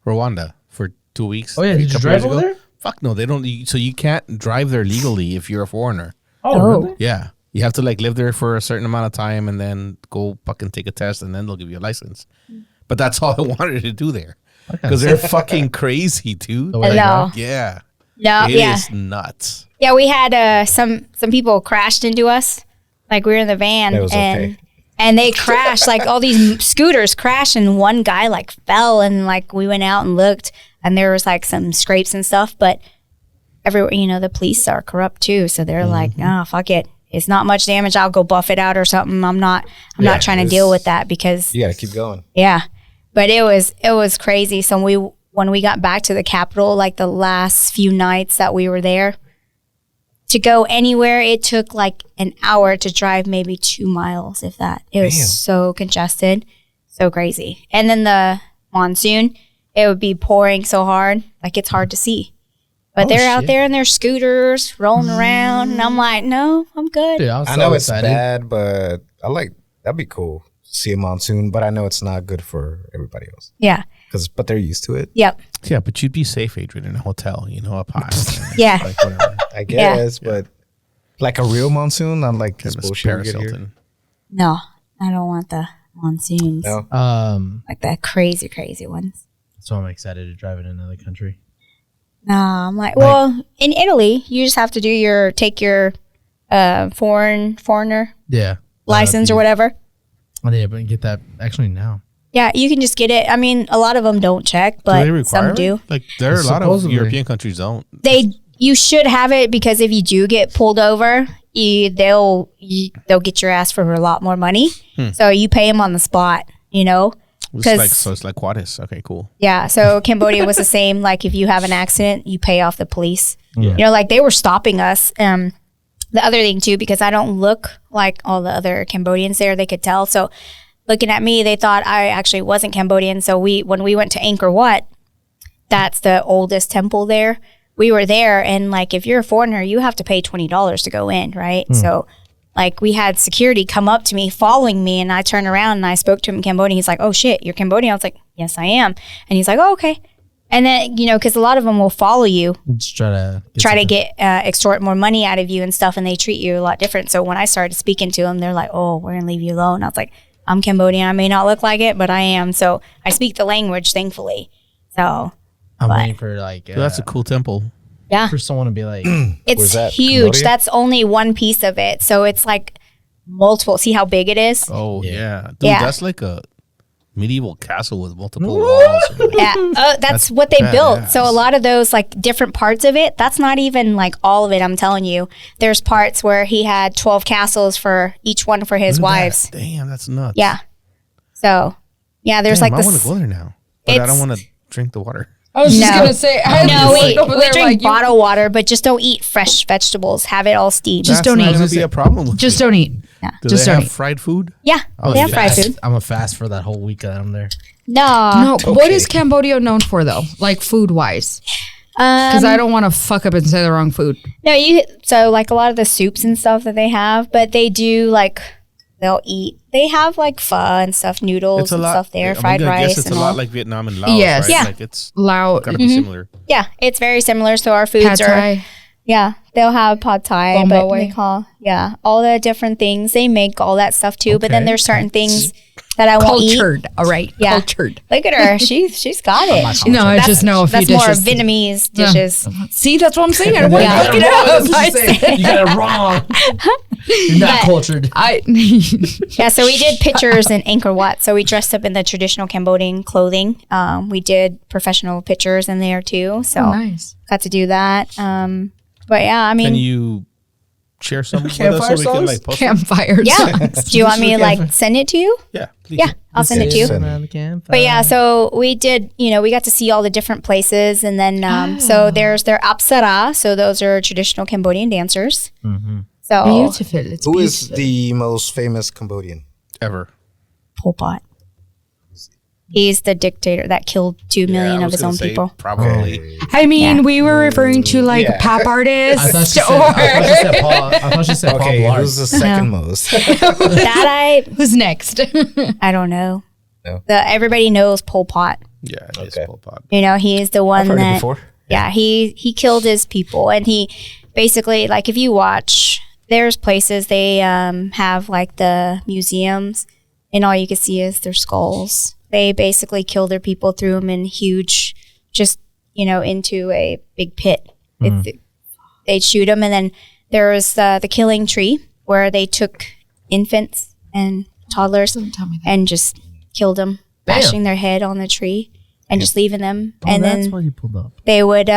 Rwanda for 2 weeks. Oh yeah, a did you couple drive years over ago. there? Fuck no, they don't. So you can't drive there legally if you're a foreigner. Oh, really? Yeah, you have to like live there for a certain amount of time and then go fucking take a test and then they'll give you a license. But that's all I wanted to do there because they're fucking crazy, dude. The way they No. go? Yeah, No, it yeah. is nuts. Yeah, we had some people crashed into us. Like we were in the van That was and okay. and they crashed. Like all these scooters crashed and one guy like fell and like we went out and looked and there was like some scrapes and stuff. But everywhere, you know, the police are corrupt too, so they're like, nah, fuck it. It's not much damage. I'll go buff it out or something. I'm not trying to deal with that because You got to keep going. yeah. But it was crazy. So when we got back to the capital, like the last few nights that we were there, to go anywhere, it took like an hour to drive maybe 2 miles, if that. It was Damn. so congested, so crazy. And then the monsoon, it would be pouring so hard, like it's hard to see. But Oh, they're out shit. there in their scooters rolling around, and I'm like, no, I'm good. Dude, I was I so know it's excited. bad, but that'd be cool. See a monsoon, but I know it's not good for everybody else. Yeah. But they're used to it. Yep. Yeah, but you'd be safe, Adrian, in a hotel, you know, up high. Yeah. Like whatever. I guess, but like a real monsoon, not like this Kind of bullshit we Paris get here. Hilton. No, I don't want the monsoons. No. Like the crazy, crazy ones. So I'm excited to drive in another country. No, I'm like, well, in Italy, you just have to take your foreigner Yeah. license or whatever. Oh, yeah, but get that actually now. Yeah, you can just get it. I mean, a lot of them don't check, Do they but require some it? do. Like there are a lot of Supposedly. European countries don't. You should have it because if you do get pulled over, they'll get your ass for a lot more money. So you pay them on the spot, you know. It's like Juarez. Okay, cool. Yeah, so Cambodia was the same. Like if you have an accident, you pay off the police. Yeah. You know, like they were stopping us. The other thing too, because I don't look like all the other Cambodians there, they could tell. So looking at me, they thought I actually wasn't Cambodian. So when we went to Angkor Wat, that's the oldest temple there. We were there, and like if you're a foreigner, you have to pay $20 to go in, right? So like we had security come up to me, following me, and I turned around and I spoke to him in Cambodian. He's like, "Oh shit, you're Cambodian?" I was like, "Yes, I am." And he's like, "Oh, okay." And then because a lot of them will follow you, Just try to get extort more money out of you and stuff, and they treat you a lot different. So when I started speaking to them, they're like, "Oh, we're gonna leave you alone." I was like, "I'm Cambodian. I may not look like it, but I am." So I speak the language, thankfully. So I'm but- waiting for like So that's a cool temple. yeah, for someone to be like, it's Where's that? huge. Cambodia? That's only one piece of it. So it's like multiple. See how big it is? Oh yeah, dude, Yeah. that's like a medieval castle with multiple walls. Yeah, that's what they built. badass. So a lot of those like different parts of it, that's not even like all of it. I'm telling you, there's parts where he had 12 castles for each one for his Look at that. wives. Damn, that's nuts. Yeah. So yeah, there's Damn, like I want this. to go there now, but I It's- don't want to drink the water. I was just No. gonna say, I No, was we, over we there drink like, you- bottled water, but just don't eat fresh vegetables. Have it all steamed. Just don't That's eat. not gonna be a problem. With just me. don't eat. Yeah. Do just they don't have eat. fried food? Yeah, they have fried food. I'm a fast for that whole week that I'm there. No, No, what is Cambodia known for though? Like food wise? Because I don't want to fuck up and say the wrong food. no, so like a lot of the soups and stuff that they have, but they do like They'll eat. They have like pho and stuff, noodles and stuff there, fried rice. Guess it's and a all. lot like Vietnam and Laos, Yes. right? Yeah. Like it's Lao, gotta be similar. Yeah, it's very similar. So our foods pad are. thai. Yeah, they'll have pad thai, Bom but boy. they call all the different things. They make all that stuff too. But then Okay. there's certain things that I won't eat. Cultured. All right. Yeah. Cultured. Look at her. She's got it. No, I just know a few That's more dishes. Vietnamese dishes. See, that's what I'm saying. I want to Yeah. look it That's up. what I you say. said- You got it wrong. You're not But- cultured. Yeah, so we did pictures in Angkor Wat. So we dressed up in the traditional Cambodian clothing. We did professional pictures in there too. So nice. got to do that. But yeah, I mean, Can you share some with us Campfire so we can songs? like post it? Campfire yeah. songs. Do you want me to like send it to you? Yeah, please. Yeah, I'll send it to you. Around the campfire. But yeah, so we did, we got to see all the different places. And then, so there's their Apsara. So those are traditional Cambodian dancers. So Beautiful. It's Who is beautiful. the most famous Cambodian? Ever. Pol Pot. He's the dictator that killed 2 million I of was his gonna own say people. Probably. I mean, Yeah. we were referring to like Yeah. pop artists. I thought she said, or I thought she said Paul Okay, Blart. who's the second most? That who's next? I don't know. No. Everybody knows Pol Pot. Yeah, it is Okay. Pol Pot. He is the one I've heard it that before. Yeah, he killed his people, and he basically, like, if you watch, there's places they have like the museums, and all you can see is their skulls. They basically kill their people, threw them in huge, just into a big pit. They'd shoot them, and then there was the killing tree where they took infants and toddlers Tell me that. and just killed them, Bam. bashing their head on the tree and just leaving them, Oh, and that's then why you pulled up. they would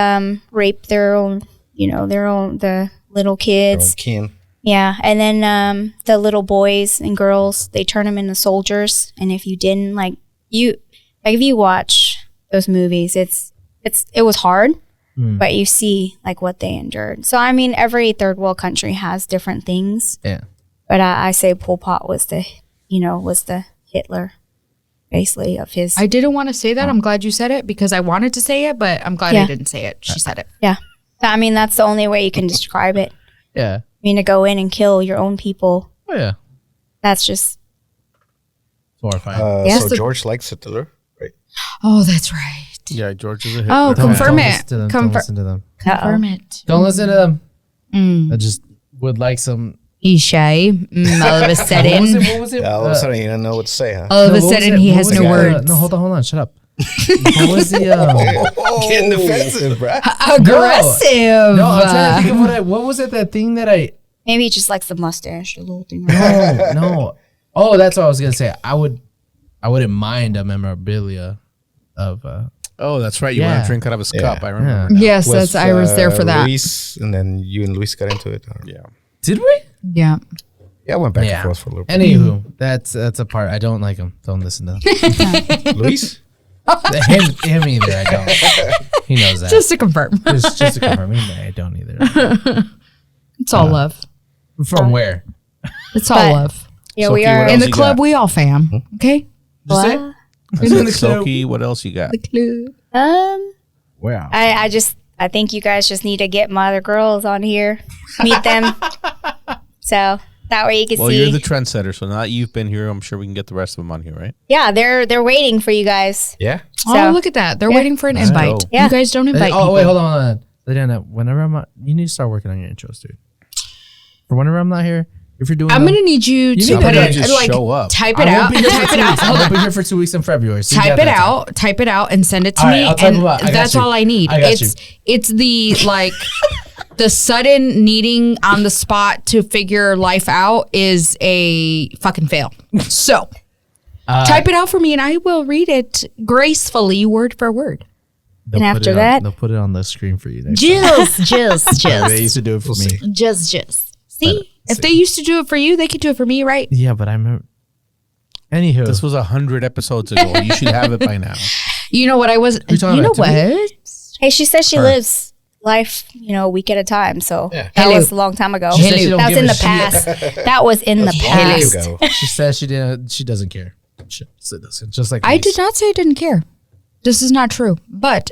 rape their own the little kids. Kin. Yeah, and then the little boys and girls, they turn them into soldiers. And if you didn't if you watch those movies, it was hard, but you see like what they endured. So I mean, every third world country has different things, Yeah. but I say Pol Pot was the Hitler, basically, of his. I didn't want to say that. I'm glad you said it because I wanted to say it, but I'm glad I Yeah. didn't say it. She said it. Yeah, I mean that's the only way you can describe it. Yeah. I mean, to go in and kill your own people, Oh, yeah. that's just Horrifying. Yes. So George likes Hitler, right? Oh, that's right. Yeah, George is a hit. Oh, with confirm that. it. Listen to them. Don't Confirm- listen to them. Confirm it. Don't listen to them. I just would like some. He's shy. All of a sudden, What was it? All of a sudden, you don't know what to say, huh? all of a what was sudden, it? he What has was no it? words. No, hold on. Shut up. What was the? Getting defensive, bro. Aggressive. No, I'm trying to think of what was it? That thing that I. maybe he just likes the mustache, the little thing. No. Oh, that's what I was gonna say. I wouldn't mind a memorabilia of. Oh, that's right. You want Yeah. to drink out of his Yeah. cup. I remember. Yeah. now. Yes, that's. I was there for that. Luis, and then you and Luis got into it. Or- Yeah. Did we? Yeah. Yeah, I went back Yeah. and forth for a little bit. Anywho, that's a part I don't like him. Don't listen to him. Luis? him either. I don't. He knows that. Just to confirm, just to confirm, I don't either. it's all love. From where? It's all But- love. Yeah, So we Key, are what In else the you club, got? we all fam. Okay. Just say? What? I said, Soki, what else you got? Wow. I think you guys just need to get my other girls on here, meet them, so that way you can Well, see. you're the trendsetter, so now that you've been here, I'm sure we can get the rest of them on here, right? Yeah, they're waiting for you guys. Yeah. Oh, So- look at that. They're waiting for an invite. Yeah. You guys don't invite Oh, people. wait, hold on. Diana, whenever I'm not, you need to start working on your intros, dude. For whenever I'm not here, if you're doing I'm them, gonna need you to need put to it just like show up. type I it won't out. be here for Type 2 it weeks. out. I'll be here for 2 weeks in February. So you Type got it that time. out. Type it out and send it to All right, me. I'll type And them out. I got that's you. all I need. I got It's the like the sudden needing on the spot to figure life out is a fucking fail. So type it out for me and I will read it gracefully, word for word. They'll And put after it on- that- they'll put it on the screen for you. Next time. They used to do it for me. Just. See? If they used to do it for you, they could do it for me, right? Yeah, but I remember. Anywho, This was 100 episodes ago. You should have it by now. You know what I was you talking you know about, to what? Hey, she says she lives life, a week at a time. So that Hello. was a long time ago. She said she don't That was give in a the past. That was in the There you past. go. she says she didn't. She doesn't care. She doesn't. Just like I Reese. did not say I didn't care. This is not true. But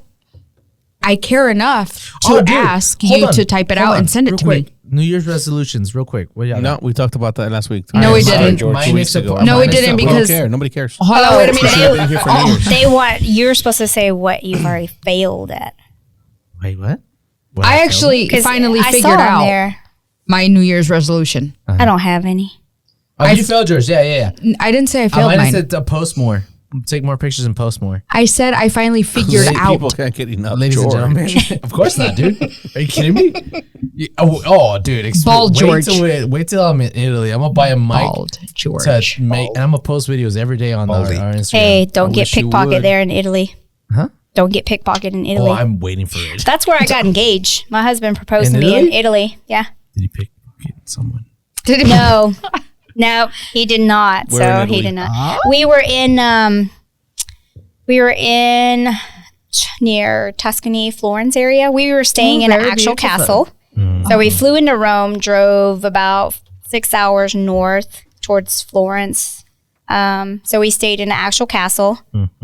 I care enough to Oh, dude, ask hold you on, to type it hold out on, and send it real to quick. me. New Year's resolutions, real quick. What y'all No, got? we talked about that last week. No, we didn't. George, Mine 2 is weeks ago. suppo- No, we mine is didn't suppo- We don't because- care. Nobody cares. Hold on, wait a We should have been minute. here for New Year's. They want you're supposed to say what you've already failed at. Wait, what? What I failed? actually 'Cause finally I figured saw on out there. my New Year's resolution. I don't have any. Oh, you failed yours. Yeah. I didn't say I failed Mine mine. said to post more. Take more pictures and post more. I said I finally figured People out. can't get enough. Ladies and George. gentlemen. Of course not, dude. Are you kidding me? Dude. Bald George. Wait till I'm in Italy. I'm going to buy a mic Bald George. to make, and I'm going to post videos every day on our Baldy. Instagram. Hey, don't get wish you pickpocketed would. there in Italy. Huh? Don't get pickpocketed in Oh, Italy. I'm waiting for it. That's where I got engaged. My husband proposed In to me in Italy? Italy. Yeah. Did he pickpocket someone? No. No, he did not. Where So in he Italy? did not. We were in near Tuscany, Florence area. We were staying in an very actual beautiful. castle. So we flew into Rome, drove about 6 hours north towards Florence. So we stayed in an actual castle,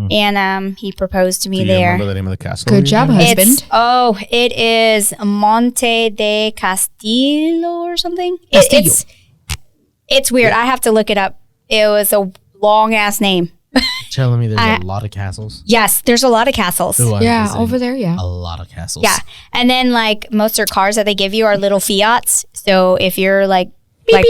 and he proposed to me Do you there. remember the name of the castle? Good job, husband. It is Monte de Castillo or something. Castillo. It's weird. I have to look it up. It was a long ass name. Telling me there's a lot of castles. Yes, there's a lot of castles. Ooh, I'm Yeah, visiting over there, yeah. A lot of castles. Yeah, and then like most of their cars that they give you are little Fiats. So if you're like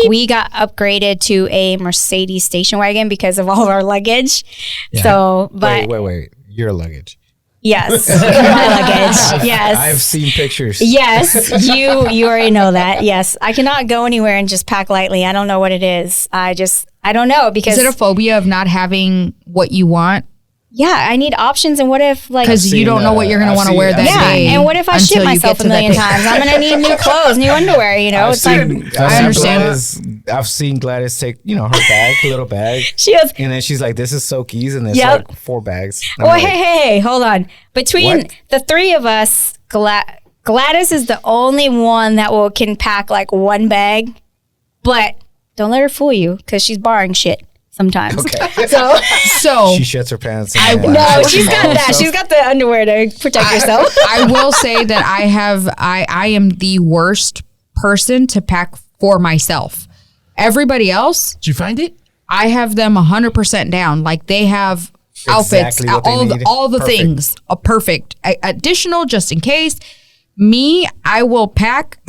we got upgraded to a Mercedes station wagon because of all of our luggage. Yeah. So, but Wait. Your luggage. yes, my luggage. Yes, I've seen pictures. yes, you already know that. Yes, I cannot go anywhere and just pack lightly. I don't know what it is. I don't know because Is it a phobia of not having what you want? yeah, I need options. And what if like Because you seen, don't know what you're going to I've want to seen- wear I've that yeah, day. and what if I until shit you myself get a to that million day. times? I'm gonna need new clothes, new underwear. You know, it's like I understand. I've seen Gladys take, her bag, little bag, she goes. and then she's like, "This is so keys," and it's Yep. like 4 bags. And I'm Oh, like, hey, hold on. Between What? the three of us, Gladys is the only one that can pack like one bag, but don't let her fool you because she's borrowing shit sometimes. Okay. So So She shits her pants. And no, she's got that. She's got the underwear to protect herself. I will say that I am the worst person to pack for myself. Everybody else, Did you find it? I have them 100% down. Like they have outfits, Exactly what they need. all the Perfect. things, perfect. Additional, just in case. Me, I will pack.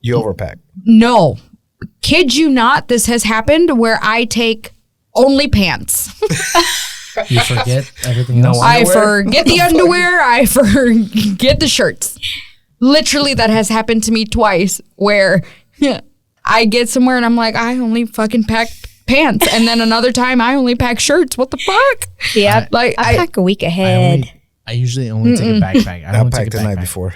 You overpack. No, kid you not, this has happened where I take only pants. You forget everything No else. wonder. I Underwear? forget the underwear. I forget the shirts. Literally, that has happened to me twice where I get somewhere and I'm like, I only fucking pack pants. And then another time I only pack shirts. What the fuck? Yeah, Like, I pack a week I, ahead. I usually only take a backpack. I I only take packed a the night backpack. before.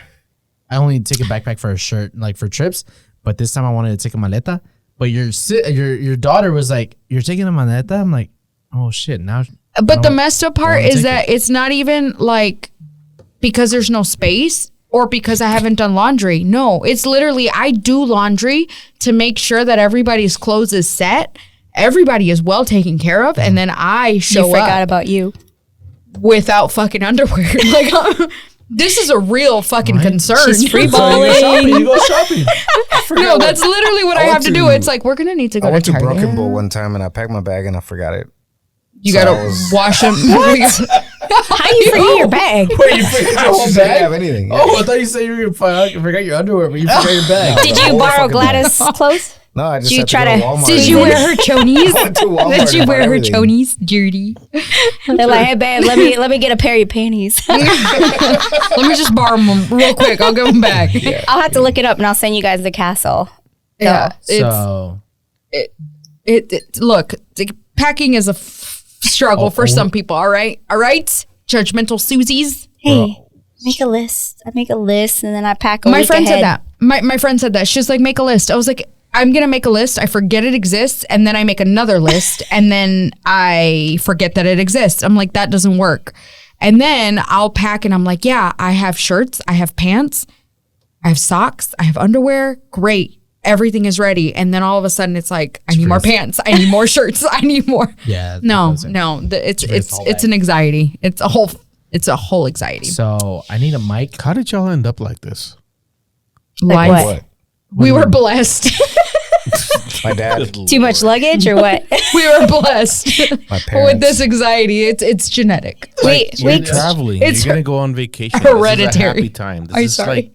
I only take a backpack for a shirt, like for trips. But this time I wanted to take a maleta. But your daughter was like, "You're taking a maleta." I'm like, "Oh shit!" Now, But the messed up part wanna is take that it's not even like because there's no space or because I haven't done laundry. No, it's literally I do laundry to make sure that everybody's clothes is set, everybody is well taken care of, and then I You show forgot up about you. without fucking underwear. Like this is a real fucking concern. She's free So you go shopping. balling. You go shopping. No, that's literally what I, went have to do. to- It's like we're gonna need to go I went to Target. Broken Bowl one time and I packed my bag and I forgot it. You So I gotta was- wash them. How you forget your bag? Wait, you forgot your whole She didn't bag? have anything. Oh, I thought you said you were gonna forgot your underwear, but you forgot your bag. Did the you whole borrow fucking bag. Gladys' clothes? No, I just Did you had to try go to- to Walmart. Did you wear her chonies? went to Walmart Did you and bought wear her everything. chonies, dirty? They're like, hey babe, let me get a pair of your panties. Let me just borrow them real quick. I'll give them back. Yeah, I'll have to look it up and I'll send you guys the castle. So look, packing is a struggle for some people. All right, judgmental Susies. Hey, make a list. I make a list and then I pack a My week friend said ahead. that. My friend said that. She's like, make a list. I was like, I'm gonna make a list. I forget it exists, and then I make another list, and then I forget that it exists. I'm like, that doesn't work. And then I'll pack, and I'm like, yeah, I have shirts, I have pants, I have socks, I have underwear. Great, everything is ready. And then all of a sudden, it's like, I need more pants, I need more shirts, I need more. yeah, No, that's it. no, It's all it's bad. an anxiety. It's a whole anxiety. So I need a mic. How did y'all end up like this? Like Life. what? What? We were blessed. My dad, Too much luggage or what? We were blessed my with parents. this anxiety. It's genetic. You're traveling. it's You're gonna go on vacation. hereditary. This is a happy time. This I'm is sorry. like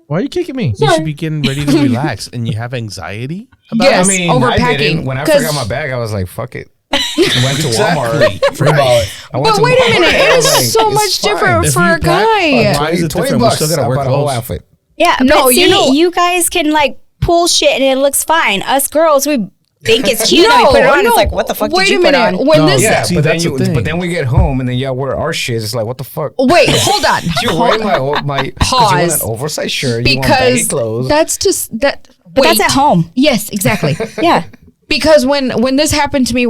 Why are you kicking me? you should be getting ready to relax, and you have anxiety. Yes, I mean, overpacking. I didn't. When I 'Cause- forgot my bag, I was like, "Fuck it." Went to Walmart. Free ball it. I went But to wait a Walmart. minute, I it was is like, so it's much fine. different If for you a pack, guy. why is it $20 different? We still gotta I wear bought a whole clothes. outfit. Yeah, No, but see, you know- you guys can like pull shit and it looks fine. Us girls, we think it's cute and we put it on. It's like, what the fuck Wait did you a put minute. on? When No, this, Yeah, See, but then that's the you, thing. but then we get home and then y'all wear our shit. It's like, what the fuck? wait, hold on. You're wearing my 'cause you want Pause. an oversized shirt. You want baggy Because clothes. that's just that. But that's at home. Yes, exactly. Yeah. Because when this happened to me,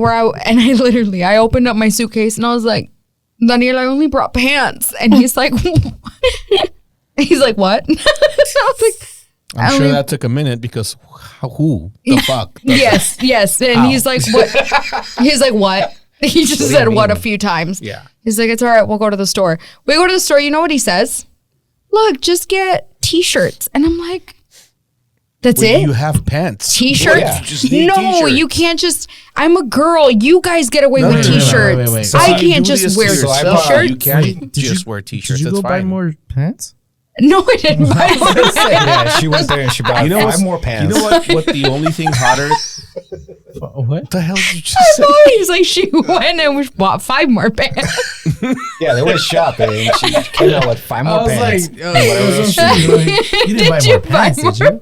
I opened up my suitcase and I was like, Daniel, I only brought pants, and he's like, what? I was like, I'm I sure only- that took a minute because who the fuck? does yes, and he's like, what? He's like, what? He just said what a few times. Yeah. He's like, it's all right. We'll go to the store. We go to the store. You know what he says? Look, just get t-shirts, and I'm like, that's Well, it. you have pants. T-shirts? Yeah. You just need No, t-shirts. you can't just. I'm a girl. You guys get away No, with no, no, no, t-shirts. wait. So I you can't do just this wear to So I yourself. bought- You can't Wait, did just you- wear t-shirts. Did you That's go buy fine. more pants? No, I didn't buy more. Yeah, she went there and she bought You know 5 what's- more pants. You know what? What the only thing hotter? What? What the hell did you just I say? know. He's like, she went and we bought 5 more pants. Yeah, they went shopping and she came out with 5 more pants. you didn't buy Did more you buy pants, did more? you?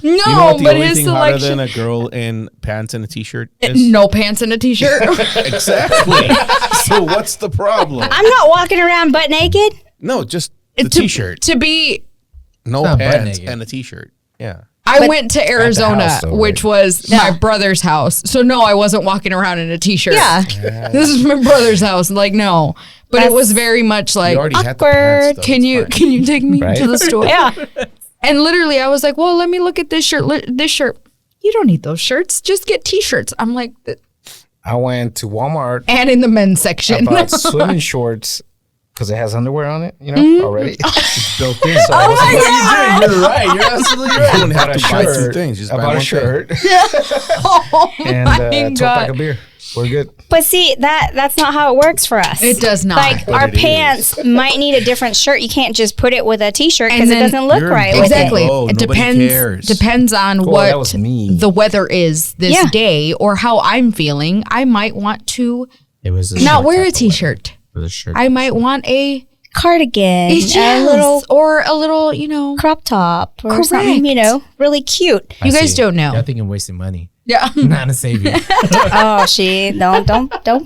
No, You know what the but only his thing hotter selection. than a girl in pants and a t-shirt is? No pants and a t-shirt. Exactly. So what's the problem? I'm not walking around butt naked. No, just the To- t-shirt. To be, No not butt pants naked. and a t-shirt. Yeah. I went to Arizona, house, though, which right? was my brother's house. So no, I wasn't walking around in a t-shirt. Yeah. This is my brother's house. Like, no. But it That's- was very much like, You already had the awkward. pants, though. can It's you fine. can you take me Right? to the store? Yeah. And literally, I was like, well, let me look at this shirt. This shirt. You don't need those shirts. Just get t-shirts. I'm like, I went to Walmart. and in the men's I section. bought swimming shorts because it has underwear on it, you know, Mm-hmm. already. built in. So I was like, You're right. You're absolutely You right. don't have I to bought buy a 2 shirt. things. Just I buy bought one a shirt oh and my a 12 God. pack of beer. We're good. But see, that's not how it works for us. It does not. Like But our it is. pants might need a different shirt. You can't just put it with a t-shirt because And it then- doesn't look You're right. both- With it. Exactly. Oh, it nobody depends. cares. Depends on Cool, what that was me. the weather is this Yeah. day or how I'm feeling. I might want to It was not wear a t-shirt. for the shirt. I might want a Cardigan, yes, a little or a little, you know. crop top or Correct. something, really cute. You guys don't know. I think I'm wasting money. Yeah. Not to save you. Oh, she don't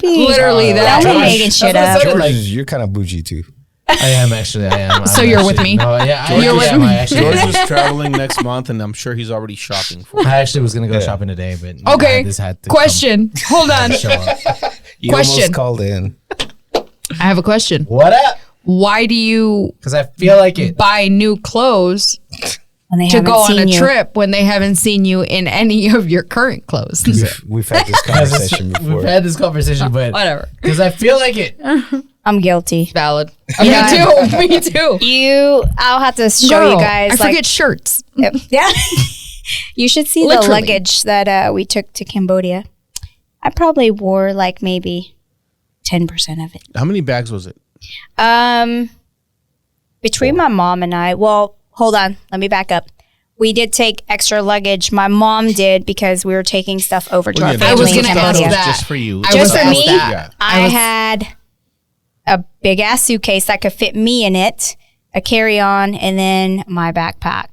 be Literally that. Don't be Josh, making shit that's up. what I said. George, like- you're kind of bougie too. I am actually. I am. So I'm you're with actually- me? No, yeah, You're with am. me? I actually, George is traveling next month, and I'm sure he's already shopping for it. I actually was gonna go shopping today, but Okay. this had to Question. Hold on. show up. You Question. almost called in. I have a question. What up? Why do you Because I feel like it. buy new clothes When they to haven't go on a seen you. trip when they haven't seen you in any of your current clothes? We've had this conversation before. We've had this conversation, but Whatever. because I feel like it. I'm guilty. Valid. Yeah. Me too. I'll have to show Girl, you guys. I like, forget shirts. yeah. You should see Literally. the luggage that we took to Cambodia. I probably wore like maybe 10% of it. How many bags was it? Between my mom and I, well, hold on, let me back up. We did take extra luggage. My mom did because we were taking stuff over to our yeah, family. I was in gonna stuff ask that was that. just for you. I Just was for asked me, that. Yeah. I was- had a big ass suitcase that could fit me in it, a carry on, and then my backpack.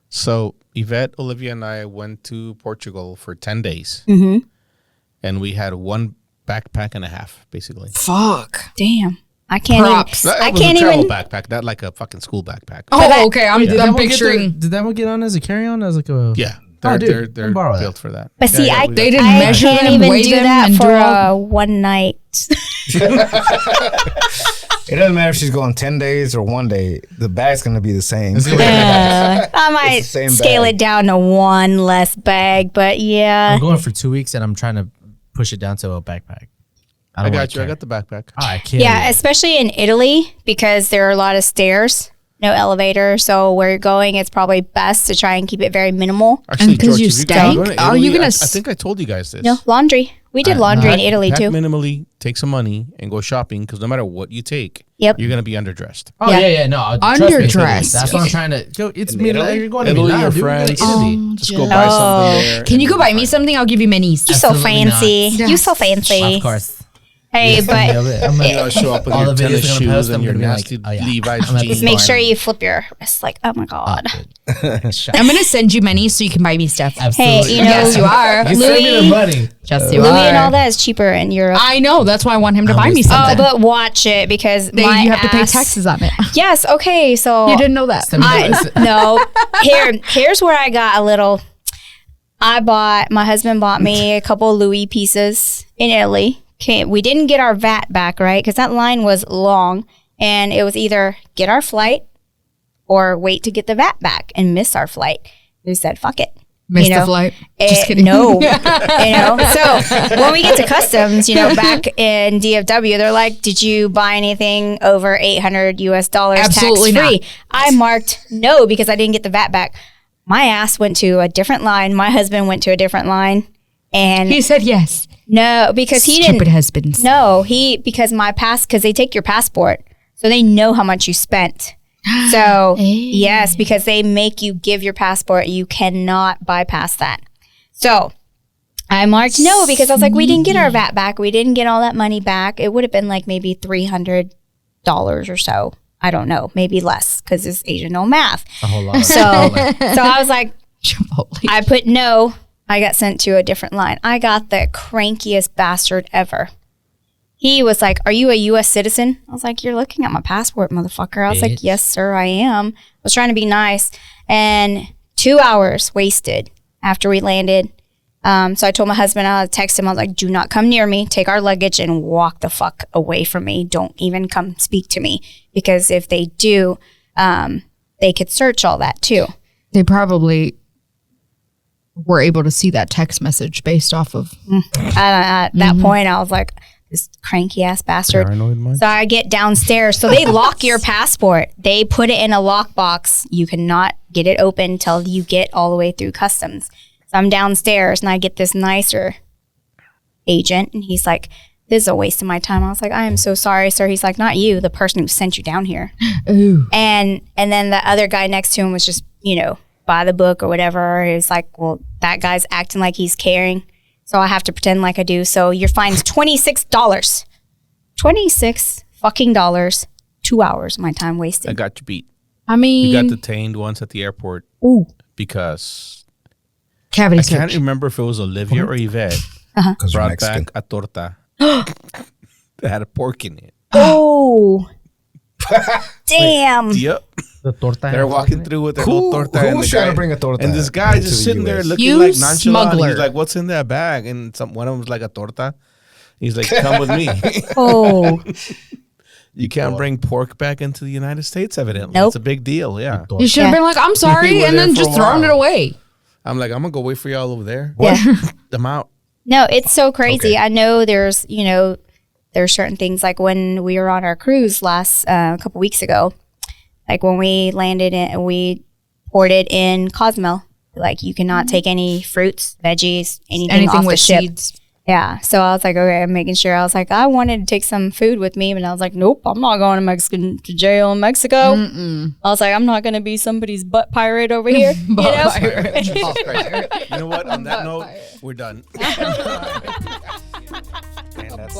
So Yvette, Olivia, and I went to Portugal for 10 days. And we had one backpack and a half, basically. Fuck. Damn. I can't Props. even. That I was can't a travel even. backpack, not like a fucking school backpack. Oh, okay. I'm Did that one get picturing. did that one get on as a carry-on? As like a Yeah. Oh, They're, dude, they're I'll borrow that. built for that. But see, I we They got- didn't I measure can't them, even weigh do them, that and for do all. one night. It doesn't matter if she's going 10 days or 1 day. The bag's going to be the same. I might the same scale bag. it down to one less bag, but yeah. I'm going for 2 weeks, and I'm trying to push it down to a backpack. I got you. I got the backpack. I can't. Yeah, especially in Italy because there are a lot of stairs. no elevator. So where you're going, it's probably best to try and keep it very minimal. Actually, 'cause George, you if you guys stank, go to are you Italy, gonna I s- think I told you guys this. No, laundry. We did laundry in Italy Pack too. minimally, take some money, and go shopping because no matter what you take, Yep. you're gonna be underdressed. Oh Yeah. yeah, no. trust me, it's Italy. Underdressed. That's what I'm trying to. Go. It's me. Italy? You're going to Italy Milan, or dude. You're going to France? Italy. Just go buy something there. Can you go buy me something? I'll give you minis. You're so Absolutely not. fancy. You so fancy. Of course. Hey, but I'm You know, show up with all your the videos tennis they're gonna post, shoes and I'm your gonna be like, nasty oh, yeah. Levi's I'm at the jeans. just make sure you flip your wrist like, oh my God. I'm gonna send you minis so you can buy me stuff. Hey, you know, Yes, you are. You send me the money. Yes, you Louis are. and all that is cheaper in Europe. I know. That's why I want him to buy me always- Oh, something. but watch it because Then my you have to pay ass- taxes on it. Yes. Okay. So You didn't know that. Send me the- no. Here's where I got a little. My husband bought me a couple of Louis pieces in Italy. Okay, we didn't get our VAT back, right? Because that line was long, and it was either get our flight or wait to get the VAT back and miss our flight. We said, "Fuck it." Missed You the know? flight. Just kidding. No, So when we get to customs, back in DFW, they're like, "Did you buy anything over $800 Absolutely tax free?" not. I marked no because I didn't get the VAT back. My ass went to a different line. My husband went to a different line, and He said yes. no, because he Stupid didn't. husbands. No, because because they take your passport, so they know how much you spent. So yes, because they make you give your passport, you cannot bypass that. So I marked no because I was like, we didn't get our VAT back, we didn't get all that money back. It would have been like maybe $300 or so. I don't know, maybe less because it's Asian no math. A whole lot. So I was like, Chipotle. I put no. I got sent to a different line. I got the crankiest bastard ever. He was like, "Are you a U.S. citizen?" I was like, "You're looking at my passport, motherfucker." I was like, Bitch. "Yes, sir, I am." I was trying to be nice. And 2 hours wasted after we landed. So I told my husband, I texted him, I was like, "Do not come near me. Take our luggage and walk the fuck away from me. Don't even come speak to me. Because if they do, they could search all that too." They probably were able to see that text message based off of. At that point, I was like, this cranky ass bastard. Paranoid much? So I get downstairs. So they lock your passport. They put it in a lockbox. You cannot get it open until you get all the way through customs. So I'm downstairs and I get this nicer agent, and he's like, "This is a waste of my time." I was like, "I am so sorry, sir." He's like, "Not you, the person who sent you down here." Ooh. And then the other guy next to him was just, by the book or whatever. He was like, "Well, that guy's acting like he's caring, so I have to pretend like I do." So your fine's $26. $26 fucking dollars. 2 hours of my time I wasted. got you beat. I We got mean, detained once at the airport ooh, because cavity I can't search. remember if it was Olivia or Yvette Because we're brought Mexican. back a torta that had a pork in it. Oh, damn! Yep. The torta. They're walking through with their little torta. Who and was the trying guy- to bring a torta And this guy into just the sitting there US? looking You like nonchalant. smuggler. He's like, "What's in that bag?" And one of them's like a torta. He's like, "Come with me." Oh, You can't bring pork back into the United States, evidently. Nope. It's a big deal, yeah. You should have Yeah. been like, I'm sorry, We were and there then for a just thrown while. it away. I'm like, I'm going to go wait for y'all over there. yeah. I'm out. No, it's so crazy. Okay. I know there's certain things like when we were on our cruise last a couple weeks ago, like when we landed we ported in Cozumel. Like you cannot take any fruits, veggies, anything off with the ship. seeds. Yeah. So I was like, okay, I'm making sure. I was like, I wanted to take some food with me, but I was like, nope, I'm not going to jail in Mexico. I was like, I'm not going to be somebody's butt pirate over here. You know what? On that note, we're done. And that's